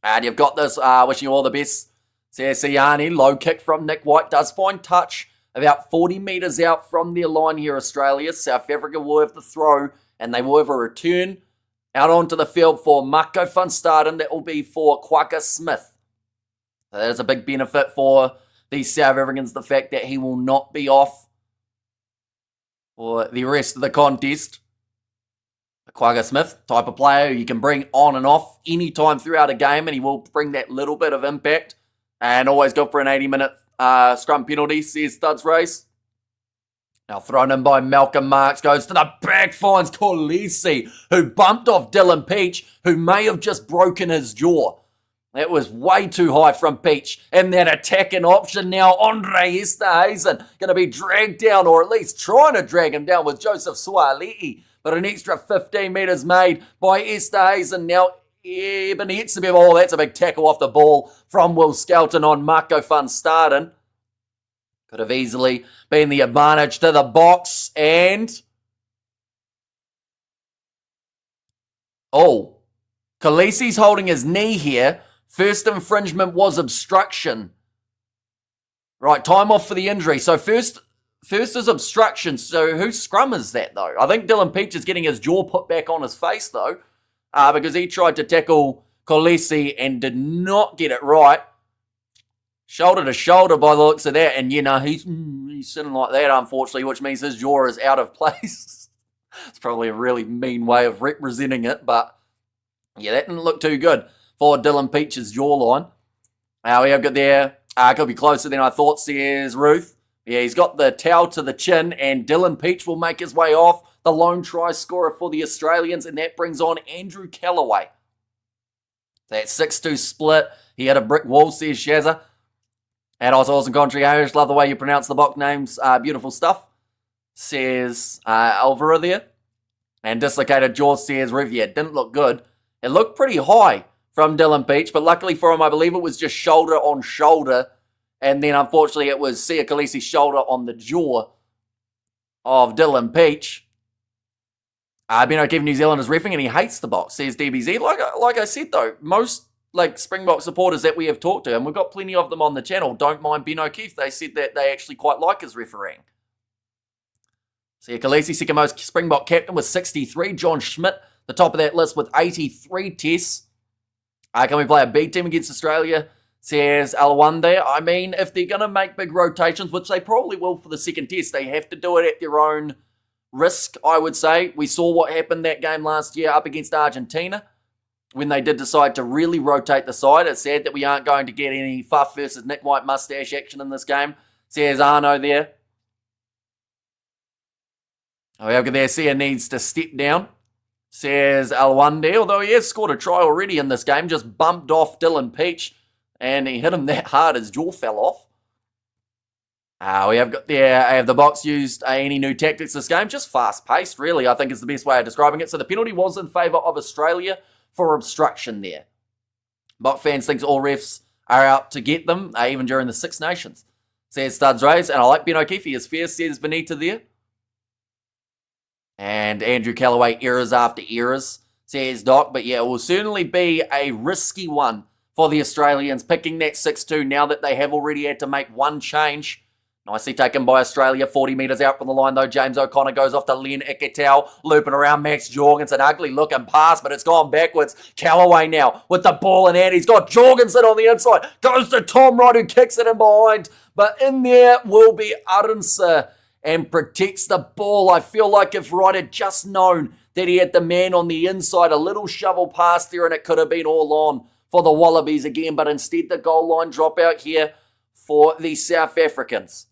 And you've got this, wishing you all the best. Says Siani, low kick from Nick White, does find touch about 40 metres out from their line here, Australia. South Africa will have the throw, and they will have a return. Out onto the field for Mako van Staden. That will be for Quagga Smith. So that is a big benefit for the South Africans, the fact that he will not be off for the rest of the contest. Quagga Smith, type of player you can bring on and off anytime throughout a game, and he will bring that little bit of impact. And always go for an 80-minute scrum penalty, says Studs Race. Now thrown in by Malcolm Marks, goes to the back, finds Kolisi, who bumped off Dylan Peach, who may have just broken his jaw. That was way too high from Peach. And that attacking option now, Andre Esterhuizen, going to be dragged down, or at least trying to drag him down with Joseph Suali'i. But an extra 15 metres made by Esterhuizen. Now Ebenezer, oh, that's a big tackle off the ball from Will Skelton on Mako van Staden. Could have easily been the advantage to the box. And Khaleesi's holding his knee here. First infringement was obstruction. Right, time off for the injury. So first is obstruction. So whose scrum is that, though? I think Dylan Peach is getting his jaw put back on his face, though, because he tried to tackle Kolisi and did not get it right. Shoulder to shoulder by the looks of that. And, he's sitting like that, unfortunately, which means his jaw is out of place. It's probably a really mean way of representing it, but, yeah, that didn't look too good for Dylan Peach's jawline. We have got there, could be closer than I thought, says Ruth. Yeah, he's got the towel to the chin, and Dylan Peach will make his way off, the lone try scorer for the Australians, and that brings on Andrew Callaway. That 6-2 split, he had a brick wall, says Shazza. And also awesome country Irish, love the way you pronounce the box names, beautiful stuff, says Alvaro there. And dislocated jaw, says Ruth. Yeah, it didn't look good. It looked pretty high from Dylan Peach, but luckily for him, I believe it was just shoulder on shoulder. And then, unfortunately, it was Sia Khaleesi's shoulder on the jaw of Dylan Peach. Beno Keith New Zealand is reffing, and he hates the box, says DBZ. Like I said, though, most Springbok supporters that we have talked to, and we've got plenty of them on the channel, don't mind Ben O'Keefe. They said that they actually quite like his refereeing. Sia Khaleesi, second most Springbok captain with 63. John Schmidt, the top of that list with 83 tests. Can we play a B team against Australia? Says Alawande. I mean, if they're going to make big rotations, which they probably will for the second test, they have to do it at their own risk, I would say. We saw what happened that game last year up against Argentina when they did decide to really rotate the side. It's sad that we aren't going to get any Fuff versus Nick White mustache action in this game. Says Arno there. However, there, Sia needs to step down. Says Alawande, although he has scored a try already in this game, just bumped off Dylan Peach. And he hit him that hard, his jaw fell off. We have got there, have the box used any new tactics this game? Just fast-paced, really, I think is the best way of describing it. So the penalty was in favour of Australia for obstruction there. Bok fans thinks all refs are out to get them, even during the Six Nations. Says Studs Rays, and I like Ben O'Keefe, he is fair, says Benita there. And Andrew Callaway, errors after errors, says Doc. But yeah, it will certainly be a risky one for the Australians, picking that 6-2 now that they have already had to make one change. Nicely taken by Australia, 40 metres out from the line though. James O'Connor goes off to Len Ikitau, looping around Max Jorgensen. Ugly looking pass, but it's gone backwards. Callaway now with the ball in hand. He's got Jorgensen on the inside. Goes to Tom Wright, who kicks it in behind. But in there will be Arunsa and protects the ball. I feel like if Wright had just known that he had the man on the inside, a little shovel pass there and it could have been all on for the Wallabies again, but instead the goal line dropout here for the South Africans.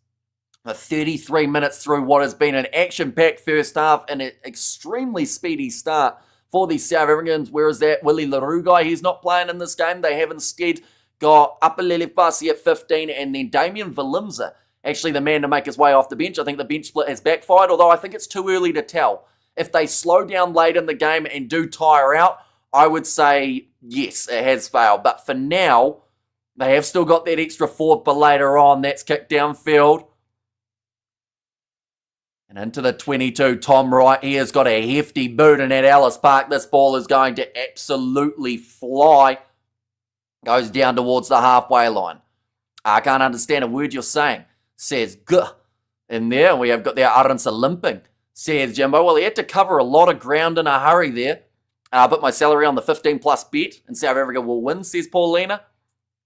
33 minutes through what has been an action-packed first half and an extremely speedy start for the South Africans. Where is that Willie LaRue guy? He's not playing in this game. They have instead got Apalele Fasi at 15 and then Damian Valimza, actually the man to make his way off the bench. I think the bench split has backfired, although I think it's too early to tell. If they slow down late in the game and do tire out, I would say, yes, it has failed. But for now, they have still got that extra fourth, but later on, that's kicked downfield. And into the 22, Tom Wright, he has got a hefty boot in at Ellis Park. This ball is going to absolutely fly. Goes down towards the halfway line. I can't understand a word you're saying, says Guh. In there, we have got there Aransa limping, says Jimbo. Well, he had to cover a lot of ground in a hurry there. Put my salary on the 15 plus bet, and South Africa will win, says Paulina.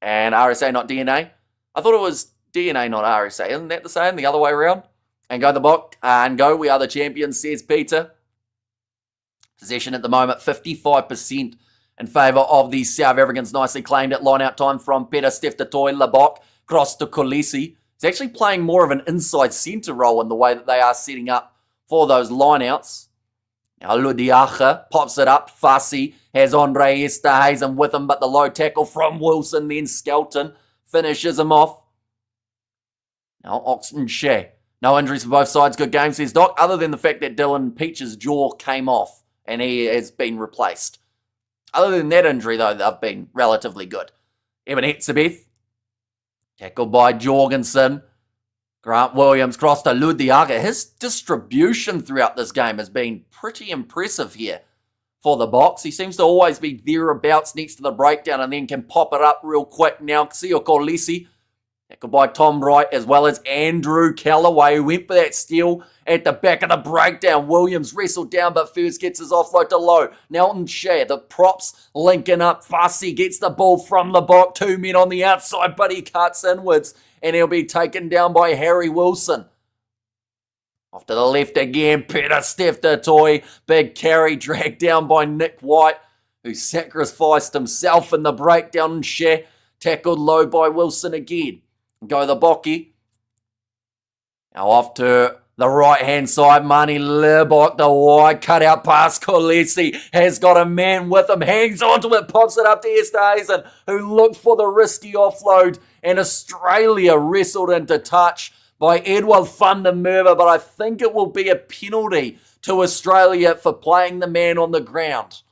And RSA, not DNA. I thought it was DNA, not RSA. Isn't that the same? The other way around? And go the book. And go, we are the champions, says Peter. Possession at the moment, 55% in favour of the South Africans. Nicely claimed at line-out time from Peter Steftatoi, Labok, cross to Kolisi. He's actually playing more of an inside centre role in the way that they are setting up for those line-outs. Now Ludiacha pops it up. Fassi has Andre Esterhazen with him, but the low tackle from Wilson, then Skelton finishes him off. Now Oxen Shea. No injuries for both sides. Good game, says Doc, other than the fact that Dylan Peach's jaw came off and he has been replaced. Other than that injury, though, they've been relatively good. Evan Etzebeth, tackled by Jorgensen. Grant Williams cross to Ludiaga. His distribution throughout this game has been pretty impressive here for the Boks. He seems to always be thereabouts next to the breakdown and then can pop it up real quick. Now, Xio Kolisi, tackled by Tom Wright, as well as Andrew Callaway, who went for that steal at the back of the breakdown. Williams wrestled down, but first gets his offload to low. Nelton Shea, the props linking up. Fassi gets the ball from the box. 2 men on the outside, but he cuts inwards, and he'll be taken down by Harry Wilson. Off to the left again, Peter Steftatoi. Big carry dragged down by Nick White, who sacrificed himself in the breakdown. And Shea tackled low by Wilson again. Go the Bocky. Now off to the right-hand side, Mani Lebok, the wide cut-out pass. Kolesi has got a man with him, hangs onto it, pops it up to Esterhazen, who looked for the risky offload, and Australia wrestled into touch by Edward van der Merwe, but I think it will be a penalty to Australia for playing the man on the ground.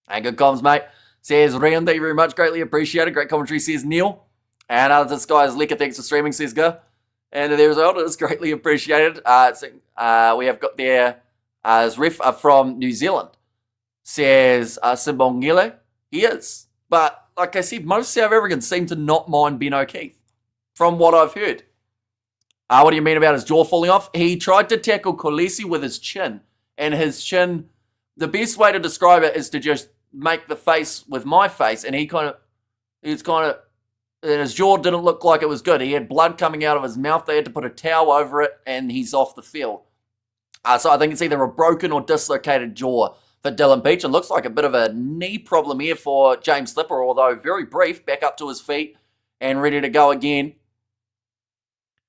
And good comms, mate. Says Rian, thank you very much, greatly appreciated. Great commentary, says Neil. And this guy is Leka, thanks for streaming, says Go. And the result is greatly appreciated. We have got there as ref from New Zealand. Says Simbongile. He is. But like I said, most South Africans seem to not mind Ben O'Keefe, from what I've heard. What do you mean about his jaw falling off? He tried to tackle Kolesi with his chin. And his chin, the best way to describe it is to just make the face with my face. And his jaw didn't look like it was good. He had blood coming out of his mouth. They had to put a towel over it, and he's off the field. So I think it's either a broken or dislocated jaw for Dylan Peach. It looks like a bit of a knee problem here for James Slipper, although very brief, back up to his feet and ready to go again.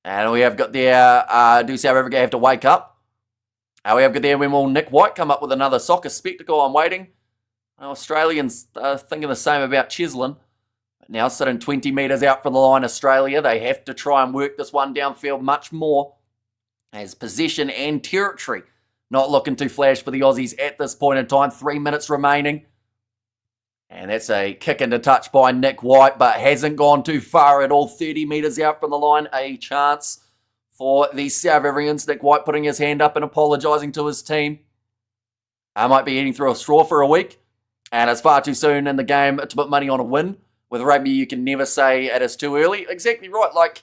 And we have got there, do South Africa have to wake up? We have got there, when will Nick White come up with another soccer spectacle? I'm waiting. Australians thinking the same about Cheslin. Now sitting 20 metres out from the line, Australia. They have to try and work this one downfield much more as possession and territory. Not looking too flash for the Aussies at this point in time. 3 minutes remaining. And that's a kick into touch by Nick White, but hasn't gone too far at all. 30 metres out from the line. A chance for the South Africans. Nick White putting his hand up and apologising to his team. I might be eating through a straw for a week. And it's far too soon in the game to put money on a win. With rugby, you can never say it is too early. Exactly right. Like,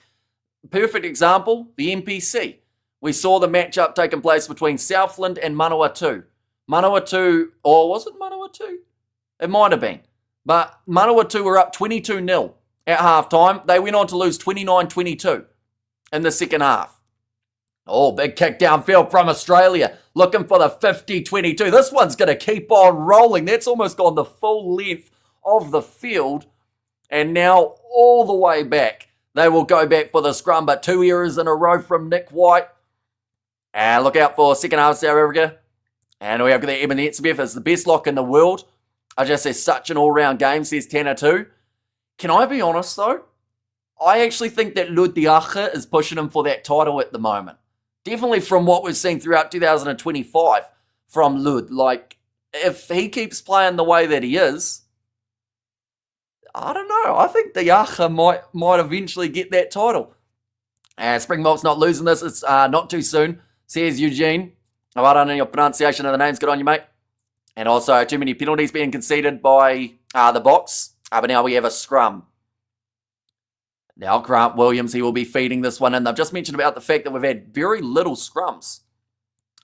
perfect example, the NPC. We saw the matchup taking place between Southland and Manawatu. Manawatu, or was it Manawatu? It might have been. But Manawatu were up 22-0 at halftime. They went on to lose 29-22 in the second half. Oh, big kick downfield from Australia. Looking for the 50-22. This one's going to keep on rolling. That's almost gone the full length of the field. And now all the way back. They will go back for the scrum, but 2 errors in a row from Nick White. And look out for second half South Africa. And we have the Evan Etzebeth as the best lock in the world. I just say such an all-round game, says 10-2. Can I be honest, though? I actually think that Ludiacha is pushing him for that title at the moment. Definitely from what we've seen throughout 2025 from Lud. Like, if he keeps playing the way that he is, I don't know. I think the Yacha might eventually get that title. And Springboks not losing this. It's not too soon, says Eugene. I don't know your pronunciation of the names. Good on you, mate. And also too many penalties being conceded by the Boks. But now we have a scrum. Now Grant Williams, he will be feeding this one in. They've just mentioned about the fact that we've had very little scrums.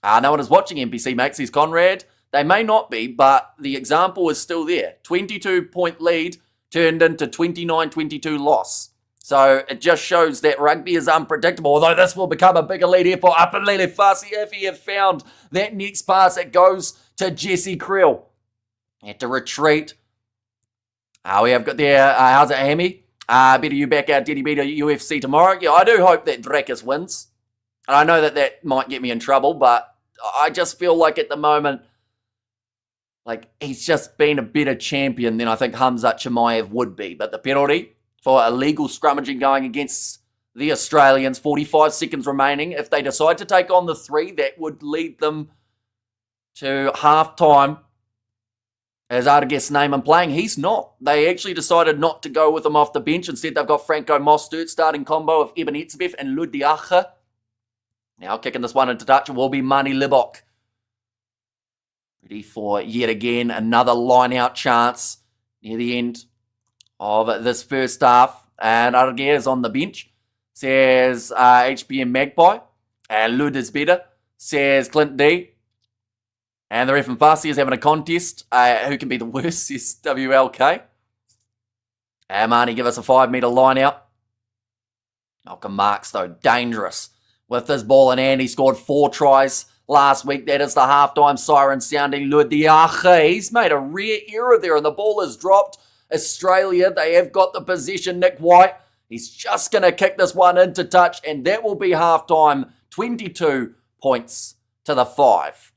No one is watching NPC, mate, says Conrad. They may not be, but the example is still there. 22-point lead turned into 29-22 loss. So it just shows that rugby is unpredictable, although this will become a bigger lead here for Apelele Fasi if he had found that next pass that goes to Jesse Creel. Had to retreat. We have got there, how's it, Hammy? Better you back out, Diddy beat UFC tomorrow? Yeah, I do hope that Drakus wins. And I know that might get me in trouble, but I just feel like at the moment, like he's just been a better champion than I think Hamzat Chimaev would be. But the penalty for illegal scrummaging going against the Australians, 45 seconds remaining. If they decide to take on the 3, that would lead them to half-time. As Artigas Neyman playing, he's not. They actually decided not to go with him off the bench. Instead, they've got Franco Mostert starting combo of Eben Etzebeth and Ludiacha. Now kicking this one into touch will be Mani Libok. Ready for yet again another line-out chance near the end of this first half. And Artigas is on the bench. Says HBM Magpie. And Lud is better. Says Clint D. And the ref and Farsi is having a contest. Who can be the worst, says WLK. And Marnie give us a 5-metre line out. Malcolm Marks, though, dangerous. With this ball in hand, he scored 4 tries last week. That is the halftime siren sounding. Ludiache, he's made a rare error there, and the ball is dropped. Australia, they have got the possession. Nick White, he's just going to kick this one into touch, and that will be halftime. 22 points to the 5.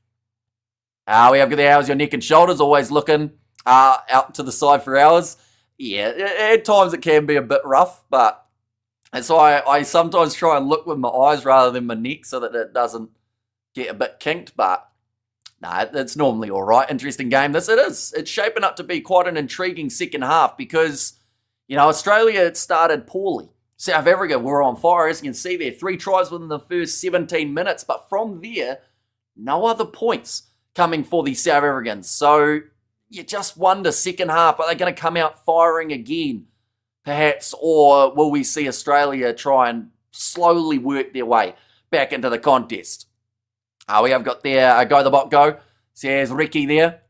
We have got the hours, your neck and shoulders, always looking out to the side for hours. Yeah, at times it can be a bit rough, but and so I sometimes try and look with my eyes rather than my neck so that it doesn't get a bit kinked, but no, it's normally all right. Interesting game this. It is. It's shaping up to be quite an intriguing second half because, you know, Australia it started poorly. South Africa were on fire, as you can see there. 3 tries within the first 17 minutes, but from there, no other points coming for the South Africans. So you just wonder, second half, are they going to come out firing again, perhaps, or will we see Australia try and slowly work their way back into the contest? We have got there, Go the Bot Go, says Ricky there.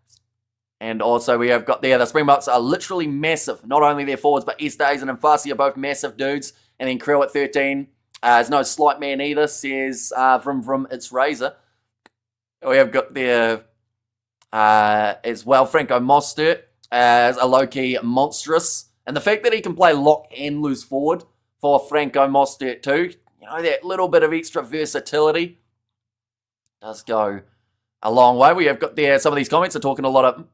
And also we have got there, the Springboks are literally massive. Not only their forwards, but Estes and Mfasi are both massive dudes. And then Krill at 13. There's no slight man either, says from It's Razor. We have got there as well Franco Mostert as a low-key monstrous. And the fact that he can play lock and loose forward for Franco Mostert too, you know, that little bit of extra versatility does go a long way. We have got there, some of these comments are talking a lot of,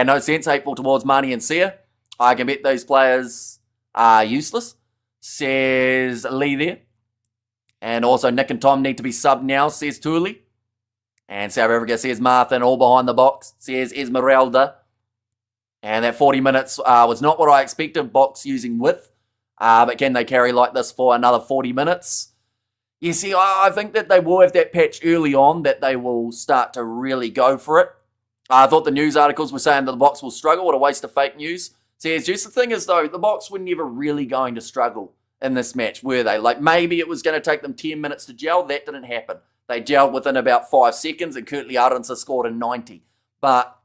no sense, hateful towards Marnie and Sia. I can bet those players are useless, says Lee there. And also Nick and Tom need to be subbed now, says Thuli. And South Africa says Martha, all behind the box, says Esmeralda. And that 40 minutes was not what I expected, Box using width. But can they carry like this for another 40 minutes? You see, I think that they will have that patch early on, that they will start to really go for it. I thought the news articles were saying that the Box will struggle. What a waste of fake news. Says, just the thing is, though, the Box were never really going to struggle in this match, were they? Like, maybe it was going to take them 10 minutes to gel. That didn't happen. They gelled within about 5 seconds, and Kurtley Arendse scored in 90. But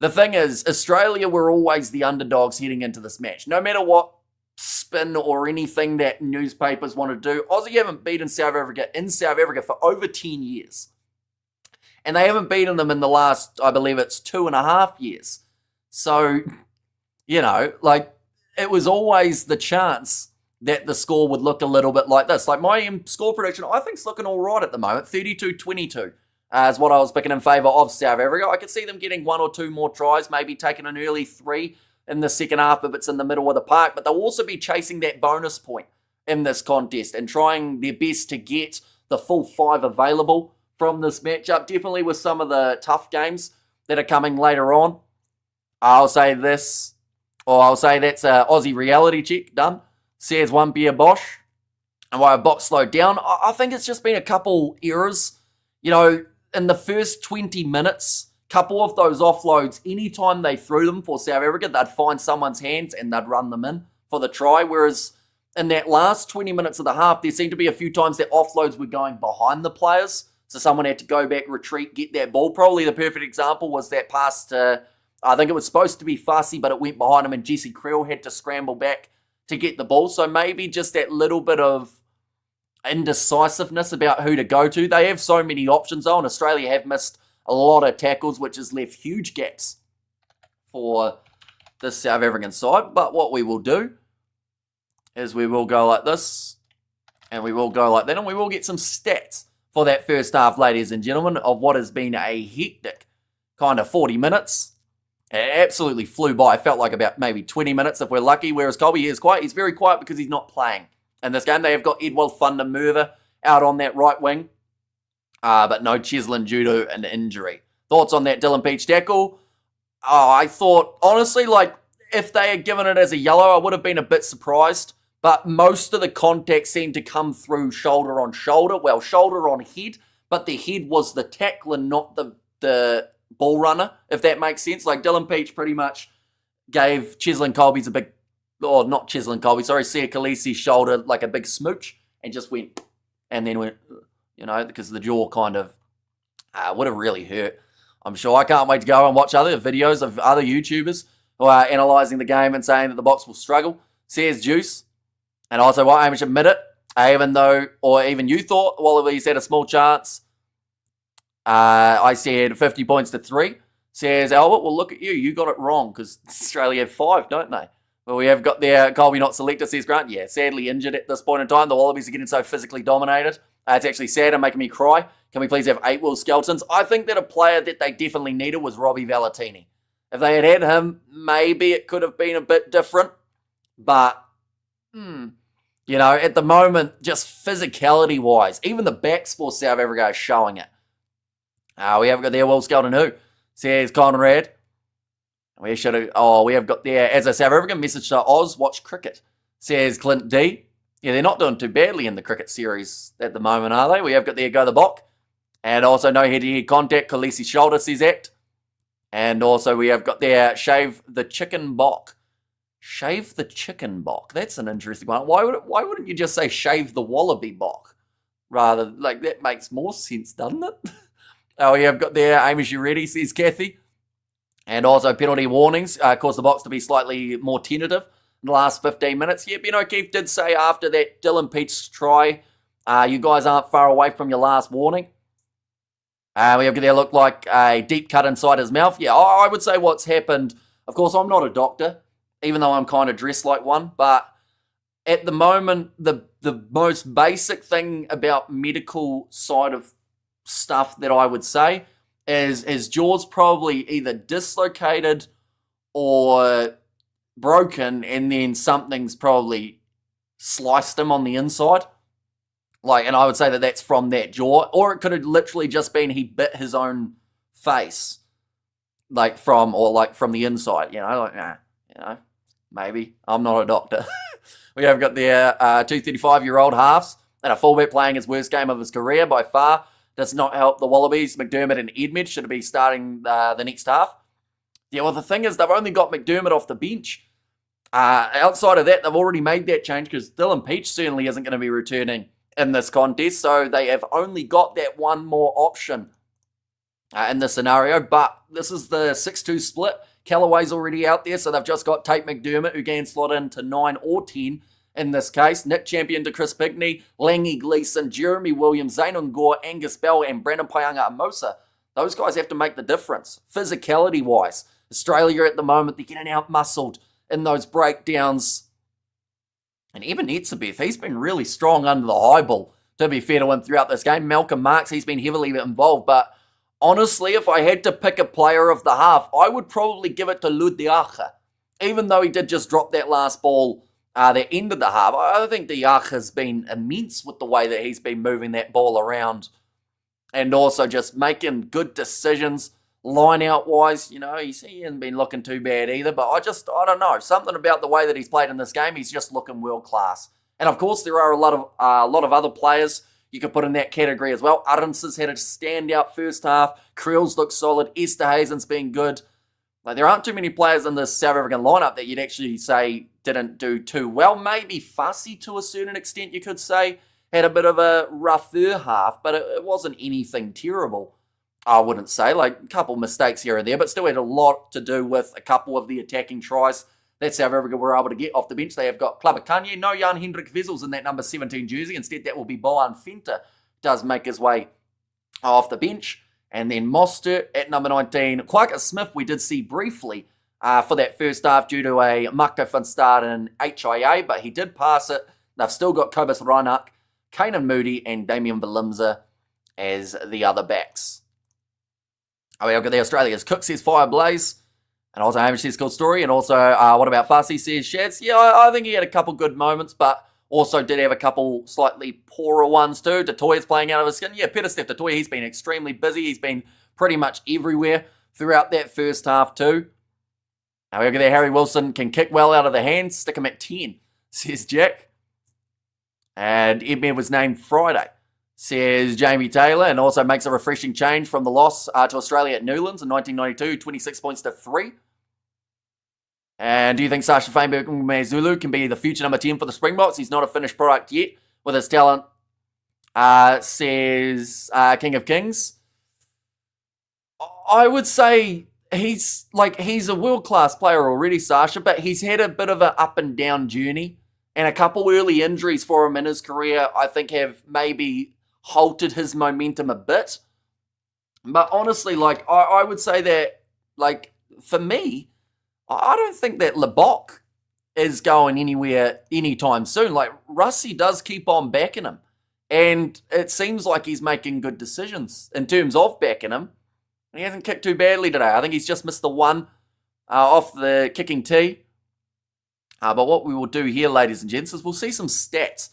the thing is, Australia were always the underdogs heading into this match. No matter what spin or anything that newspapers want to do, Aussie haven't beaten South Africa in South Africa for over 10 years. And they haven't beaten them in the last, I believe it's 2.5 years. So, you know, like, it was always the chance that the score would look a little bit like this. Like, my score prediction, I think, is looking all right at the moment. 32-22 is what I was picking in favour of South Africa. I could see them getting 1 or 2 more tries, maybe taking an early 3 in the second half if it's in the middle of the park. But they'll also be chasing that bonus point in this contest and trying their best to get the full 5 available from this matchup. Definitely with some of the tough games that are coming later on. I'll say this, or I'll say that's an Aussie reality check done. Says One Beer Bosch. And why a Box slowed down, I think it's just been a couple errors. You know, in the first 20 minutes, couple of those offloads, anytime they threw them for South Africa, they'd find someone's hands and they'd run them in for the try. Whereas in that last 20 minutes of the half, there seemed to be a few times that offloads were going behind the players. So someone had to go back, retreat, get that ball. Probably the perfect example was that pass to, I think it was supposed to be Fussy, but it went behind him and Jesse Creel had to scramble back to get the ball. So maybe just that little bit of indecisiveness about who to go to. They have so many options though, and Australia have missed a lot of tackles, which has left huge gaps for the South African side. But what we will do is we will go like this, and we will go like that, and we will get some stats for that first half, ladies and gentlemen, of what has been a hectic kind of 40 minutes. It absolutely flew by. It felt like about maybe 20 minutes if we're lucky, whereas Colby is quiet. He's very quiet because he's not playing in this game. They have got Edwell Thunder-Merthyr out on that right wing, but no Cheslin due to an injury. Thoughts on that Dylan Peach tackle? Oh, I thought, honestly, like, if they had given it as a yellow, I would have been a bit surprised. But most of the contact seemed to come through shoulder on shoulder. Well, shoulder on head, but the head was the tackler, not the ball runner, if that makes sense. Like, Dylan Peach pretty much gave Cheslin Colby's a big, or not Cheslin Colby, sorry, Sia Khaleesi's shoulder like a big smooch and just went, and then went, you know, because the jaw kind of would have really hurt. I'm sure. I can't wait to go and watch other videos of other YouTubers who are analysing the game and saying that the Box will struggle. Says Juice. And also, well, Hamish admit it, even though, or even you thought Wallabies had a small chance. I said 50 points to 3. Says Albert, well, look at you. You got it wrong because Australia have 5, don't they? Well, we have got there, Colby not selected, says Grant. Yeah, sadly injured at this point in time. The Wallabies are getting so physically dominated. It's actually sad and making me cry. Can we please have 8 Will Skeltons? I think that a player that they definitely needed was Robbie Valentini. If they had him, maybe it could have been a bit different. But, you know, at the moment, just physicality-wise, even the backs for South Africa are showing it. We have got there Will Skelton who? Says Conrad. We have got there, as a South African, message to Oz, watch cricket. Says Clint D. Yeah, they're not doing too badly in the cricket series at the moment, are they? We have got there Go the Bok. And also no head-to-head contact, Khaleesi's shoulder, says Act. And also we have got there Shave the Chicken Bok. Shave the Chicken Bok. That's an interesting one. Why wouldn't you just say shave the Wallaby Bok? Rather, like, that makes more sense, doesn't it? We have got there Amish, you ready, says Kathy. And also penalty warnings caused the Box to be slightly more tentative in the last 15 minutes. Yeah, Ben O'Keefe did say after that Dylan Peach try, you guys aren't far away from your last warning. We have there look like a deep cut inside his mouth. Yeah, I would say what's happened. Of course, I'm not a doctor, even though I'm kind of dressed like one. But at the moment, the most basic thing about medical side of stuff that I would say is his jaw's probably either dislocated or broken, and then something's probably sliced him on the inside. Like, and I would say that that's from that jaw, or it could have literally just been he bit his own face, from the inside. You know, maybe I'm not a doctor. We have got the 2 35-year-old halves and a fullback playing his worst game of his career by far. Does not help the Wallabies. McDermott and Edmed should be starting the next half. Yeah, well, the thing is, they've only got McDermott off the bench. Outside of that, they've already made that change because Dylan Peach certainly isn't going to be returning in this contest. So they have only got that one more option in this scenario. But this is the 6-2 split. Callaway's already out there, so they've just got Tate McDermott, who can slot into 9 or 10. In this case, Nick Champion to Chris Pigney, Langy Gleeson, Jeremy Williams, Zainun Gore, Angus Bell, and Brandon Payanga Amosa. Those guys have to make the difference, physicality-wise. Australia at the moment, they're getting out-muscled in those breakdowns. And even Etzebeth, he's been really strong under the high ball, to be fair to him throughout this game. Malcolm Marks, he's been heavily involved. But honestly, if I had to pick a player of the half, I would probably give it to Ludiacha. Even though he did just drop that last ball the end of the half, I think Diach has been immense with the way that he's been moving that ball around and also just making good decisions line-out-wise. You know, he hasn't been looking too bad either, but I don't know. Something about the way that he's played in this game, he's just looking world-class. And, of course, there are a lot of other players you could put in that category as well. Arons has had a standout first half. Creel's looked solid. Esterhazen's been good. Like, there aren't too many players in this South African lineup that you'd actually say didn't do too well. Maybe Fussy to a certain extent, you could say, had a bit of a rougher half, but it wasn't anything terrible, I wouldn't say. Like, a couple mistakes here and there, but still had a lot to do with a couple of the attacking tries that South Africa were able to get off the bench. They have got Klubakanye, no Jan Hendrik Wessels in that number 17 jersey. Instead, that will be Boan Fenta, does make his way off the bench. And then Mostert at number 19. Kwaka Smith we did see briefly for that first half due to a Mako van Staden HIA, but he did pass it. They've still got Kobus Reinach, Kanan Moody, and Damian Valimza as the other backs. Oh, we've got the Australia's Cook says Fire Blaze. And also Hamish says cool story. And also, what about Farsi says Shads? Yeah, I think he had a couple good moments, but also did have a couple slightly poorer ones too. Detoya's playing out of his skin. Yeah, Pieter-Steph du Toit, he's been extremely busy. He's been pretty much everywhere throughout that first half too. Now we got there, Harry Wilson can kick well out of the hands. Stick him at 10, says Jack. And Edmed was named Friday, says Jamie Taylor, and also makes a refreshing change from the loss to Australia at Newlands in 1992, 26 points to 3. And do you think Sasha Fainberg-Zulu can be the future number 10 for the Springboks? He's not a finished product yet with his talent, says King of Kings. I would say he's a world-class player already, Sasha, but he's had a bit of an up-and-down journey. And a couple early injuries for him in his career, I think, have maybe halted his momentum a bit. But honestly, I would say that, for me, I don't think that Lebok is going anywhere anytime soon. Russie does keep on backing him. And it seems like he's making good decisions in terms of backing him. He hasn't kicked too badly today. I think he's just missed the one off the kicking tee. But what we will do here, ladies and gents, is we'll see some stats.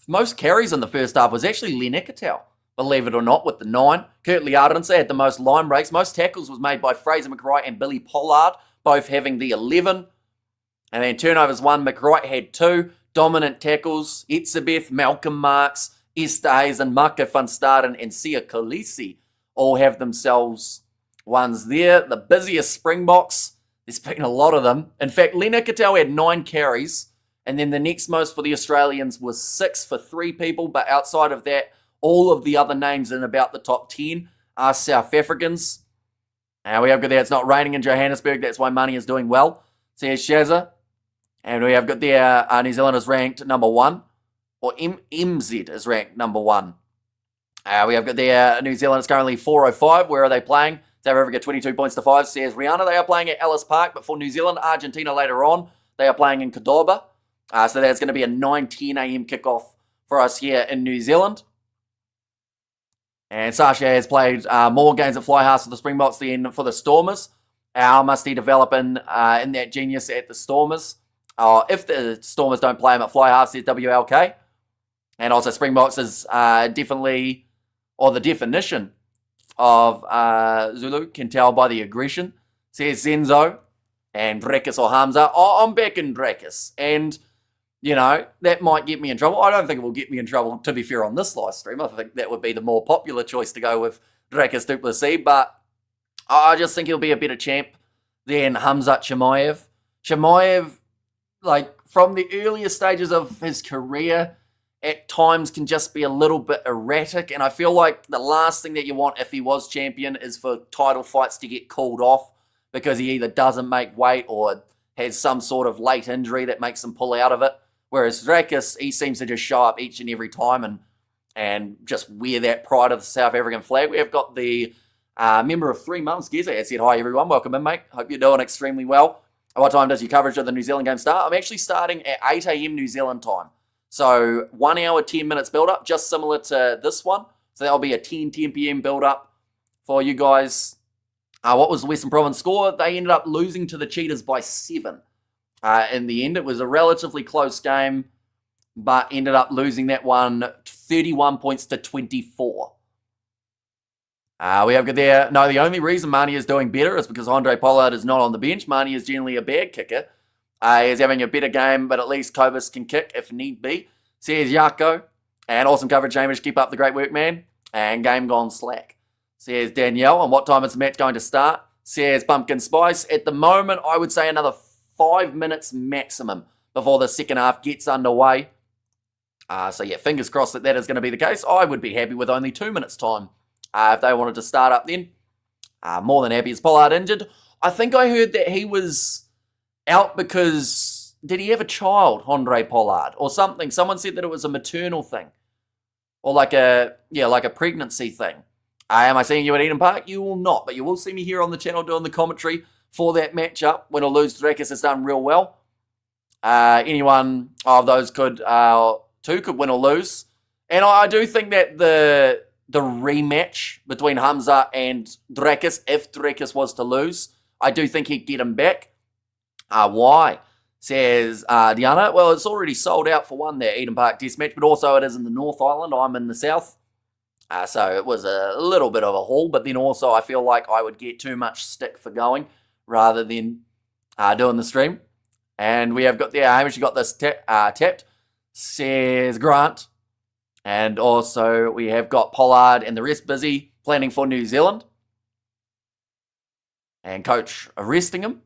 Most carries in the first half was actually Len Ikitau, believe it or not, with the 9. Kurt Liardense had the most line breaks. Most tackles was made by Fraser McRae and Billy Pollard, both having the 11. And then turnovers 1, McRae had 2. Dominant tackles, Etzebeth, Malcolm Marks, Esther Hayes, and Mako van Staden and Sia Kolisi all have themselves ones there. The busiest Springboks, there's been a lot of them. In fact, Len Ikitau had 9 carries, and then the next most for the Australians was 6 for 3 people, but outside of that, all of the other names in about the top 10 are South Africans. And we have got there, it's not raining in Johannesburg, that's why money is doing well, says Shazza. And we have got there, New Zealand is ranked number 1, or MZ is ranked number 1. We have got there, New Zealand is currently 405, where are they playing? South Africa 22 points to 5, says Rihanna. They are playing at Ellis Park, but for New Zealand, Argentina later on, they are playing in Cordoba. So that's going to be a 9:10 a.m. kickoff for us here in New Zealand. And Sasha has played more games at Fly Half for the Springboks than for the Stormers. How must he develop in that genius at the Stormers? If the Stormers don't play him at Fly Half, says WLK. And also Springboks is definitely, or the definition of Zulu can tell by the aggression, says Zenzo. And Drekis or Hamza. I'm back in Drekis. And, that might get me in trouble. I don't think it will get me in trouble, to be fair, on this live stream. I think that would be the more popular choice to go with Drekis du Plessis. But I just think he'll be a better champ than Hamzat Chimaev. Chimaev, from the earlier stages of his career, at times can just be a little bit erratic. And I feel like the last thing that you want if he was champion is for title fights to get called off because he either doesn't make weight or has some sort of late injury that makes him pull out of it. Whereas Drakis, he seems to just show up each and every time and just wear that pride of the South African flag. We've got the member of 3 months, Geza, has said, hi everyone, welcome in mate, hope you're doing extremely well. At what time does your coverage of the New Zealand game start? I'm actually starting at 8 a.m. New Zealand time. So 1 hour, 10 minutes build up, just similar to this one. So that'll be a 10 p.m. build up for you guys. What was the Western Province score? They ended up losing to the Cheetahs by 7. In the end, it was a relatively close game, but ended up losing that one 31 points to 24. We have got there. No, the only reason Marnie is doing better is because Andre Pollard is not on the bench. Marnie is generally a bad kicker. He's having a better game, but at least Kobus can kick if need be. Says Yako. And awesome coverage, Hamish. Keep up the great work, man. And game gone slack. Says Danielle. And what time is the match going to start? Says Pumpkin Spice. At the moment, I would say another 5 minutes maximum before the second half gets underway. So yeah, fingers crossed that is going to be the case. I would be happy with only 2 minutes time if they wanted to start up then. More than happy. Is Pollard injured? I think I heard that he was out because, did he have a child, Andre Pollard, or something? Someone said that it was a maternal thing, or like a pregnancy thing. Am I seeing you at Eden Park? You will not, but you will see me here on the channel doing the commentary for that matchup. Win or lose, Drakus has done real well. Anyone of those could win or lose, and I do think that the rematch between Hamza and Drakus, if Drakus was to lose, I do think he'd get him back. Why? Says Diana. Well, it's already sold out for one there, Eden Park Test match, but also it is in the North Island. I'm in the South. So it was a little bit of a haul, but then also I feel like I would get too much stick for going rather than doing the stream. And we have got there, Hamish, you got this tapped, says Grant. And also we have got Pollard and the rest busy planning for New Zealand. And coach arresting him.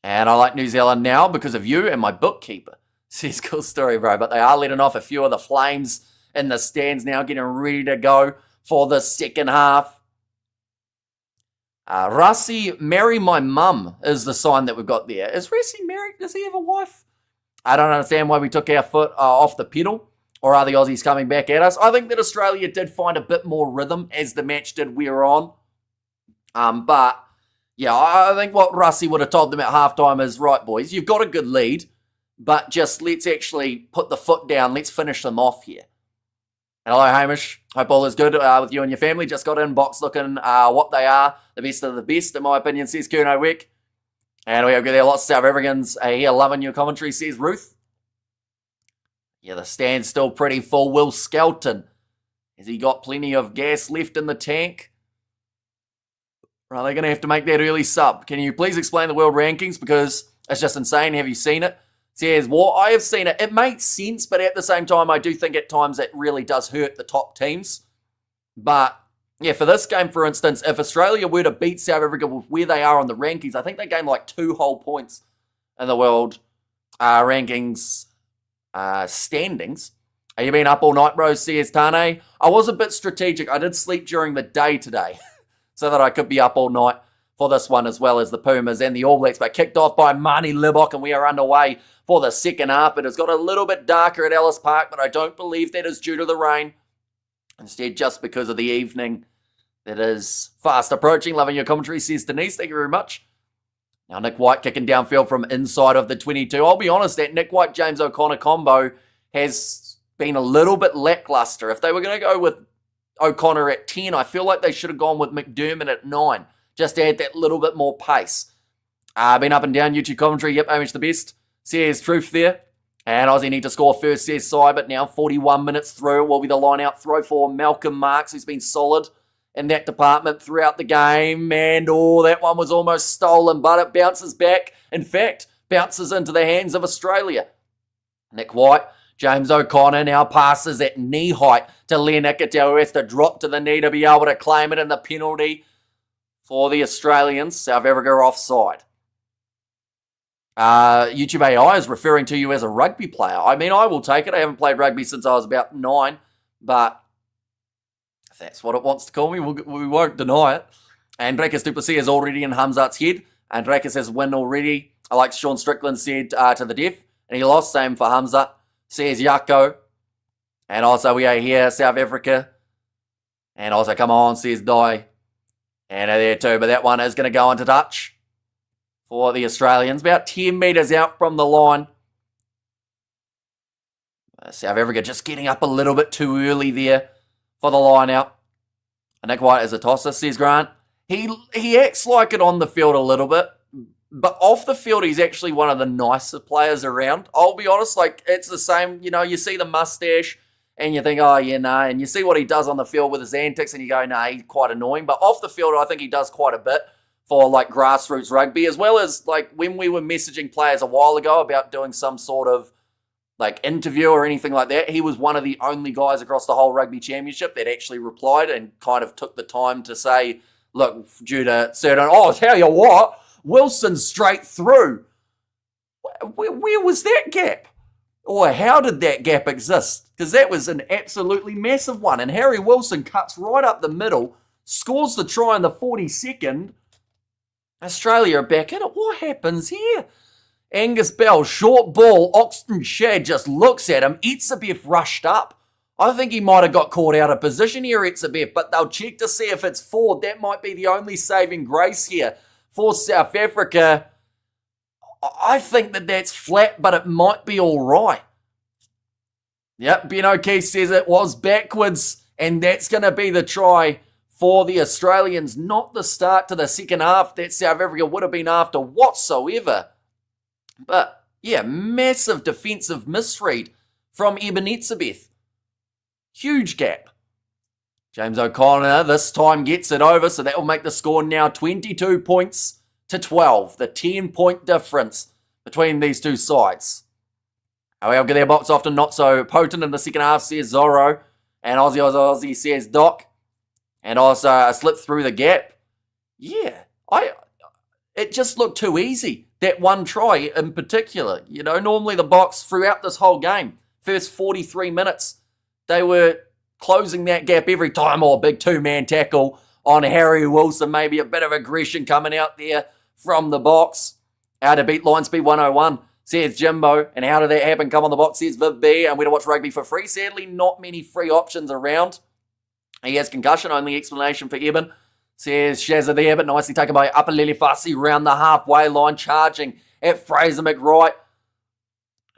And I like New Zealand now because of you and my bookkeeper. Says, cool story, bro. But they are letting off a few of the flames in the stands now, getting ready to go for the second half. Rassi, marry my mum is the sign that we've got there. Is Rassi married? Does he have a wife? I don't understand why we took our foot off the pedal. Or are the Aussies coming back at us? I think that Australia did find a bit more rhythm as the match did wear on. But, yeah, I think what Rassi would have told them at halftime is, right, boys, you've got a good lead, but just let's actually put the foot down. Let's finish them off here. Hello, Hamish. Hope all is good with you and your family. Just got in, box looking what they are. The best of the best, in my opinion, says Kuno Wick. And we have got there lots of South Africans here loving your commentary, says Ruth. Yeah, the stand's still pretty full. Will Skelton, has he got plenty of gas left in the tank? Are they going to have to make that early sub? Can you please explain the world rankings? Because it's just insane. Have you seen it? Says, well, I have seen it. It makes sense, but at the same time, I do think at times it really does hurt the top teams. But, yeah, for this game, for instance, if Australia were to beat South Africa with where they are on the rankings, I think they gained like 2 whole points in the world rankings standings. Have you been up all night, bro? Says Tane. I was a bit strategic. I did sleep during the day today so that I could be up all night for this one, as well as the Pumas and the All Blacks. But kicked off by Mani Libok, and we are underway for the second half. It has got a little bit darker at Ellis Park, but I don't believe that is due to the rain. Instead, just because of the evening that is fast approaching. Loving your commentary, says Denise. Thank you very much. Now, Nick White kicking downfield from inside of the 22. I'll be honest, that Nick White-James O'Connor combo has been a little bit lackluster. If they were going to go with O'Connor at 10, I feel like they should have gone with McDermott at 9, just to add that little bit more pace. Been up and down YouTube commentary. Yep, Hamish the best. Says Truth there. And Aussie need to score first, says Cybert. Now 41 minutes through will be the line-out throw for Malcolm Marks, who's been solid in that department throughout the game. And, that one was almost stolen, but it bounces back. In fact, bounces into the hands of Australia. Nick White, James O'Connor now passes at knee height to Len Ikitau, who has to drop to the knee to be able to claim it, in the penalty for the Australians. South Africa offside. YouTube AI is referring to you as a rugby player. I mean, I will take it. I haven't played rugby since I was about 9, but if that's what it wants to call me, we won't deny it. And Drakus du Plessis is already in Hamzat's head, and Drakus has win already. I like Sean Strickland said to the deaf, and he lost. Same for Hamzat, says Yako. And also we are here, South Africa. And also, come on, says Dai. And there too, but that one is going to go into touch for the Australians. About 10 metres out from the line. South Africa just getting up a little bit too early there for the line out. Nick White is a tosser, says Grant. He acts like it on the field a little bit, but off the field he's actually one of the nicer players around. I'll be honest, like it's the same, you see the mustache and you think, oh yeah, no, and you see what he does on the field with his antics and you go, no, he's quite annoying. But off the field I think he does quite a bit for like grassroots rugby, as well as like when we were messaging players a while ago about doing some sort of like interview or anything like that. He was one of the only guys across the whole rugby championship that actually replied and kind of took the time to say, look, due to certain, tell you what, Wilson straight through. Where was that gap? Or how did that gap exist? Because that was an absolutely massive one. And Harry Wilson cuts right up the middle, scores the try in the 42nd. Australia are back in it. What happens here? Angus Bell, short ball. Oxton Shad just looks at him. Etzebeth rushed up. I think he might have got caught out of position here, Etzebeth, but they'll check to see if it's forward. That might be the only saving grace here for South Africa. I think that's flat, but it might be all right. Yep, Ben O'Keefe says it was backwards, and that's going to be the try for the Australians. Not the start to the second half that South Africa would have been after whatsoever. But, yeah, massive defensive misread from Eben Etzebeth. Huge gap. James O'Connor this time gets it over, so that will make the score now 22 points to 12. The 10-point difference between these two sides. However, their box often not so potent in the second half, says Zorro. And Aussie says Doc. And also a slip through the gap. Yeah, it just looked too easy. That one try in particular. You know, normally the box throughout this whole game, first 43 minutes, they were closing that gap every time. Or a big two-man tackle on Harry Wilson. Maybe a bit of aggression coming out there from the box. How to beat line speed 101, says Jimbo. And how did that happen? Come on the box, says Viv B. And we're to watch rugby for free. Sadly, not many free options around. He has concussion, only explanation for Eben. Says Shazza there, but nicely taken by Upper Lilifasi round the halfway line, charging at Fraser McWright.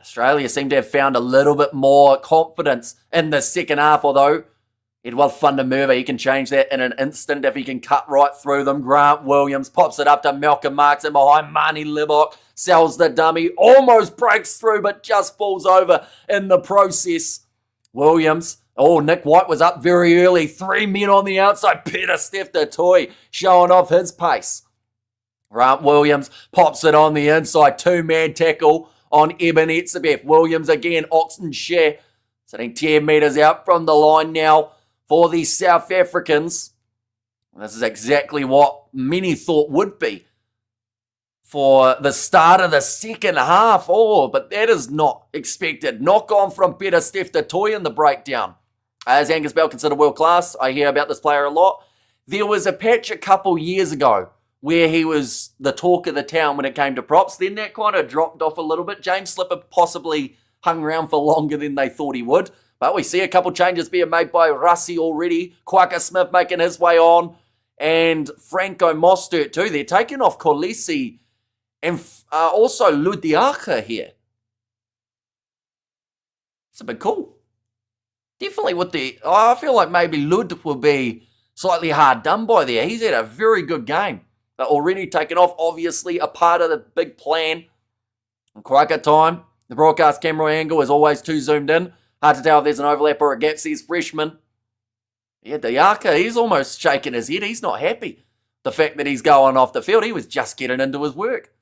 Australia seem to have found a little bit more confidence in the second half, although Edward van der Merwe, he can change that in an instant if he can cut right through them. Grant Williams pops it up to Malcolm Marks and behind Marnie Libok, sells the dummy, almost breaks through but just falls over in the process. Williams, Nick White was up very early. 3 men on the outside. Peter Steph-Toy showing off his pace. Grant Williams pops it on the inside. 2-man tackle on Eben Etzebeth. Williams again. Oxton Share sitting 10 metres out from the line now for the South Africans. This is exactly what many thought would be for the start of the second half. But that is not expected. Knock on from Peter Steph-Toy in the breakdown. As Angus Bell considered world class, I hear about this player a lot. There was a patch a couple years ago where he was the talk of the town when it came to props. Then that kind of dropped off a little bit. James Slipper possibly hung around for longer than they thought he would. But we see a couple changes being made by Rassie already. Quaka Smith making his way on. And Franco Mostert too. They're taking off Kolisi and also Ludiaka here. It's a bit cool. Definitely with I feel like maybe Lud will be slightly hard done by there. He's had a very good game. But already taken off, obviously a part of the big plan. And Quaka time. The broadcast camera angle is always too zoomed in. Hard to tell if there's an overlap or a gap, says Freshman. Yeah, Diaka, he's almost shaking his head. He's not happy. The fact that he's going off the field, he was just getting into his work.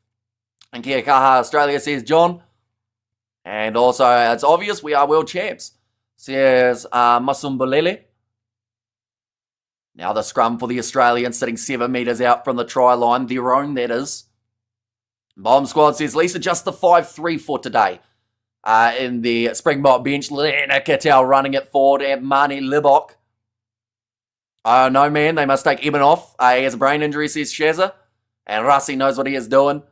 And Kia Kaha Australia, says John. And also, it's obvious we are world champs, says Masumbulele. Now the scrum for the Australians sitting 7 metres out from the try line. Their own, that is. Bomb squad, says Lisa, just the 5-3 for today. In the Springbok bench, Lena Cattell running it forward and Marnie Libok. No, man, they must take Eben off. He has a brain injury, says Shazza. And Rassi knows what he is doing.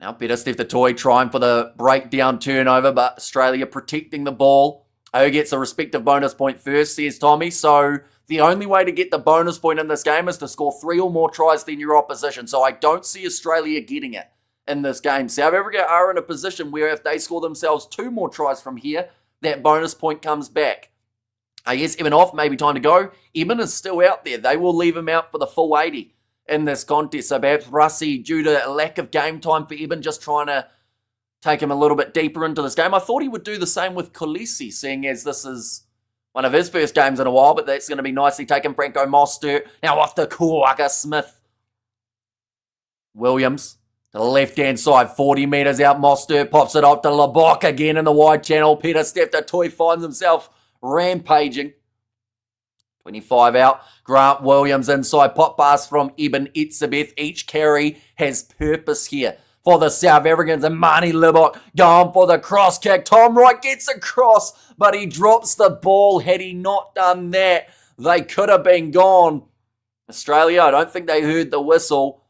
Now Peter Steph-Toy trying for the breakdown turnover, but Australia protecting the ball. Who gets a respective bonus point first, says Tommy. So the only way to get the bonus point in this game is to score 3 or more tries than your opposition. So I don't see Australia getting it in this game. South Africa are in a position where if they score themselves 2 more tries from here, that bonus point comes back. Yes, Eben off, maybe time to go. Eben is still out there. They will leave him out for the full 80 in this contest. So perhaps Rassi, due to a lack of game time for Eben, just trying to take him a little bit deeper into this game. I thought he would do the same with Kolisi, seeing as this is one of his first games in a while, but that's going to be nicely taken. Franco Mostert, now off to Kuaka Smith. Williams, to the left-hand side, 40 metres out. Mostert pops it up to Labok again in the wide channel. Peter Steph-Toy finds himself rampaging. 25 out. Grant Williams inside. Pop pass from Eben Etzebeth. Each carry has purpose here for the South Africans. And Marnie Libbok going for the cross kick. Tom Wright gets a cross, but he drops the ball. Had he not done that, they could have been gone. Australia, I don't think they heard the whistle.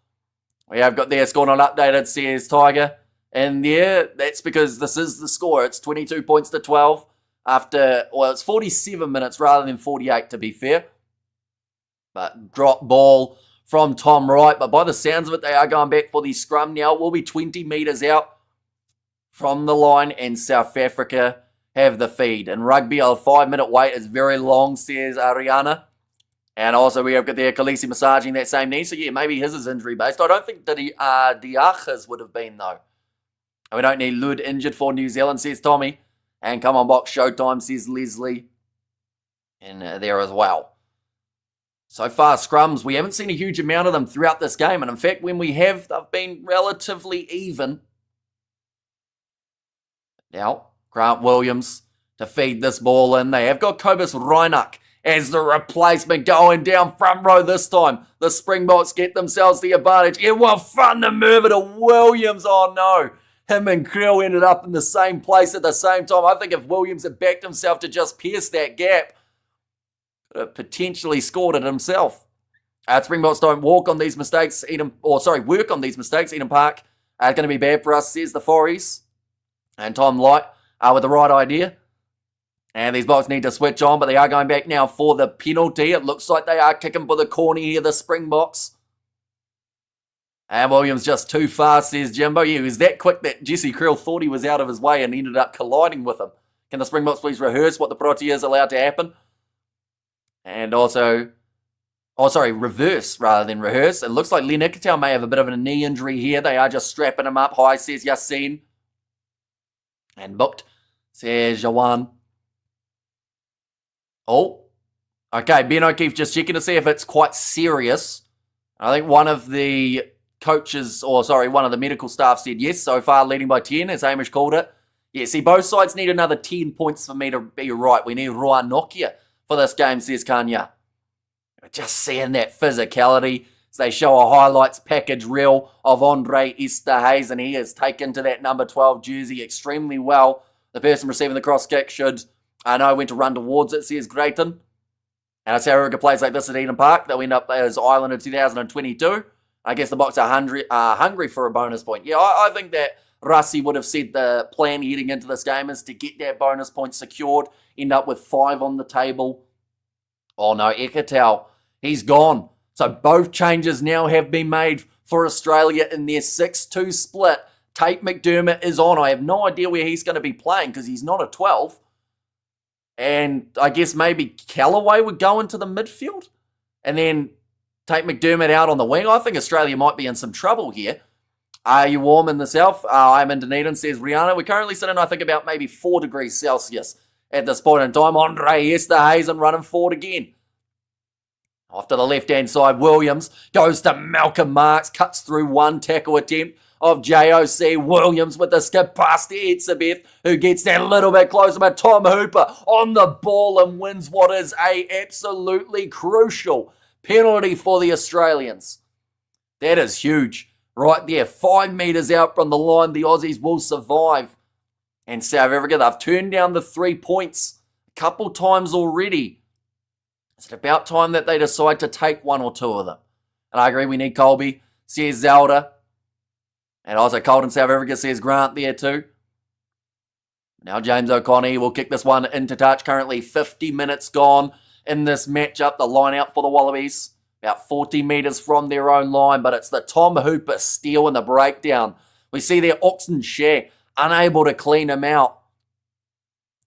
We have got their score not updated, says Tiger. And yeah, that's because this is the score. It's 22 points to 12 after, well, it's 47 minutes rather than 48 to be fair. But drop ball from Tom Wright. But by the sounds of it, they are going back for the scrum now. It will be 20 metres out from the line, and South Africa have the feed. In rugby, a 5-minute wait is very long, says Ariana. And also we have got there Khaleesi massaging that same knee. So yeah, maybe his is injury-based. I don't think that Diachas would have been, though. And we don't need Lud injured for New Zealand, says Tommy. And come on, box showtime, says Leslie. And there as well. So far, scrums, we haven't seen a huge amount of them throughout this game. And in fact, when we have, they've been relatively even. Now, Grant Williams to feed this ball in. They have got Cobus Reinach as the replacement going down front row this time. The Springboks get themselves the advantage. It was fun to move it to Williams. Oh no. Him and Krill ended up in the same place at the same time. I think if Williams had backed himself to just pierce that gap, could have potentially scored it himself. Springboks don't work on these mistakes. Work on these mistakes. Eden Park going to be bad for us, says the Fories. And Tom Light with the right idea. And these Boks need to switch on, but they are going back now for the penalty. It looks like they are kicking for the corner here, the Springboks. And Williams just too fast, says Jimbo. Yeah, he was that quick that Jesse Krill thought he was out of his way and ended up colliding with him. Can the Springboks please rehearse what the Protea is allowed to happen? And also, reverse rather than rehearse. It looks like Len Ikitau may have a bit of a knee injury here. They are just strapping him up high, says Yassine. And booked, says Jawan. Oh, okay, Ben O'Keefe just checking to see if it's quite serious. I think one of the one of the medical staff said yes, so far leading by 10, as Hamish called it. Yeah, see, both sides need another 10 points for me to be right. We need Roa Nokia for this game, says Kanya. Just seeing that physicality as they show a highlights package reel of Andre Easterhays, and he has taken to that number 12 jersey extremely well. The person receiving the cross kick should know when to run towards it, says Grayton. And it's how Erica plays like this at Eden Park. They'll end up as Ireland in 2022. I guess the Boks are hungry for a bonus point. Yeah, I think that Rassi would have said the plan heading into this game is to get that bonus point secured, end up with 5 on the table. Oh no, Ikitau, he's gone. So both changes now have been made for Australia in their 6-2 split. Tate McDermott is on. I have no idea where he's going to be playing because he's not a 12. And I guess maybe Callaway would go into the midfield and then take McDermott out on the wing. I think Australia might be in some trouble here. Are you warm in the south? I'm in Dunedin, says Rihanna. We're currently sitting, I think, about maybe 4 degrees Celsius at this point in time. Andre Easterhays running forward again. Off to the left-hand side, Williams goes to Malcolm Marks, cuts through one tackle attempt of JOC. Williams with the skip past to Etzebeth, who gets that a little bit closer, but Tom Hooper on the ball and wins what is a absolutely crucial penalty for the Australians. That is huge. Right there, 5 metres out from the line, the Aussies will survive. And South Africa, they've turned down the 3 points a couple times already. Is it about time that they decide to take 1 or 2 of them? And I agree, we need Colby, says Zelda. And also Colton South Africa, says Grant there too. Now James O'Connor will kick this one into touch. Currently 50 minutes gone in this matchup. The line out for the Wallabies. About 40 metres from their own line. But it's the Tom Hooper steal in the breakdown. We see there Oxen Share unable to clean him out.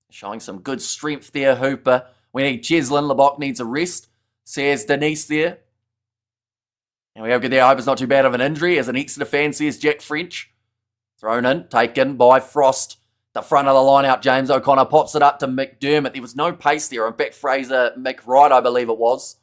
Showing some good strength there, Hooper. We need Cheslin. Lebok needs a rest, says Denise there. And we have good there. I hope it's not too bad of an injury. As an Exeter fan, says Jack French. Thrown in, taken by Frost. The front of the line out, James O'Connor pops it up to McDermott. There was no pace there. In fact, Fraser McWright, I believe it was.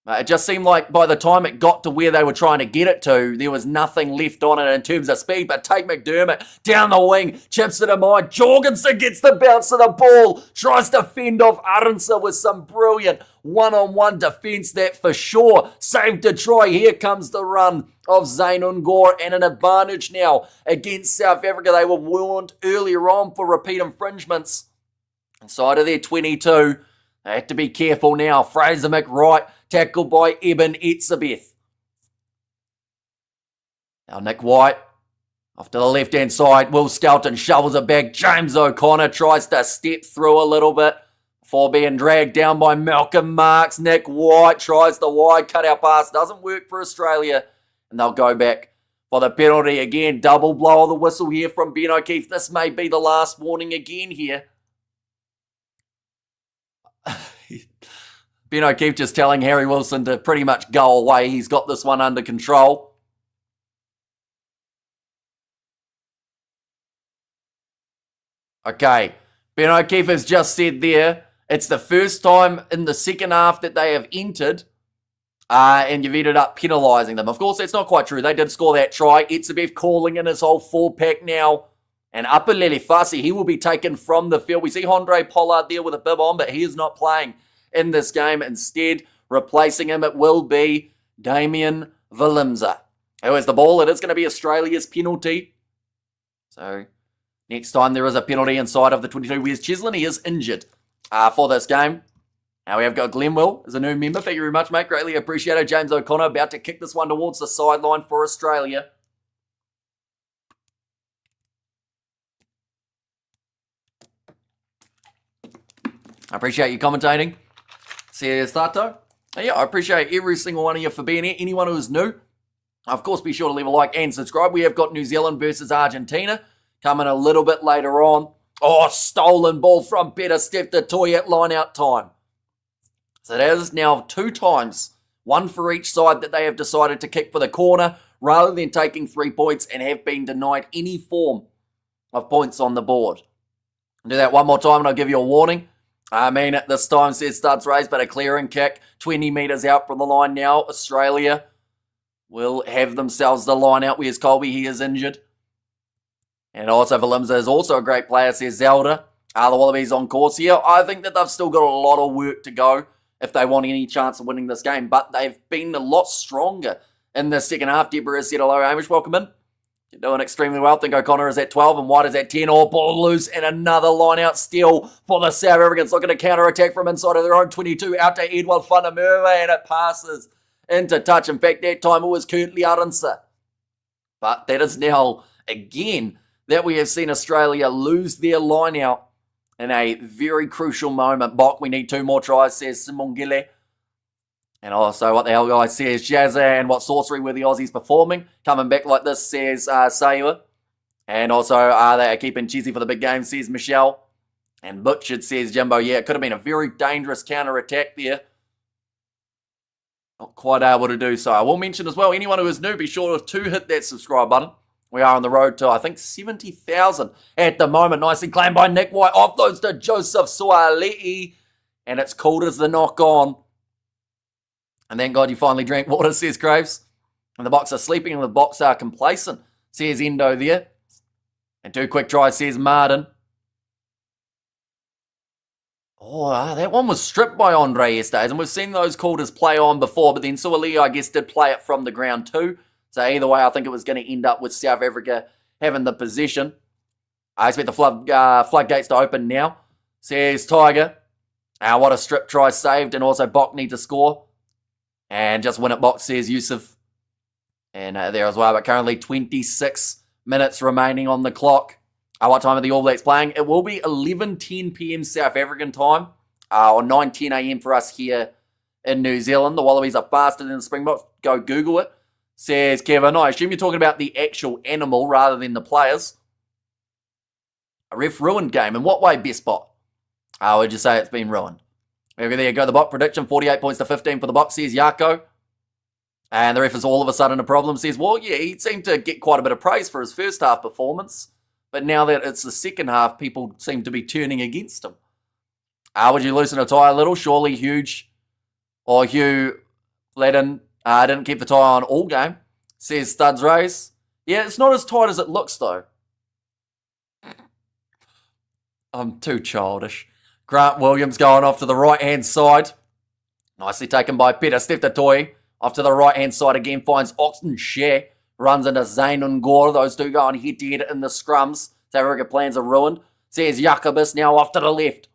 It just seemed like by the time it got to where they were trying to get it to, there was nothing left on it in terms of speed. But Tate McDermott down the wing, chips it in mind. Jorgensen gets the bounce of the ball, tries to fend off Arendse with some brilliant one-on-one defence that for sure saved a try. Here comes the run of Zane Ungor and an advantage now against South Africa. They were warned earlier on for repeat infringements. Inside of their 22, they have to be careful now. Fraser McWright tackled by Eben Etzebeth. Now Nick White off to the left-hand side. Will Skelton shovels it back. James O'Connor tries to step through a little bit before being dragged down by Malcolm Marks. Nick White tries the wide cut-out pass. Doesn't work for Australia. And they'll go back for the penalty again. Double blow of the whistle here from Ben O'Keefe. This may be the last warning again here. Ben O'Keefe just telling Harry Wilson to pretty much go away. He's got this one under control. Okay, Ben O'Keefe has just said there, it's the first time in the second half that they have entered, and you've ended up penalising them. Of course, that's not quite true. They did score that try. Etzebeth calling in his whole four-pack now. And Apalele Fasi, he will be taken from the field. We see Andre Pollard there with a bib on, but he is not playing in this game. Instead, replacing him, it will be Damien Willemse. Who has the ball? It is going to be Australia's penalty. So, next time there is a penalty inside of the 22. Where's Cheslin? He is injured for this game. Now we have got Glenwell as a new member. Thank you very much, mate. Greatly appreciated. James O'Connor about to kick this one towards the sideline for Australia. I appreciate you commentating. See you, Stato. Yeah, I appreciate every single one of you for being here. Anyone who is new, of course, be sure to leave a like and subscribe. We have got New Zealand versus Argentina coming a little bit later on. Oh, stolen ball from Peter Steph du Toit at line-out time. So that is now 2 times, one for each side, that they have decided to kick for the corner rather than taking 3 points and have been denied any form of points on the board. I'll do that one more time and I'll give you a warning. I mean, at this time, says Studs raised, but a clearing kick, 20 metres out from the line now. Australia will have themselves the line out. Where's Colby? He is injured. And also Willemse is also a great player, says Zelda. The Wallabies on course here. I think that they've still got a lot of work to go if they want any chance of winning this game, but they've been a lot stronger in the second half. Deborah said hello, Hamish, welcome in. You're doing extremely well. I think O'Connor is at 12 and White is at 10. Oh, ball loose and another line-out steal for the South Africans. Looking to counter-attack from inside of their own 22 out to Edward Fanamurve, and it passes into touch. In fact, that time it was Kurtley Arendse. But that is now, again, that we have seen Australia lose their line-out in a very crucial moment. Bok, we need 2 more tries, says Simongile. And also, what the hell guy says, Jazza, and what sorcery were the Aussies performing? Coming back like this, says Sayua. And also, they are keeping cheesy for the big game, says Michelle. And Butchered, says Jimbo. Yeah, it could have been a very dangerous counter-attack there. Not quite able to do so. I will mention as well, anyone who is new, be sure to hit that subscribe button. We are on the road to, I think, 70,000 at the moment. Nicely claimed by Nick White. Offloads to Joseph Suaalii. And it's called as the knock-on. And thank God you finally drank water, says Graves. And the Boks are sleeping and the Boks are complacent, says Endo there. And 2 quick tries, says Martin. Oh, that one was stripped by Andre Estes. And we've seen those called as play on before. But then Suaalii, I guess, did play it from the ground too. So either way, I think it was going to end up with South Africa having the possession. I expect the floodgates to open now, says Tiger. What a strip try saved. And also Bok need to score. And just win it, Box, says Yusuf. And there as well. But currently 26 minutes remaining on the clock. What time are the All Blacks playing? It will be 11:10 p.m. South African time. Or 9:10 a.m. for us here in New Zealand. The Wallabies are faster than the Springboks. Go Google it, says Kevin. I assume you're talking about the actual animal rather than the players. A ref ruined game. In what way, Best Bot? Would you say it's been ruined? There you go, the Bok prediction, 48 points to 15 for the Boks, says Yako. And the ref is all of a sudden a problem, says, well, yeah, he seemed to get quite a bit of praise for his first half performance. But now that it's the second half, people seem to be turning against him. Would you loosen a tie a little? Surely Hugh Didn't keep the tie on all game, says Studs Race. Yeah, it's not as tight as it looks, though. I'm too childish. Grant Williams going off to the right-hand side. Nicely taken by Peter Stephtatoy. Off to the right-hand side again, finds Oxton Share. Runs into Zayn Ngor. Those two going head-to-head in the scrums. South Africa plans are ruined. Says Jacobus now off to the left.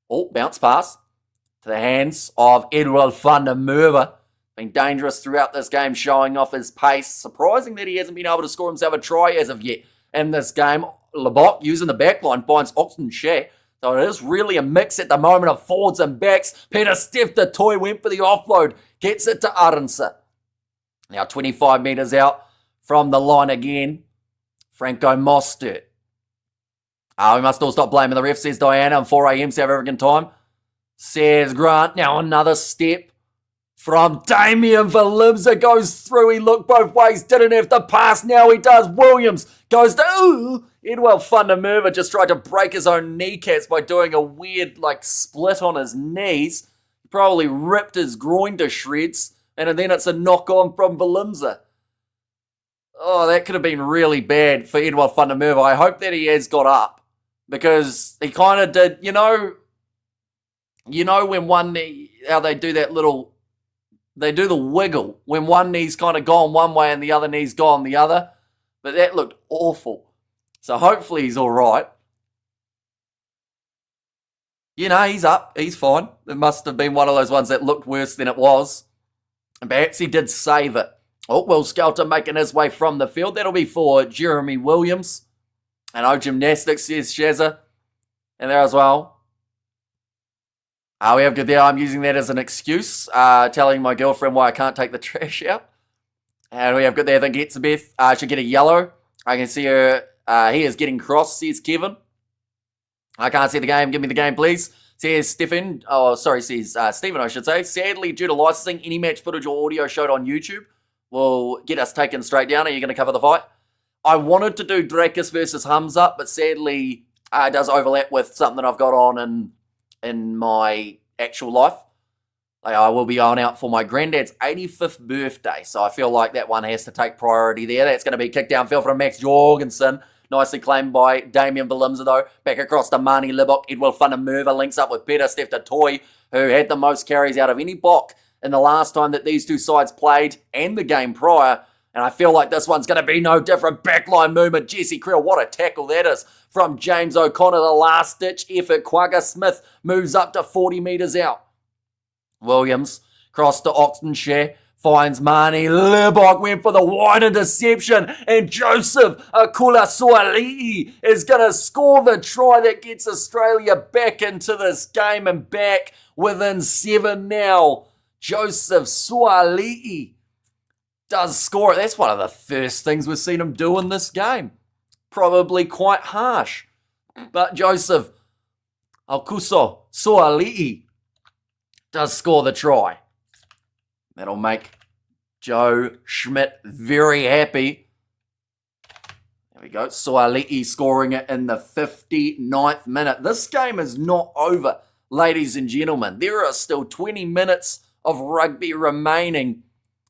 Oh, bounce pass to the hands of Edward van der Merwe. Been dangerous throughout this game, showing off his pace. Surprising that he hasn't been able to score himself a try as of yet in this game. Lebok using the backline finds Oxton Share. So it is really a mix at the moment of forwards and backs. Peter Stephtatoy went for the offload. Gets it to Arendse. Now 25 metres out from the line again. Franco Mostert. We must all stop blaming the ref, says Diana, and 4 a.m. South African time. Says Grant. Now another step from Damien Valimza. Goes through. He looked both ways. Didn't have to pass. Now he does. Williams goes to... Edward van der Merwe just tried to break his own kneecaps by doing a weird, split on his knees. He probably ripped his groin to shreds. And then it's a knock-on from Valimza. Oh, that could have been really bad for Edward van der Merwe. I hope that he has got up. Because he kind of did, you know when one knee, how they do that little, they do the wiggle when one knee's kind of gone one way and the other knee's gone the other. But that looked awful. So hopefully he's all right. He's up. He's fine. It must have been one of those ones that looked worse than it was. And perhaps he did save it. Oh, Will Skelter making his way from the field. That'll be for Jeremy Williams. And gymnastics, says Shazza. And there as well. We have good there. I'm using that as an excuse. Telling my girlfriend why I can't take the trash out. And we have good there. I think Etzebeth should get a yellow. I can see her. He is getting crossed, says Kevin. I can't see the game. Give me the game, please. Says Stephen. Says Stephen, I should say. Sadly, due to licensing, any match footage or audio showed on YouTube will get us taken straight down. Are you going to cover the fight? I wanted to do Drakus versus Hamza, but sadly, it does overlap with something I've got on in my actual life. I will be going out for my granddad's 85th birthday, so I feel like that one has to take priority there. That's going to be kicked downfield from Max Jorgensen. Nicely claimed by Damien Valimza, though. Back across to Mani Libok. Edward van der Merwe links up with Peter Stephtatoy, who had the most carries out of any Bok in the last time that these two sides played and the game prior. And I feel like this one's going to be no different. Backline movement. Jesse Creel, what a tackle that is from James O'Connor. The last-ditch effort. Quagga Smith moves up to 40 metres out. Williams crossed to Oxtonshire. Finds Mani Libok, went for the wide interception, and Joseph Akula Suali'i is going to score the try that gets Australia back into this game and back within 7 now. Joseph Suali'i does score it. That's one of the first things we've seen him do in this game. Probably quite harsh. But Joseph Akuso Suali'i does score the try. That'll make Joe Schmidt very happy. There we go. Suali'i scoring it in the 59th minute. This game is not over, ladies and gentlemen. There are still 20 minutes of rugby remaining.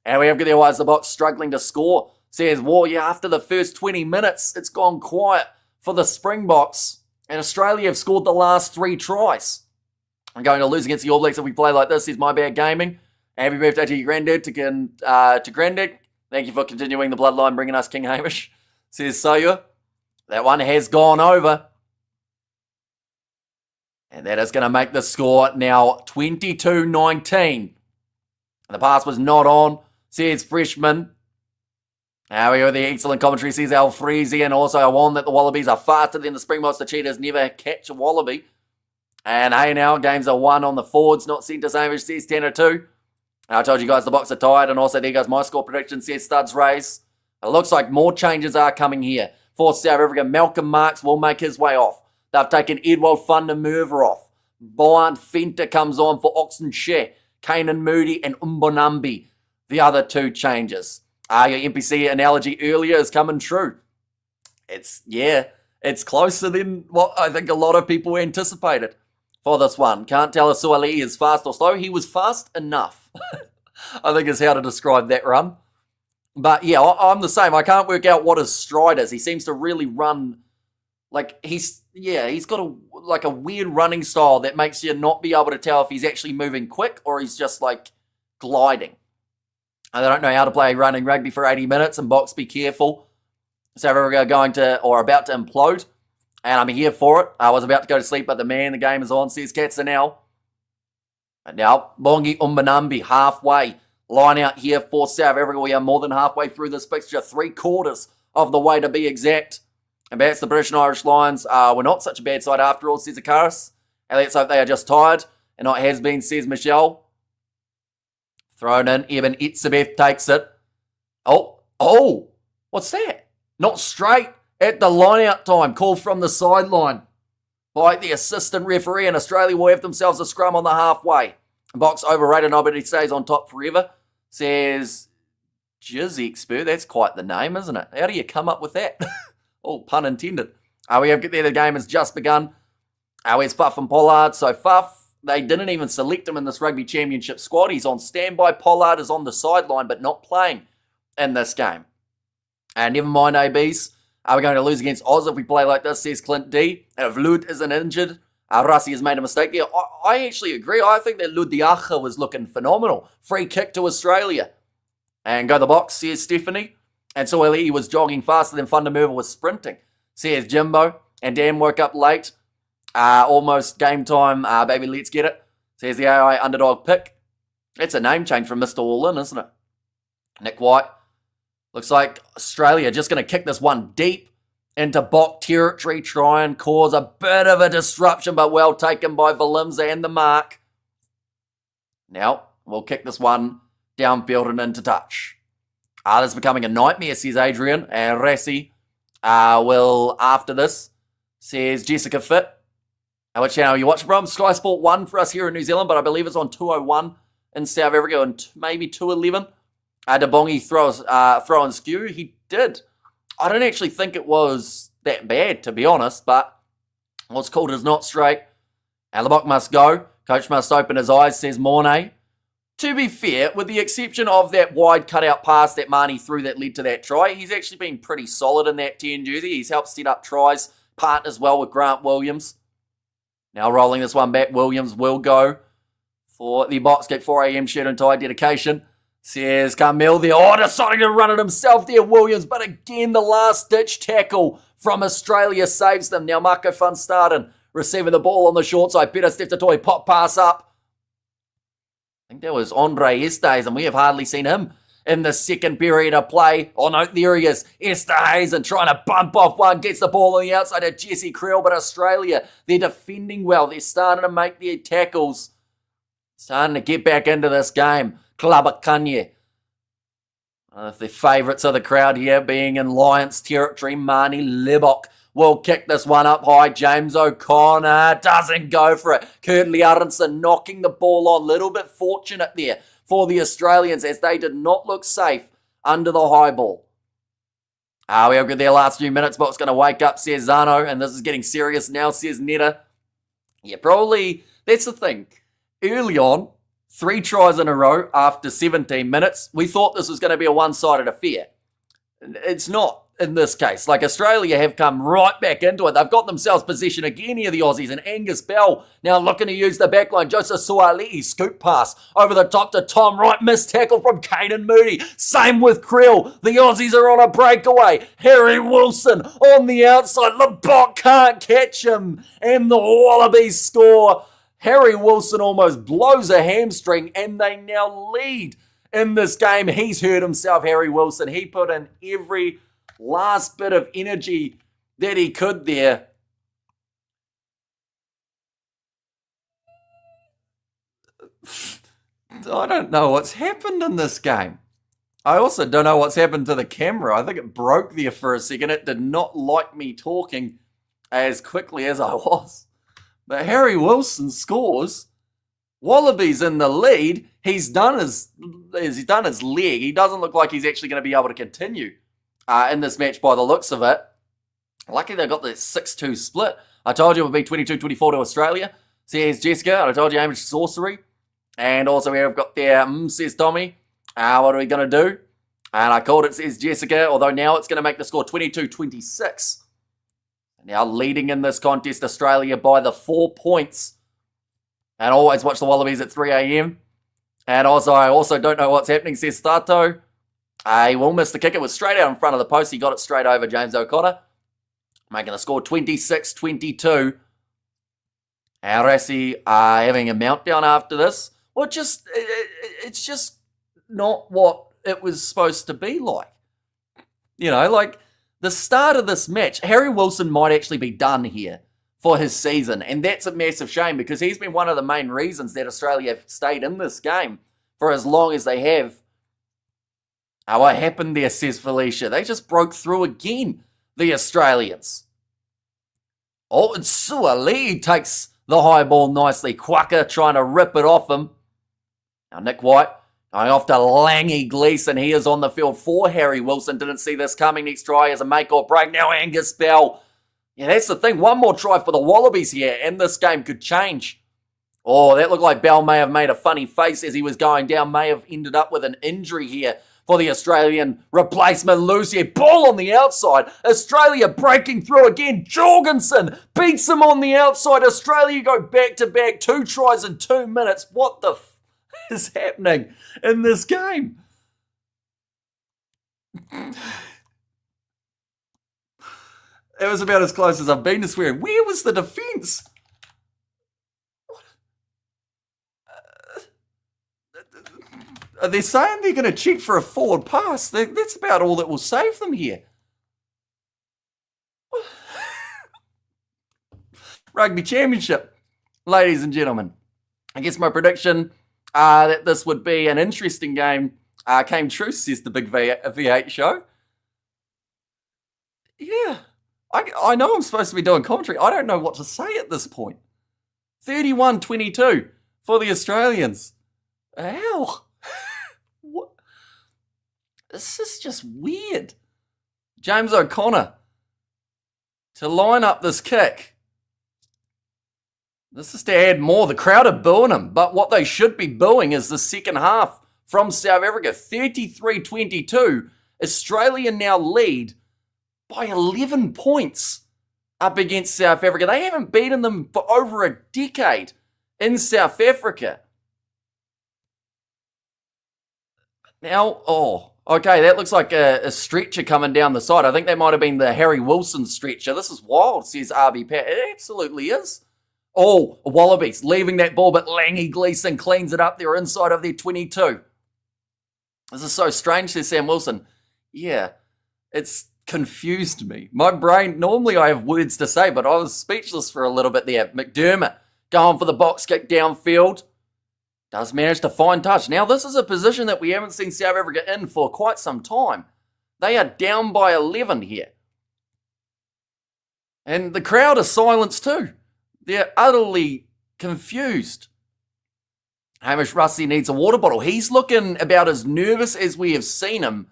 And we have there was the box struggling to score. Says Warrior, after the first 20 minutes, it's gone quiet for the Springboks. And Australia have scored the last 3 tries. I'm going to lose against the All Blacks if we play like this, says My Bad Gaming. Happy birthday to your granddad, to Granddad. Thank you for continuing the bloodline, bringing us King Hamish, says Sayur. That one has gone over. And that is going to make the score now 22-19. The pass was not on, says Freshman. Now we have the excellent commentary, says Alfreezy, and also I warn that the Wallabies are faster than the Springboks. The Cheetahs never catch a Wallaby. And hey, now games are 1 on the forwards, not centre, same as says 10-2. I told you guys the box are tied, and also there goes my score prediction, says Studs Race. It looks like more changes are coming here. For South Africa, Malcolm Marx will make his way off. They've taken Edward van der Merwe off. Bond Fenter comes on for Oxenshire. Kanan Moody and Umbonambi, the other 2 changes. Your NPC analogy earlier is coming true. It's closer than what I think a lot of people anticipated for this one. Can't tell if Suali'i is fast or slow. He was fast enough. I think is how to describe that run. But yeah, I'm the same. I can't work out what his stride is. He seems to really run like he's got a weird running style that makes you not be able to tell if he's actually moving quick or he's just like gliding. And they don't know how to play running rugby for 80 minutes, and Boks, be careful. So we're going to, or about to implode, and I'm here for it. I was about to go to sleep, but the game is on, says Katsanel. And now, Bongi Umbanambi, halfway. Line out here for South Africa. We are more than halfway through this fixture, 3/4 of the way to be exact. And that's the British and Irish Lions. We're not such a bad side after all, says Akaris. And let's hope they are just tired, and not has been, says Michelle. Thrown in, Eben Itzebeth takes it. Oh, what's that? Not straight at the line-out time. Call from the sideline by the assistant referee, and Australia will have themselves a scrum on the halfway. Boks overrated, nobody stays on top forever, says Jizzy Expert. That's quite the name, isn't it? How do you come up with that? Oh, pun intended. We have there. The game has just begun. Where's Fuff and Pollard? So Fuff, they didn't even select him in this Rugby Championship squad. He's on standby. Pollard is on the sideline, but not playing in this game. And never mind, ABs. We're going to lose against Oz if we play like this, says Clint D. And if Lud isn't injured, Rassi has made a mistake there. I actually agree. I think that Lud Diacha was looking phenomenal. Free kick to Australia. And go the Boks, says Stephanie. And so he was jogging faster than Fundamental was sprinting, says Jimbo. And Dan woke up late. Almost game time. Baby, let's get it, says the AI underdog pick. It's a name change from Mr. All-In, isn't it? Nick White. Looks like Australia just going to kick this one deep into Bok territory, try and cause a bit of a disruption, but well taken by Valimza and the mark. Now, we'll kick this one downfield and into touch. This is becoming a nightmare, says Adrian. And Rassi will, after this, says Jessica Fit. Which channel are you watching from? Sky Sport 1 for us here in New Zealand, but I believe it's on 201 in South Africa and maybe 211. DeBongi throw and skew. He did. I don't actually think it was that bad, to be honest, but what's called is not straight. Alabok must go. Coach must open his eyes, says Mornay. To be fair, with the exception of that wide cutout pass that Marnie threw that led to that try, he's actually been pretty solid in that 10 jersey. He's helped set up tries, partners well with Grant Williams. Now rolling this one back, Williams will go for the Boks get 4 a.m. shirt and tie dedication. Says Carmel there. Deciding to run it himself there, Williams. But again, the last-ditch tackle from Australia saves them. Now Marco Van Staden receiving the ball on the short side. Peter Steph-Toy pop pass up. I think that was Andre Estes, and we have hardly seen him in the second period of play. Oh no, there he is. Estes and trying to bump off one. Gets the ball on the outside of Jesse Creel, but Australia, they're defending well. They're starting to make their tackles. Starting to get back into this game. Klabakanye. The favourites of the crowd here being in Lions territory. Marnie Libok will kick this one up high. James O'Connor doesn't go for it. Kurtley Aronson knocking the ball on. Little bit fortunate there for the Australians as they did not look safe under the high ball. We have got their last few minutes. Boks going to wake up, says Zano. And this is getting serious now, says Netta. Yeah, probably. That's the thing. Early on, 3 tries in a row after 17 minutes. We thought this was going to be a one-sided affair. It's not in this case. Like, Australia have come right back into it. They've got themselves possession again here, the Aussies. And Angus Bell now looking to use the backline. Joseph Suaalii, scoop pass over the top to Tom Wright. Missed tackle from Caden Moody. Same with Creel. The Aussies are on a breakaway. Harry Wilson on the outside. Lebok can't catch him. And the Wallabies score. Harry Wilson almost blows a hamstring, and they now lead in this game. He's hurt himself, Harry Wilson. He put in every last bit of energy that he could there. I don't know what's happened in this game. I also don't know what's happened to the camera. I think it broke there for a second. It did not like me talking as quickly as I was. But Harry Wilson scores. Wallabies in the lead. He's done his leg. He doesn't look like he's actually going to be able to continue in this match by the looks of it. Lucky they got the 6-2 split. I told you it would be 22-24 to Australia. Says Jessica. I told you Amish sorcery. And also here I've got there, says Tommy. What are we going to do? And I called it, says Jessica, although now it's going to make the score 22-26. Now leading in this contest, Australia by the 4 points. And always watch the Wallabies at 3 a.m. And also, I also don't know what's happening, says Stato. He will miss the kick. It was straight out in front of the post. He got it straight over James O'Connor, making the score 26-22. Arasi having a meltdown after this. Well, it's just not what it was supposed to be like. You know, like the start of this match, Harry Wilson might actually be done here for his season. And that's a massive shame because he's been one of the main reasons that Australia have stayed in this game for as long as they have. What happened there, says Felicia? They just broke through again, the Australians. Oh, and Suaalii takes the high ball nicely. Quaka trying to rip it off him. Now Nick White going off to Langy Gleeson. He is on the field for Harry Wilson. Didn't see this coming. Next try as a make or break. Now Angus Bell. Yeah, that's the thing. One more try for the Wallabies here, and this game could change. Oh, that looked like Bell may have made a funny face as he was going down. May have ended up with an injury here for the Australian replacement. Lucy, ball on the outside. Australia breaking through again. Jorgensen beats him on the outside. Australia go back-to-back. 2 tries in 2 minutes. What the is happening in this game? It was about as close as I've been to swearing. Where was the defence? They're saying they're going to check for a forward pass. That's about all that will save them here. Rugby Championship, ladies and gentlemen. I guess my prediction that this would be an interesting game came true, says the big V8 show. Yeah, I know I'm supposed to be doing commentary. I don't know what to say at this point. 31-22 for the Australians. Ow. What? This is just weird. James O'Connor to line up this kick. This is to add more. The crowd are booing him, but what they should be booing is the second half from South Africa. 33-22. Australia now lead by 11 points up against South Africa. They haven't beaten them for over a decade in South Africa. Now, okay, that looks like a stretcher coming down the side. I think that might have been the Harry Wilson stretcher. This is wild, says RB Pat. It absolutely is. Oh, Wallabies leaving that ball, but Langy Gleeson cleans it up. They're inside of their 22. This is so strange, says Sam Wilson. Yeah, it's confused me. My brain, normally I have words to say, but I was speechless for a little bit there. McDermott going for the box kick downfield. Does manage to find touch. Now, this is a position that we haven't seen South Africa in for quite some time. They are down by 11 here. And the crowd is silenced too. They're utterly confused. Hamish Rusty needs a water bottle. He's looking about as nervous as we have seen him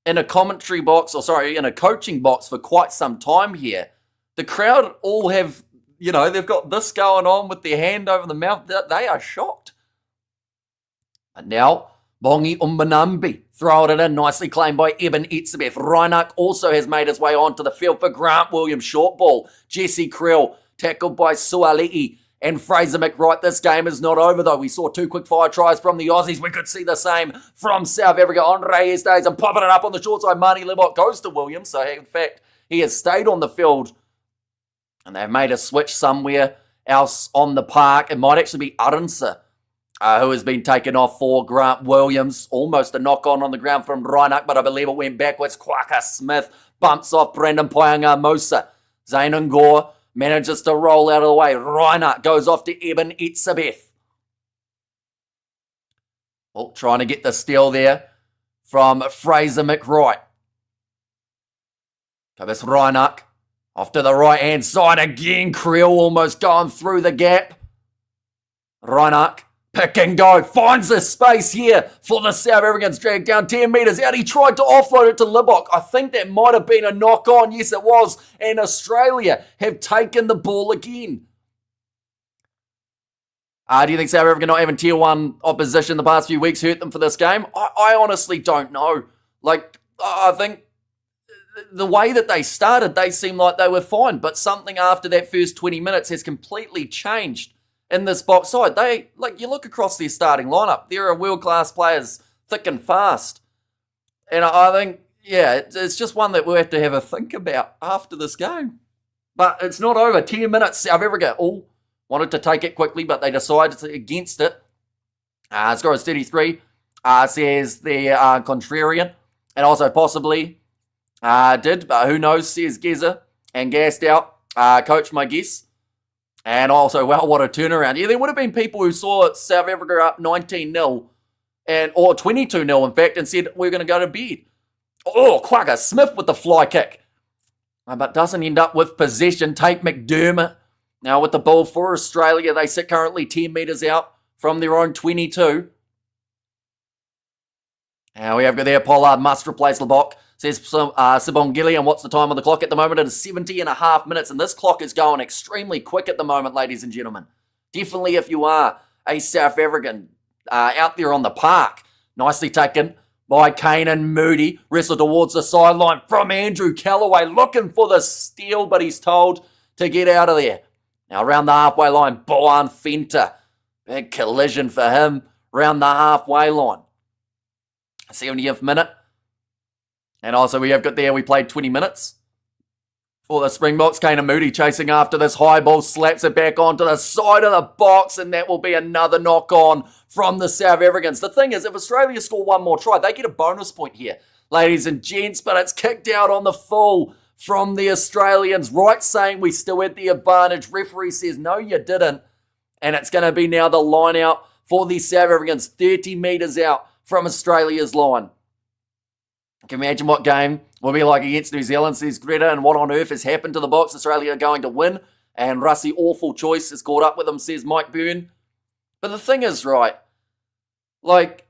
in a commentary box, in a coaching box for quite some time here. The crowd all have, they've got this going on with their hand over the mouth. They are shocked. And now, Bongi Umbanambi throwing it in, nicely claimed by Eben Etzebeth. Reinach also has made his way onto the field for Grant Williams. Short ball. Jesse Krill tackled by Suaalii and Fraser McWright. This game is not over though. We saw 2 quick fire tries from the Aussies. We could see the same from South Africa. Andre Estes and popping it up on the short side. Marty Libot goes to Williams. So in fact, he has stayed on the field. And they've made a switch somewhere else on the park. It might actually be Arunsa who has been taken off for Grant Williams. Almost a knock-on the ground from Reinach, but I believe it went backwards. Quaka Smith bumps off Brendan Poyanga Musa. Zaynan Gore manages to roll out of the way. Reinach goes off to Eben Etzebeth. Oh, trying to get the steal there from Fraser McWright. Kobus Reinach off to the right-hand side again. Creel almost going through the gap. Reinach. Pick and go, finds the space here for the South Africans, dragged down 10 metres out. He tried to offload it to Libok. I think that might have been a knock-on. Yes, it was. And Australia have taken the ball again. Do you think South Africa not having tier 1 opposition the past few weeks hurt them for this game? I honestly don't know. Like, I think the way that they started, they seemed like they were fine, but something after that first 20 minutes has completely changed in this Boks side. You look across their starting lineup, there are world-class players thick and fast. And I think, it's just one that we'll have to have a think about after this game. But it's not over. 10 minutes, South Africa all wanted to take it quickly, but they decided against it. Score is 33, says the contrarian. And also possibly did, but who knows, says Geza. And gassed out, coach, my guess. And also, well, what a turnaround. Yeah, there would have been people who saw South Africa up 19-0, or 22-0, in fact, and said, we're going to go to bed. Oh, Quagga Smith with the fly kick. But doesn't end up with possession. Tate McDermott now with the ball for Australia. They sit currently 10 metres out from their own 22. Now we have got there, Pollard must replace Lebok. Says Sibongili, and what's the time on the clock at the moment? It is 70 and a half minutes, and this clock is going extremely quick at the moment, ladies and gentlemen. Definitely if you are a South African out there on the park. Nicely taken by Kane and Moody. Wrestled towards the sideline from Andrew Callaway, looking for the steal, but he's told to get out of there. Now around the halfway line, Boan Fenta. Big collision for him around the halfway line. 70th minute. And also we have got there, we played 20 minutes for the Springboks. Kane and Moody chasing after this high ball, slaps it back onto the side of the box, and that will be another knock on from the South Africans. The thing is, if Australia score one more try, they get a bonus point here, ladies and gents, but it's kicked out on the full from the Australians. Right saying we still had the advantage. Referee says, no, you didn't. And it's going to be now the line out for the South Africans, 30 metres out from Australia's line. Can you imagine what game will be like against New Zealand, says Greta, and what on earth has happened to the Boks? Australia are going to win, and Russie, awful choice, has caught up with them, says Mike Byrne. But the thing is, right, like,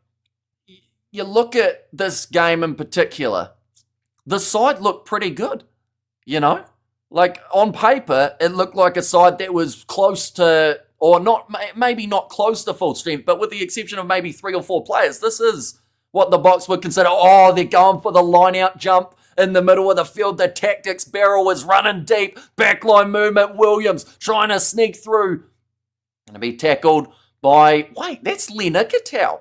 you look at this game in particular, the side looked pretty good, you know? Like, on paper, it looked like a side that was close to, or not, maybe not close to full strength, but with the exception of maybe 3 or 4 players, this is what the Boks would consider, they're going for the line-out jump in the middle of the field. The tactics barrel is running deep. Backline movement, Williams trying to sneak through. Going to be tackled by, that's Len Ikitau.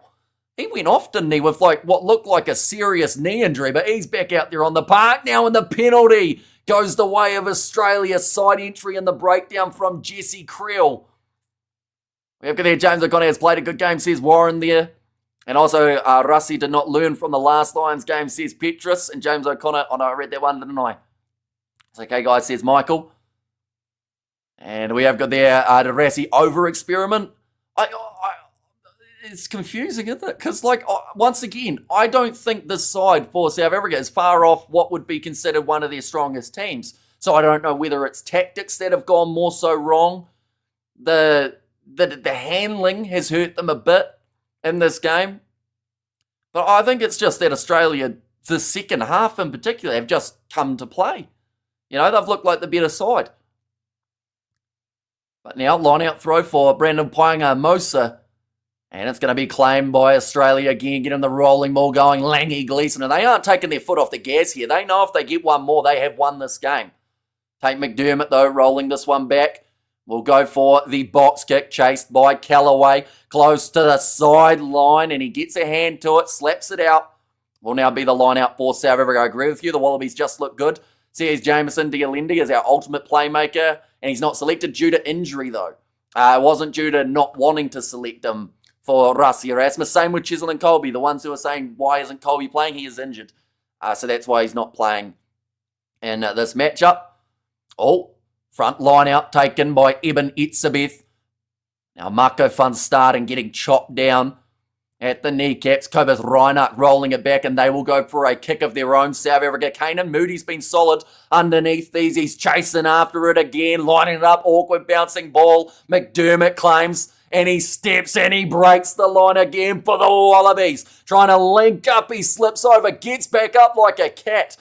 He went off, didn't he, with like what looked like a serious knee injury, but he's back out there on the park now, and the penalty goes the way of Australia. Side entry in the breakdown from Jesse Creel. We have got there, James O'Connor has played a good game, says Warren there. And also, Russie did not learn from the last Lions game, says Petrus. And James O'Connor, no, I read that one, didn't I? It's okay, guys, says Michael. And we have got there, the Rassie over-experiment. It's confusing, isn't it? Because, once again, I don't think this side for South Africa is far off what would be considered one of their strongest teams. So I don't know whether it's tactics that have gone more so wrong. The handling has hurt them a bit in this game. But I think it's just that Australia, the second half in particular, have just come to play. You know, they've looked like the better side. But now, line-out throw for Brandon Paenga-Mosa. And it's going to be claimed by Australia again, getting the rolling ball going. Langy Gleeson. And they aren't taking their foot off the gas here. They know if they get one more, they have won this game. Tate McDermott, though, rolling this one back. We'll go for the box kick, chased by Callaway, close to the sideline, and he gets a hand to it, slaps it out. Will now be the line out for South Africa. I agree with you, the Wallabies just look good. Sees Jameson Dialendi as our ultimate playmaker, and he's not selected due to injury, though. It wasn't due to not wanting to select him for Rassie Erasmus. Same with Chisel and Colby. The ones who are saying, why isn't Colby playing? He is injured. So that's why he's not playing in this matchup. Front line out taken by Eben Etzebeth. Now Marco van Staden getting chopped down at the kneecaps. Cobus Reinach rolling it back, and they will go for a kick of their own. South Africa. Kanan Moody's been solid underneath these. He's chasing after it again, lining it up. Awkward bouncing ball. McDermott claims, and he steps and he breaks the line again for the Wallabies. Trying to link up. He slips over, gets back up like a cat,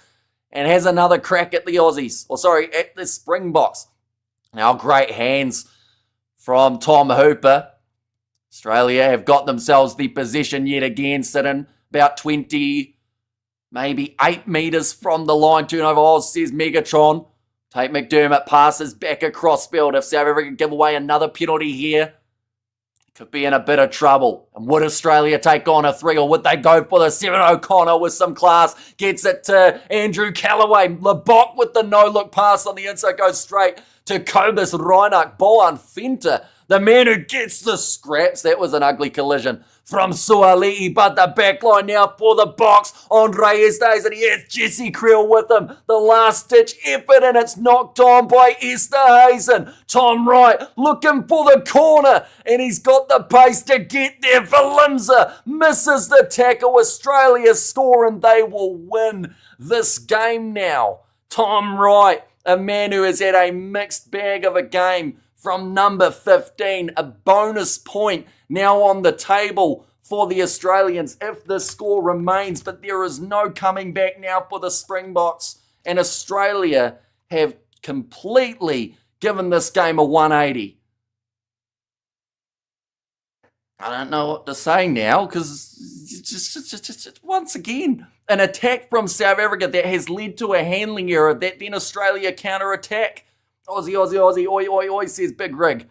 and has another crack at the Aussies. At the Springboks. Now, great hands from Tom Hooper. Australia have got themselves the possession yet again, sitting about 20, maybe 8 metres from the line. Turnover, Oz, says Megatron. Tate McDermott passes back across field. If South Africa give away another penalty here, could be in a bit of trouble. And would Australia take on a 3, or would they go for the 7? O'Connor with some class gets it to Andrew Callaway. Lebok with the no-look pass on the inside goes straight to Cobus Reinach. Boan Fenter, the man who gets the scraps. That was an ugly collision from Suali'i, but the back line now for the Boks. Andre Estes, and he has Jesse Creel with him. The last-ditch effort, and it's knocked on by Esterhuizen. Tom Wright looking for the corner, and he's got the pace to get there. Valimza misses the tackle. Australia score, and they will win this game now. Tom Wright, a man who has had a mixed bag of a game from number 15, a bonus point now on the table for the Australians if the score remains, but there is no coming back now for the Springboks, and Australia have completely given this game a 180. I don't know what to say now, because just once again, an attack from South Africa that has led to a handling error that then Australia counter-attack. Aussie, oi, says Big Rig.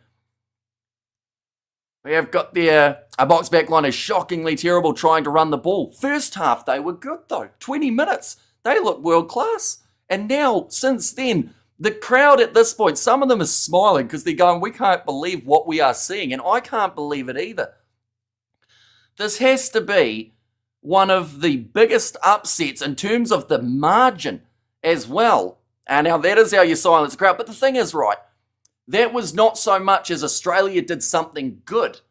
We have got their Boks back line is shockingly terrible trying to run the ball. First half, they were good though. 20 minutes, they look world class. And now, since then, the crowd at this point, some of them are smiling because they're going, we can't believe what we are seeing. And I can't believe it either. This has to be one of the biggest upsets in terms of the margin as well. And now that is how you silence the crowd. But the thing is, right, that was not so much as Australia did something good.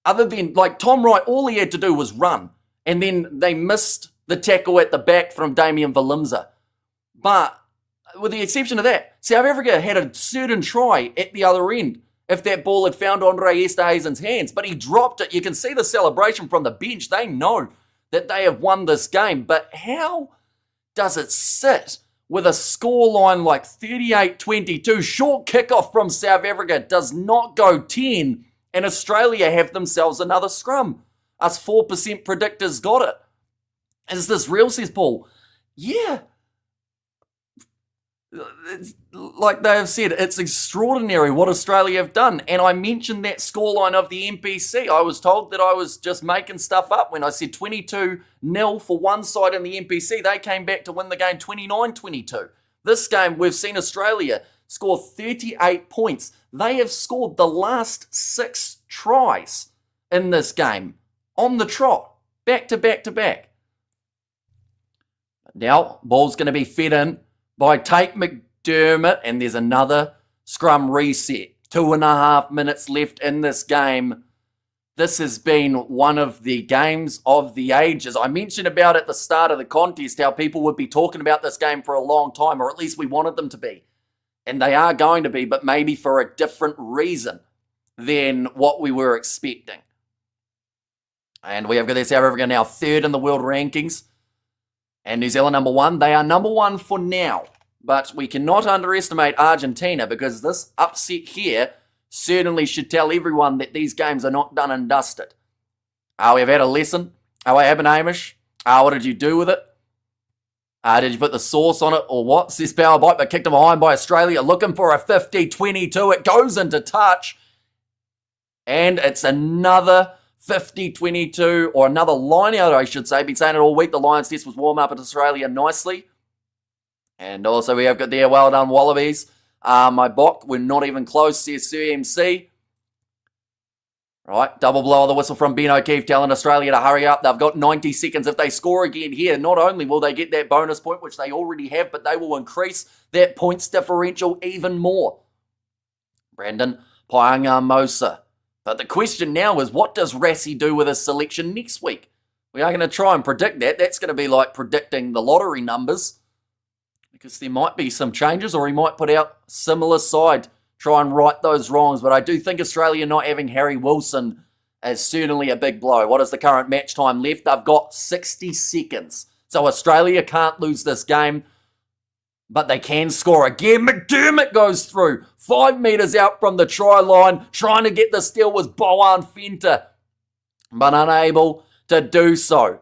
Other than, like, Tom Wright, all he had to do was run. And then they missed the tackle at the back from Damian Valimza. But with the exception of that, South Africa had a certain try at the other end if that ball had found Andre Esterhuizen's hands. But he dropped it. You can see the celebration from the bench. They know that they have won this game. But how does it sit with a scoreline like 38-22? Short kickoff from South Africa does not go 10, and Australia have themselves another scrum. Us 4% predictors got it. Is this real, says Paul? Yeah. Like they have said, it's extraordinary what Australia have done. And I mentioned that scoreline of the NPC. I was told that I was just making stuff up when I said 22-0 for one side in the NPC. They came back to win the game 29-22. This game, we've seen Australia score 38 points. They have scored the last 6 tries in this game on the trot, back to back to back. Now, ball's going to be fed in by Tate McDermott, and there's another scrum reset. 2.5 minutes left in this game. This has been one of the games of the ages. I mentioned about at the start of the contest how people would be talking about this game for a long time, or at least we wanted them to be. And they are going to be, but maybe for a different reason than what we were expecting. And we have got South Africa now 3rd in the world rankings. And New Zealand number 1. They are number 1 for now. But we cannot underestimate Argentina, because this upset here certainly should tell everyone that these games are not done and dusted. We've had a lesson. What happened, Hamish? What did you do with it? Did you put the sauce on it or what? Says Power Bite, but kicked him behind by Australia. Looking for a 50-22. It goes into touch. And it's another 50-22, or another line out, I should say. Been saying it all week. The Lions test was warm up at Australia nicely. And also we have got there, well done Wallabies. My Bok, we're not even close, says CMC. Right, double blow of the whistle from Ben O'Keefe telling Australia to hurry up. They've got 90 seconds. If they score again here, not only will they get that bonus point, which they already have, but they will increase that points differential even more. Brandon Paenga-Mosa. But the question now is, what does Rassie do with his selection next week? We are going to try and predict that. That's going to be like predicting the lottery numbers, because there might be some changes, or he might put out a similar side, try and right those wrongs. But I do think Australia not having Harry Wilson is certainly a big blow. What is the current match time left? They've got 60 seconds. So Australia can't lose this game. but they can score again. McDermott goes through 5 metres out from the try line, trying to get the steal was Boan Fenter, but unable to do so.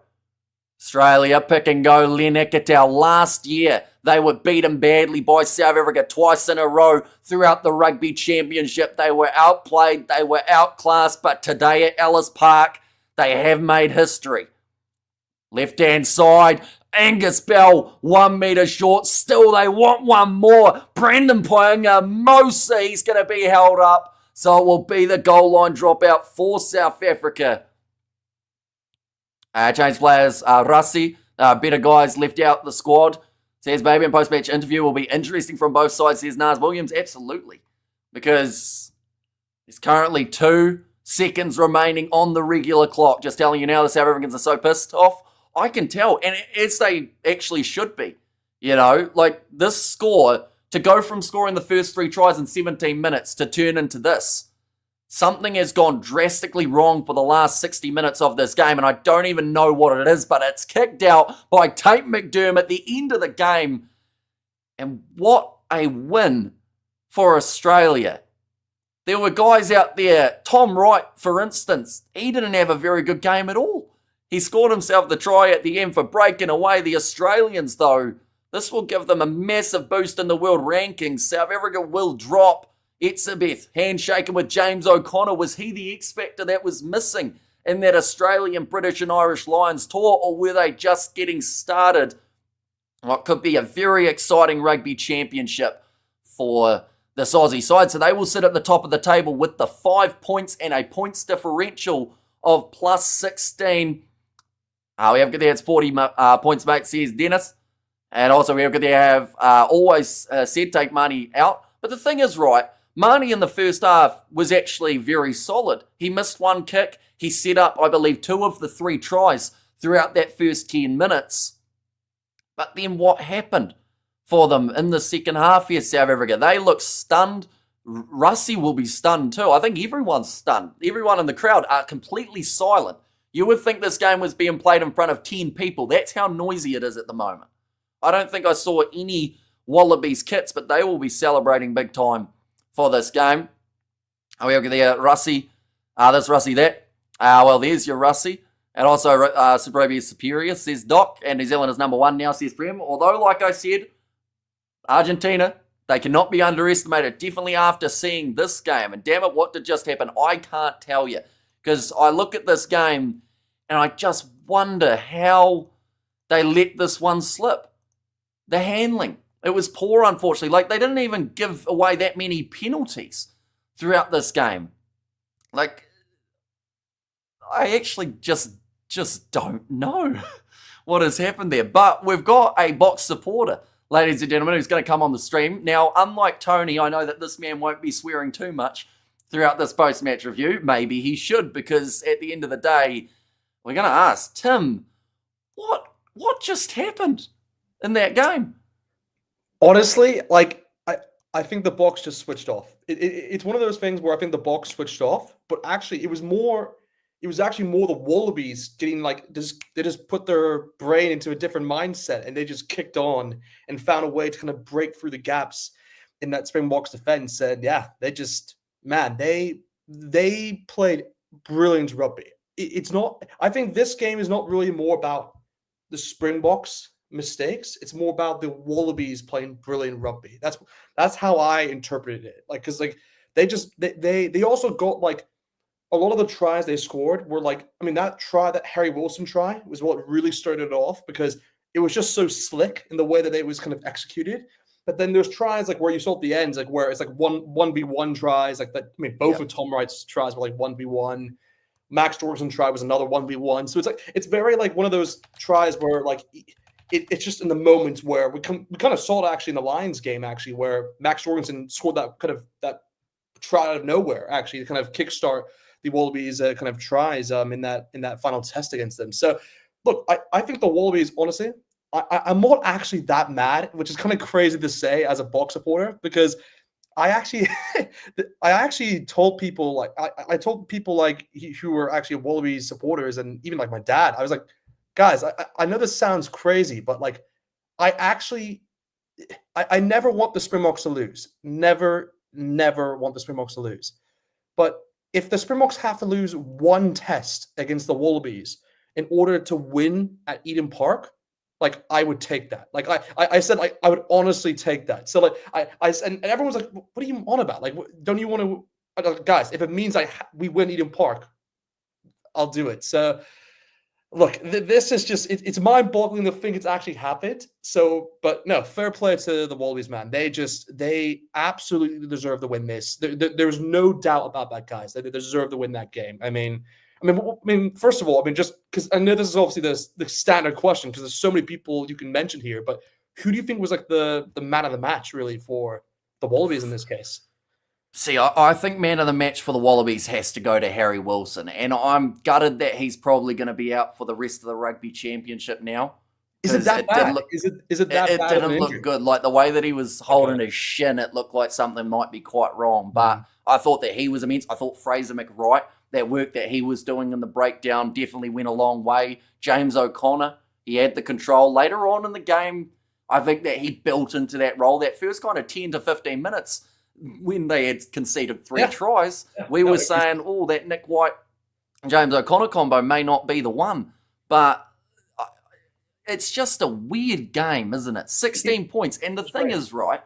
Australia pick and go. Len Ikitau. Last year, they were beaten badly by South Africa twice in a row throughout the Rugby Championship. They were outplayed, they were outclassed, but today at Ellis Park, they have made history. Left-hand side, Angus Bell, 1 metre short. Still, they want one more. Brandon Poinga-Mosa, he's going to be held up. So it will be the goal line dropout for South Africa. Change players, Rassi, better guys left out the squad. Says Baby in post-match interview will be interesting from both sides, says Nars Williams. Absolutely. Because there's currently 2 seconds remaining on the regular clock. Just telling you now, the South Africans are so pissed off. I can tell, and as they actually should be. You know, like this score, to go from scoring the first 3 tries in 17 minutes to turn into this. Something has gone drastically wrong for the last 60 minutes of this game, and I don't even know what it is, but it's kicked out by Tate McDermott at the end of the game. And what a win for Australia. There were guys out there, Tom Wright, for instance, he didn't have a very good game at all. He scored himself the try at the end for breaking away the Australians, though. This will give them a massive boost in the world rankings. South Africa will drop. Etzebeth, handshaking with James O'Connor. Was he the X factor that was missing in that Australian, British and Irish Lions tour, or were they just getting started? What could be a very exciting rugby championship for this Aussie side. So they will sit at the top of the table with the 5 points and a points differential of plus 16. We have got there, it's 40 points, mate, says Dennis. And also we have got there, have always said take Marnie out. But the thing is, right, Marnie in the first half was actually very solid. He missed 1 kick. He set up, I believe, 2 of the 3 tries throughout that first 10 minutes. But then what happened for them in the second half here, South Africa? They look stunned. Russie will be stunned too. I think everyone's stunned. Everyone in the crowd are completely silent. You would think this game was being played in front of 10 people. That's how noisy it is at the moment. I don't think I saw any Wallabies kits, but they will be celebrating big time for this game. We have there, Russie. This Russie, that. Well, there's your Russie. And also, Subrobia is superior, says Doc. And New Zealand is number 1 now, says Prem. Although, like I said, Argentina, they cannot be underestimated. Definitely after seeing this game. And damn it, what did just happen? I can't tell you. Because I look at this game and I just wonder how they let this one slip. The handling. It was poor, unfortunately. Like, they didn't even give away that many penalties throughout this game. Like, I actually just don't know what has happened there. But we've got a box supporter, ladies and gentlemen, who's going to come on the stream. Now, unlike Tony, I know that this man won't be swearing too much throughout this post-match review. Maybe he should, because at the end of the day, we're going to ask, Tim, what just happened in that game? Honestly, like, I think the box just switched off. It's one of those things where I think the box switched off, but actually it was actually more the Wallabies getting they just put their brain into a different mindset and they just kicked on and found a way to kind of break through the gaps in that Springboks defense. And yeah, they played brilliant rugby. I think this game is not really more about the Springboks mistakes. It's more about the Wallabies playing brilliant rugby. That's how I interpreted it. Because they also got a lot of the tries they scored were that Harry Wilson try was what really started it off, because it was just so slick in the way that it was kind of executed. But then there's tries where you saw at the ends, where it's 1v1 tries that. I mean, both of Tom Wright's tries were 1v1. Max Jorgensen try was another 1v1. So it's very one of those tries where it's just in the moments where we kind of saw it actually in the Lions game, actually, where Max Jorgensen scored that try out of nowhere, actually, to kind of kickstart the Wallabies kind of tries in that final test against them. So look, I think the Wallabies, honestly, I'm not actually that mad, which is kind of crazy to say as a box supporter, because I actually told people I told people who were actually Wallabies supporters, and even my dad, I was like, guys, I know this sounds crazy, but I actually I never want the Springboks to lose. Never, never want the Springboks to lose. But if the Springboks have to lose one test against the Wallabies in order to win at Eden Park, like I would take that. Like I said, like I would honestly take that. So like and everyone's like, what are you on about? Like, don't you want to, guys? If it means we win Eden Park, I'll do it. So look, this is just it's mind-boggling to think it's actually happened. So, but no, fair play to the Wallabies, man. They absolutely deserve to win this. There's no doubt about that, guys. They deserve to win that game. I mean, first of all, just because I know this is obviously the standard question because there's so many people you can mention here, but who do you think was like the man of the match really for the Wallabies in this case? See, I think man of the match for the Wallabies has to go to Harry Wilson, and I'm gutted that he's probably going to be out for the rest of the Rugby Championship now. Is it that bad? Is it that bad? It didn't look good. Like the way that he was holding his shin, it looked like something might be quite wrong. But I thought that he was immense. I thought Fraser McWright, that work that he was doing in the breakdown definitely went a long way. James O'Connor, he had the control. Later on in the game, I think that he built into that role. That first kind of 10 to 15 minutes, when they had conceded three tries, we were saying, oh, that Nick White, James O'Connor combo may not be the one. But it's just a weird game, isn't it? 16 points. And the thing is, right,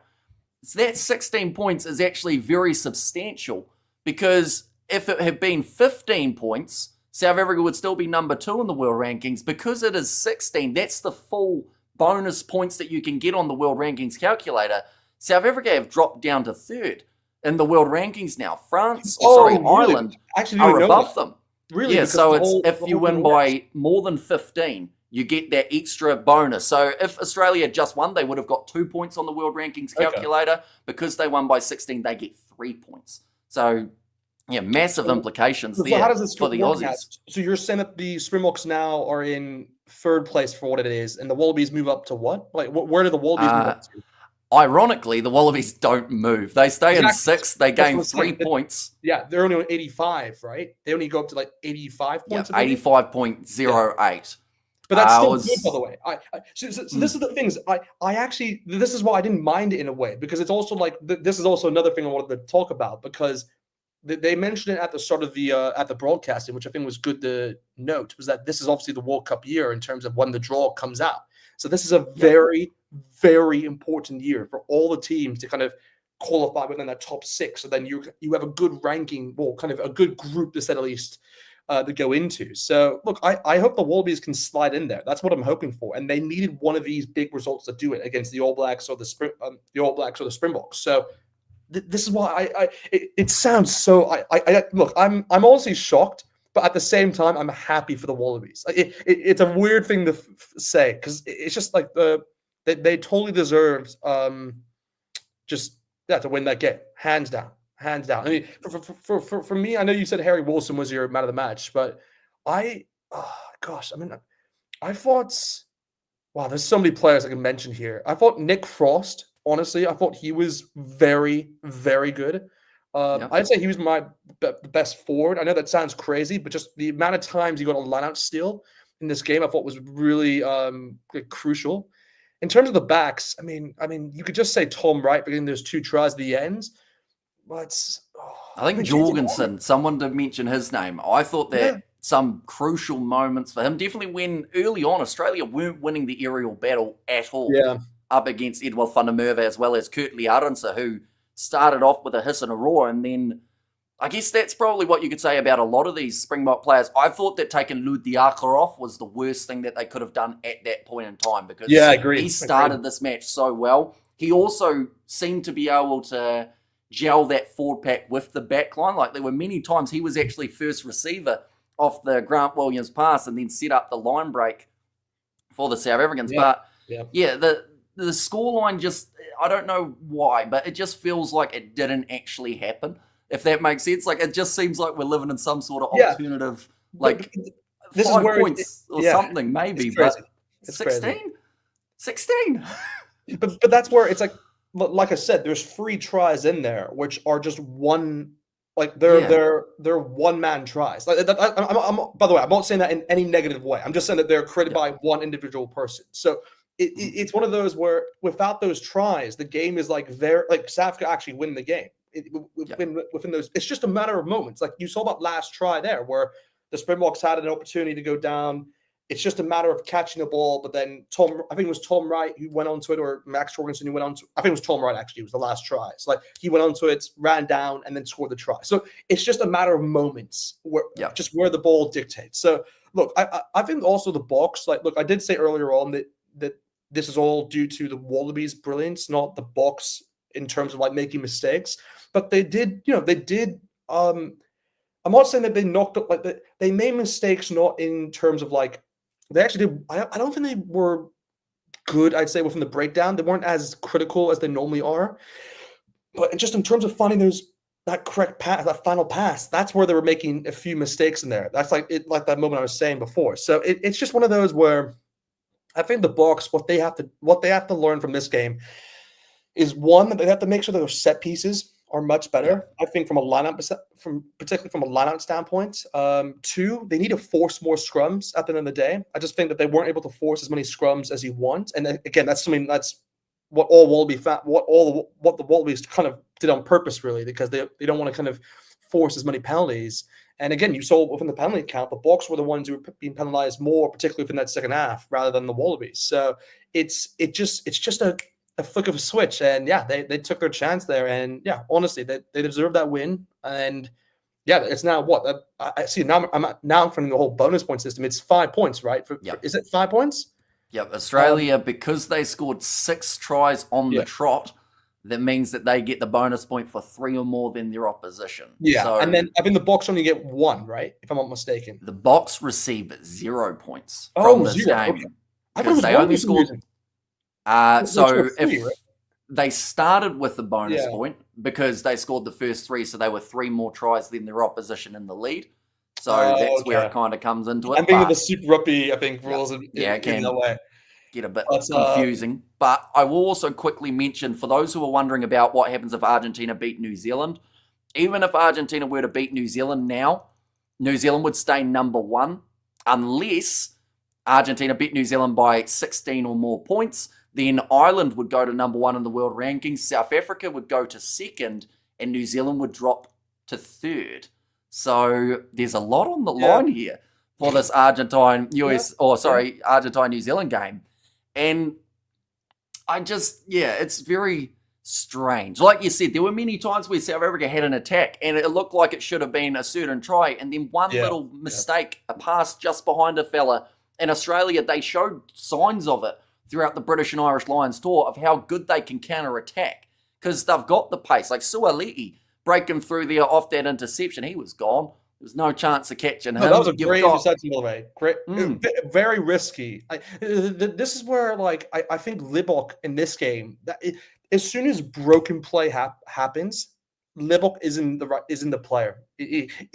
that 16 points is actually very substantial because if it had been 15 points, South Africa would still be number 2 in the world rankings. Because it is 16, that's the full bonus points that you can get on the world rankings calculator. South Africa have dropped down to 3rd in the world rankings now. Ireland are above them. Really? Yeah, so if you win by more than 15, you get that extra bonus. So if Australia just won, they would have got 2 points on the world rankings calculator. Because they won by 16, they get 3 points. So yeah, massive implications there how does this for the Aussies. So you're saying that the Springboks now are in 3rd place for what it is, and the Wallabies move up to what? Like, where do the Wallabies move up to? Ironically, the Wallabies don't move. They stay in 6th. They gain 3 points. Yeah, they're only on 85, right? They only go up to like 85 points. Yeah, 85.08. But that's still good, by the way. So this is the things. I actually, this is why I didn't mind it in a way, because it's also like, this is also another thing I wanted to talk about, because they mentioned it at the start of the broadcasting, which I think was good to note, was that this is obviously the World Cup year in terms of when the draw comes out. So this is a very, very important year for all the teams to kind of qualify within that top 6. So then you have a good ranking, well, kind of a good group to say the least, to go into. So look, I hope the Wallabies can slide in there. That's what I'm hoping for. And they needed one of these big results to do it against the All Blacks or the Springboks. So this is why it sounds so. Look, I'm honestly shocked, but at the same time, I'm happy for the Wallabies. It's a weird thing to say, because it's just like they totally deserved to win that game, hands down. Hands down. I mean, for me, I know you said Harry Wilson was your man of the match, but I thought, wow, there's so many players I can mention here. I thought Nick Frost, honestly, I thought he was very, very good. I'd say he was the best forward. I know that sounds crazy, but just the amount of times he got a line-out steal in this game, I thought was really crucial. In terms of the backs, I mean, you could just say Tom Wright getting those 2 tries at the ends. But I think Jorgensen, someone to mention his name. I thought that some crucial moments for him, definitely when early on Australia weren't winning the aerial battle at all up against Edouard van der Merwe as well as Kurt Arendse, who started off with a hiss and a roar. And then I guess that's probably what you could say about a lot of these Springbok players. I thought that taking Lou Diaka off was the worst thing that they could have done at that point in time, because he started this match so well. He also seemed to be able to gel that forward pack with the back line. Like, there were many times he was actually first receiver off the Grant Williams pass and then set up the line break for the South Africans. But the scoreline just, I don't know why, but it just feels like it didn't actually happen, if that makes sense. Like, it just seems like we're living in some sort of alternative, like this 5 is where points or something, maybe. But 16? 16? But that's where it's like I said, there's 3 tries in there, which are just one, like they're one-man tries. Like I'm by the way, I'm not saying that in any negative way. I'm just saying that they're created by one individual person. So it's one of those where without those tries, the game is like South Africa actually win the game. Within those, it's just a matter of moments. Like you saw that last try there, where the Springboks had an opportunity to go down. It's just a matter of catching the ball. But then I think it was Tom Wright who went onto it, or Max Jorgensen who went on to. I think it was Tom Wright actually. It was the last try. It's like he went onto it, ran down, and then scored the try. So it's just a matter of moments where just where the ball dictates. So look, I think also the Boks. Like, look, I did say earlier on that this is all due to the Wallabies' brilliance, not the Boks in terms of like making mistakes. But they did, I'm not saying that they knocked up, like they made mistakes, not in terms of like, they actually did. I don't think they were good, I'd say, within the breakdown. They weren't as critical as they normally are. But just in terms of finding that correct pass, that final pass, that's where they were making a few mistakes in there. That's like that moment I was saying before. So it's just one of those where I think the Boks, what they have to learn from this game is, one, that they have to make sure that their set pieces are much better. I think particularly from a lineup standpoint. Two, they need to force more scrums at the end of the day. I just think that they weren't able to force as many scrums as you want. And again, that's what the Wallabies kind of did on purpose, really, because they don't want to kind of force as many penalties. And again, you saw within the penalty count, the Boks were the ones who were being penalized more, particularly within that second half, rather than the Wallabies. So it's just a flick of a switch, and they took their chance there, and honestly, they deserve that win. And it's now what I see now. I'm from the whole bonus point system. It's 5 points, right? Is it 5 points? Yep. Australia, because they scored 6 tries on the trot, that means that they get the bonus point for 3 or more than their opposition. Yeah, so, and then I think the Boks only get 1, right? If I'm not mistaken. The Boks receive 0 points from this game. Okay. I thought it was they only scored. So if they started with the bonus point because they scored the first 3, so they were 3 more tries than their opposition in the lead. So that's where it kind of comes into it. I'm thinking of the Super Rugby, I think, rules in that way. Get a bit confusing. But I will also quickly mention, for those who are wondering about what happens if Argentina beat New Zealand, even if Argentina were to beat New Zealand now, New Zealand would stay number 1 unless Argentina beat New Zealand by 16 or more points. Then Ireland would go to number 1 in the world rankings, South Africa would go to 2nd, and New Zealand would drop to 3rd. So there's a lot on the line here for this Argentine-New Zealand game. And it's very strange. Like you said, there were many times where South Africa had an attack and it looked like it should have been a certain try, and then one little mistake, a pass just behind a fella. And Australia, they showed signs of it throughout the British and Irish Lions tour of how good they can counter-attack because they've got the pace. Like Suaalii breaking through there off that interception, he was gone. There was no chance of catching him. That was a great interception, by the way. Great, very risky. This is where, like, I think Libbok in this game, as soon as broken play happens, Libbok isn't the player.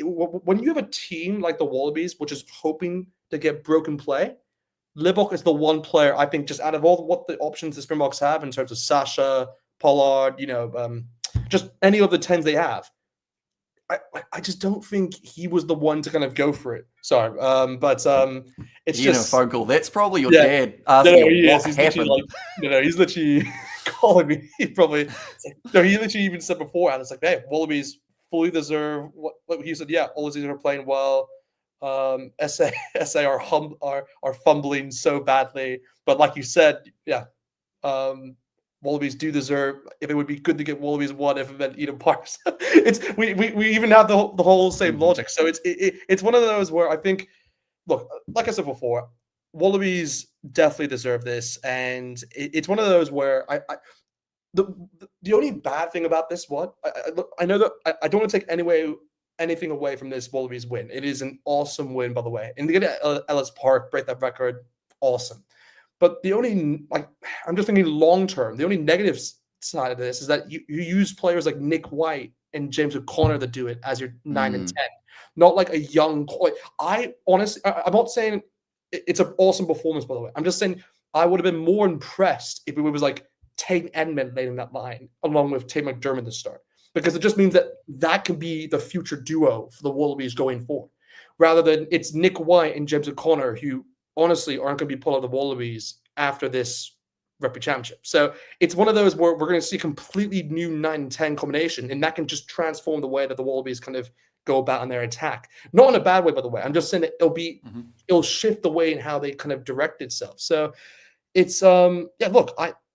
When you have a team like the Wallabies, which is hoping to get broken play, Libbok is the one player, I think, just out of all what the options the Springboks have in terms of Sasha, Pollard, just any of the 10s they have. I just don't think he was the one to kind of go for it. Sorry, but it's just phone call. That's probably your dad asking what happened. He's literally calling me. He literally even said beforehand, it's like, hey, Wallabies fully deserve what he said. Yeah, Wallabies are playing well. SA are fumbling so badly, but like you said, Wallabies do deserve. If it would be good to get Wallabies 1 if it meant Eden Parks. we even have the whole same logic. So it's one of those where I think, look, like I said before, Wallabies definitely deserve this, and it's one of those where the only bad thing about this one, I know that I don't want to take anything away from this Wallabies win. It is an awesome win, by the way, and to get Ellis Park, break that record, awesome. But the only, I'm just thinking long term, the only negative side of this is that you use players like Nick White and James O'Connor that do it as your 9 and 10, not like a young. I honestly, I'm not saying it's an awesome performance, by the way. I'm just saying I would have been more impressed if it was like Tate Edmond leading that line along with Tate McDermott to start, because it just means that can be the future duo for the Wallabies going forward, rather than it's Nick White and James O'Connor who honestly aren't going to be part of the Wallabies after this Rugby Championship. So it's one of those where we're going to see a completely new 9-10 combination, and that can just transform the way that the Wallabies kind of go about on their attack. Not in a bad way, by the way. I'm just saying that it'll shift the way in how they kind of direct itself. So it's look,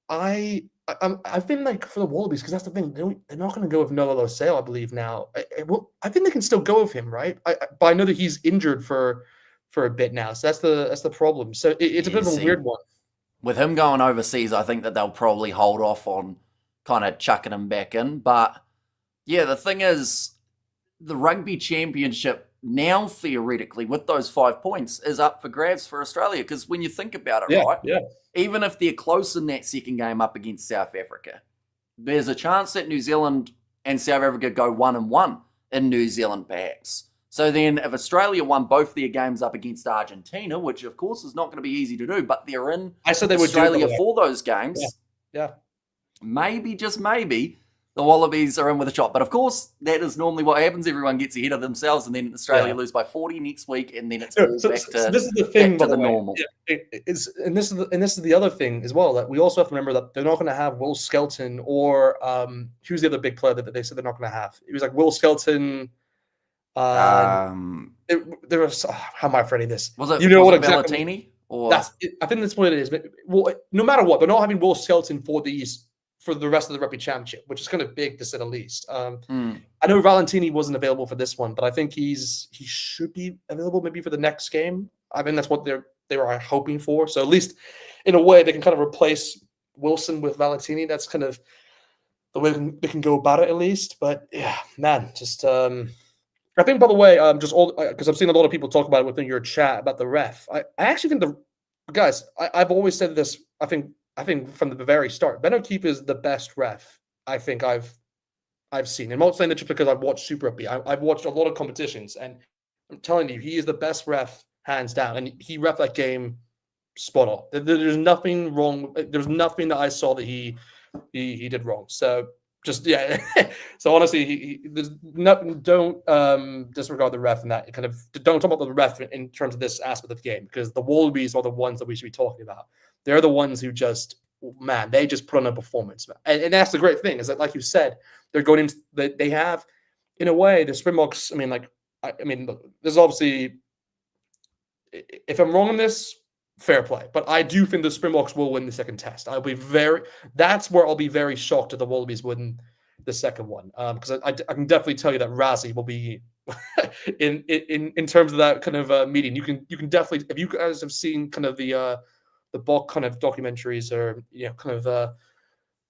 I've been like for the Wallabies, because that's the thing, they're not going to go with Noah Losale, I believe now. I think they can still go with him, right? But I know that he's injured for a bit now, so that's the problem. So it's a bit of a weird one. With him going overseas, I think that they'll probably hold off on kind of chucking him back in. But yeah, the thing is, the Rugby Championship now, theoretically, with those 5 points, is up for grabs for Australia. Because when you think about it, right? Yeah. Even if they're close in that second game up against South Africa, there's a chance that New Zealand and South Africa go 1-1 in New Zealand, perhaps. So then if Australia won both their games up against Argentina, which of course is not going to be easy to do, but they're in Australia for those games, yeah, maybe, just maybe, the Wallabies are in with a shot. But of course, that is normally what happens. Everyone gets ahead of themselves, and then Australia lose by 40 next week, and then it's all back to, this is the thing, back to the normal. Yeah, and this is the other thing as well, that we also have to remember that they're not going to have Will Skelton or who's the other big player that they said they're not going to have. It was like Will Skelton. There was how am I afraid of this? Was it what exactly? Valentini? Or I think that's what it is. But well, no matter what, they're not having Will Skelton for the rest of the Rugby Championship, which is kind of big to say the least. I know Valentini wasn't available for this one, but I think he should be available maybe for the next game. I mean, that's what they were hoping for. So at least in a way, they can kind of replace Wilson with Valentini. That's kind of the way they can go about it, at least. But yeah, man, just I think, by the way, just all because I've seen a lot of people talk about it within your chat about the ref. I actually think I've always said this. I think from the very start, Ben O'Keefe is the best ref I think I've seen. I'm not saying that just because I've watched Super Rugby. I've watched a lot of competitions, and I'm telling you, he is the best ref hands down, and he ref that game spot on. There's nothing wrong. There's nothing that I saw that he did wrong. So. Just so honestly, there's nothing. Don't disregard the ref in that. Kind of don't talk about the ref in terms of this aspect of the game, because the Wallabies are the ones that we should be talking about. They're the ones who they just put on a performance, and that's the great thing is that, like you said, they're going into they have, in a way, the Springboks. I mean, look, there's obviously, if I'm wrong on this, fair play, but I do think the Springboks will win the second test. That's where I'll be very shocked if the Wallabies win the second one, because I can definitely tell you that Razzie will be in terms of that kind of meeting. You can definitely, if you guys have seen kind of the Bok kind of documentaries, or kind of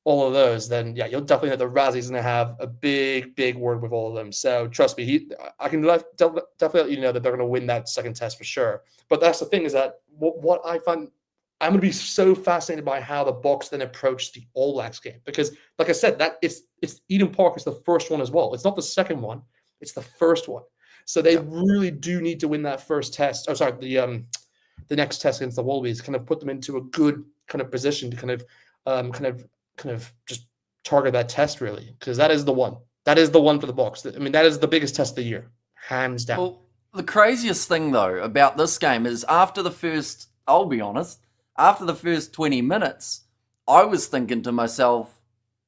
all of those, then yeah, you'll definitely know that Razzie's going to have a big word with all of them. So trust me, I can definitely let you know that they're going to win that second test for sure. But that's the thing, is that what I find, I'm going to be so fascinated by how the Boks then approach the All Blacks game, because, like I said, that it's Eden Park is the first one as well. It's not the second one; it's the first one. So they really do need to win that first test. Oh, sorry, the next test against the Wallabies, kind of put them into a good kind of position to kind of just target that test, really, because that is the one. That is the one for the Boks. I mean, that is the biggest test of the year, hands down. Well, the craziest thing, though, about this game is I'll be honest, after the first 20 minutes, I was thinking to myself,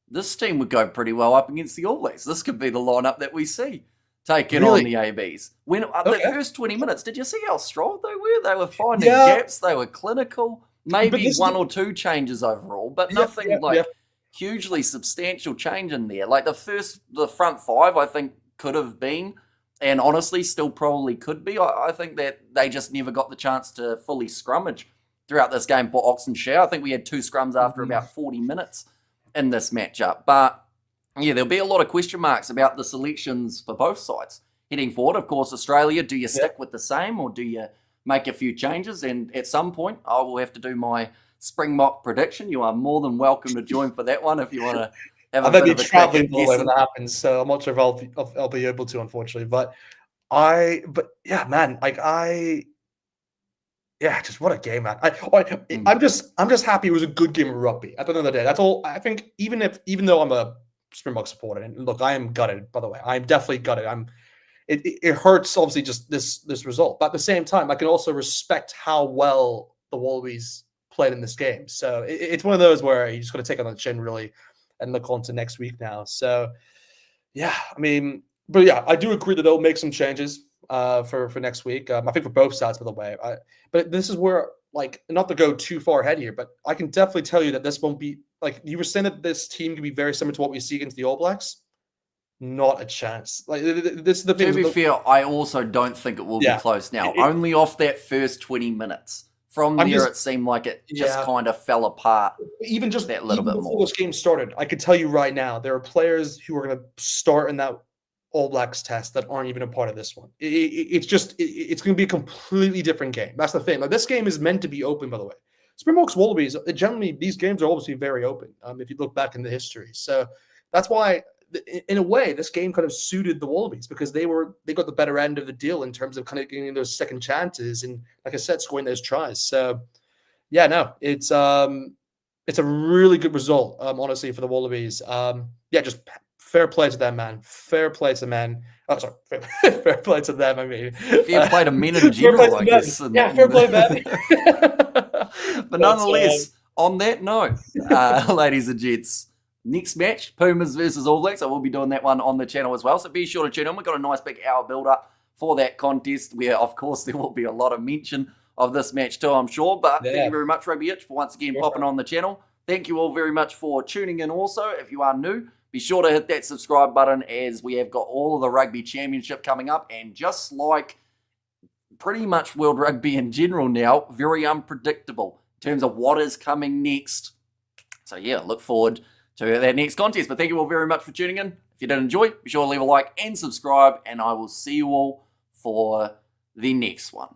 this team would go pretty well up against the All Blacks. This could be the lineup that we see taking on the ABs. When the first 20 minutes, did you see how strong they were? They were finding gaps. They were clinical. Maybe one or two changes overall, but nothing hugely substantial change in there. Like the front five, I think, could have been, and honestly still probably could be. I think that they just never got the chance to fully scrummage throughout this game for Ox and Share. I think we had 2 scrums after about 40 minutes in this matchup. But yeah, there'll be a lot of question marks about the selections for both sides heading forward. Of course, Australia, do you stick with the same, or do you make a few changes? And at some point, I will have to do my Springbok prediction. You are more than welcome to join for that one if you want to have a bit of a traveling all when that happens, so I'm not sure if I'll be able to, unfortunately. But yeah, man, just what a game, man. I'm just happy it was a good game of rugby at the end of the day. That's all. I think even though I'm a Springbok supporter, and look, I am gutted, by the way. I'm definitely gutted. It hurts, obviously, just this result. But at the same time, I can also respect how well the Wallabies played in this game. So it's one of those where you just got to take it on the chin, really, and look on to next week now. So, yeah, I mean, but yeah, I do agree that they'll make some changes for next week. I think for both sides, by the way. But this is where, like, not to go too far ahead here, but I can definitely tell you that this won't be, like, you were saying that this team can be very similar to what we see against the All Blacks. Not a chance. Like, this is the thing. To be fair, I also don't think it will be close now. Only off that first 20 minutes. From there, it seemed like it just kind of fell apart. Even just that little bit before more. this game started, I could tell you right now, there are players who are going to start in that All Blacks test that aren't even a part of this one. It's going to be a completely different game. That's the thing. Like, this game is meant to be open, by the way. Springboks Wallabies, generally, these games are obviously very open, if you look back in the history. So that's why, in a way, this game kind of suited the Wallabies, because they got the better end of the deal in terms of kind of getting those second chances and, like I said, scoring those tries. So, yeah, no, it's a really good result, honestly, for the Wallabies. Yeah, just fair play to them, man. Fair play to men. Oh, sorry, fair play to them. I mean, fair play to men in general, I guess. Yeah, fair play to them. But nonetheless, on that note, ladies and gents, next match, Pumas versus All Blacks. I will be doing that one on the channel as well, so be sure to tune in. We've got a nice big hour build-up for that contest, where, of course, there will be a lot of mention of this match too, I'm sure. But thank you very much, Rugby Itch, for once again popping on the channel. Thank you all very much for tuning in also. If you are new, be sure to hit that subscribe button, as we have got all of the Rugby Championship coming up. And just like pretty much World Rugby in general now, very unpredictable in terms of what is coming next. So yeah, look forward to that next contest. But thank you all very much for tuning in. If you did enjoy, be sure to leave a like and subscribe, and I will see you all for the next one.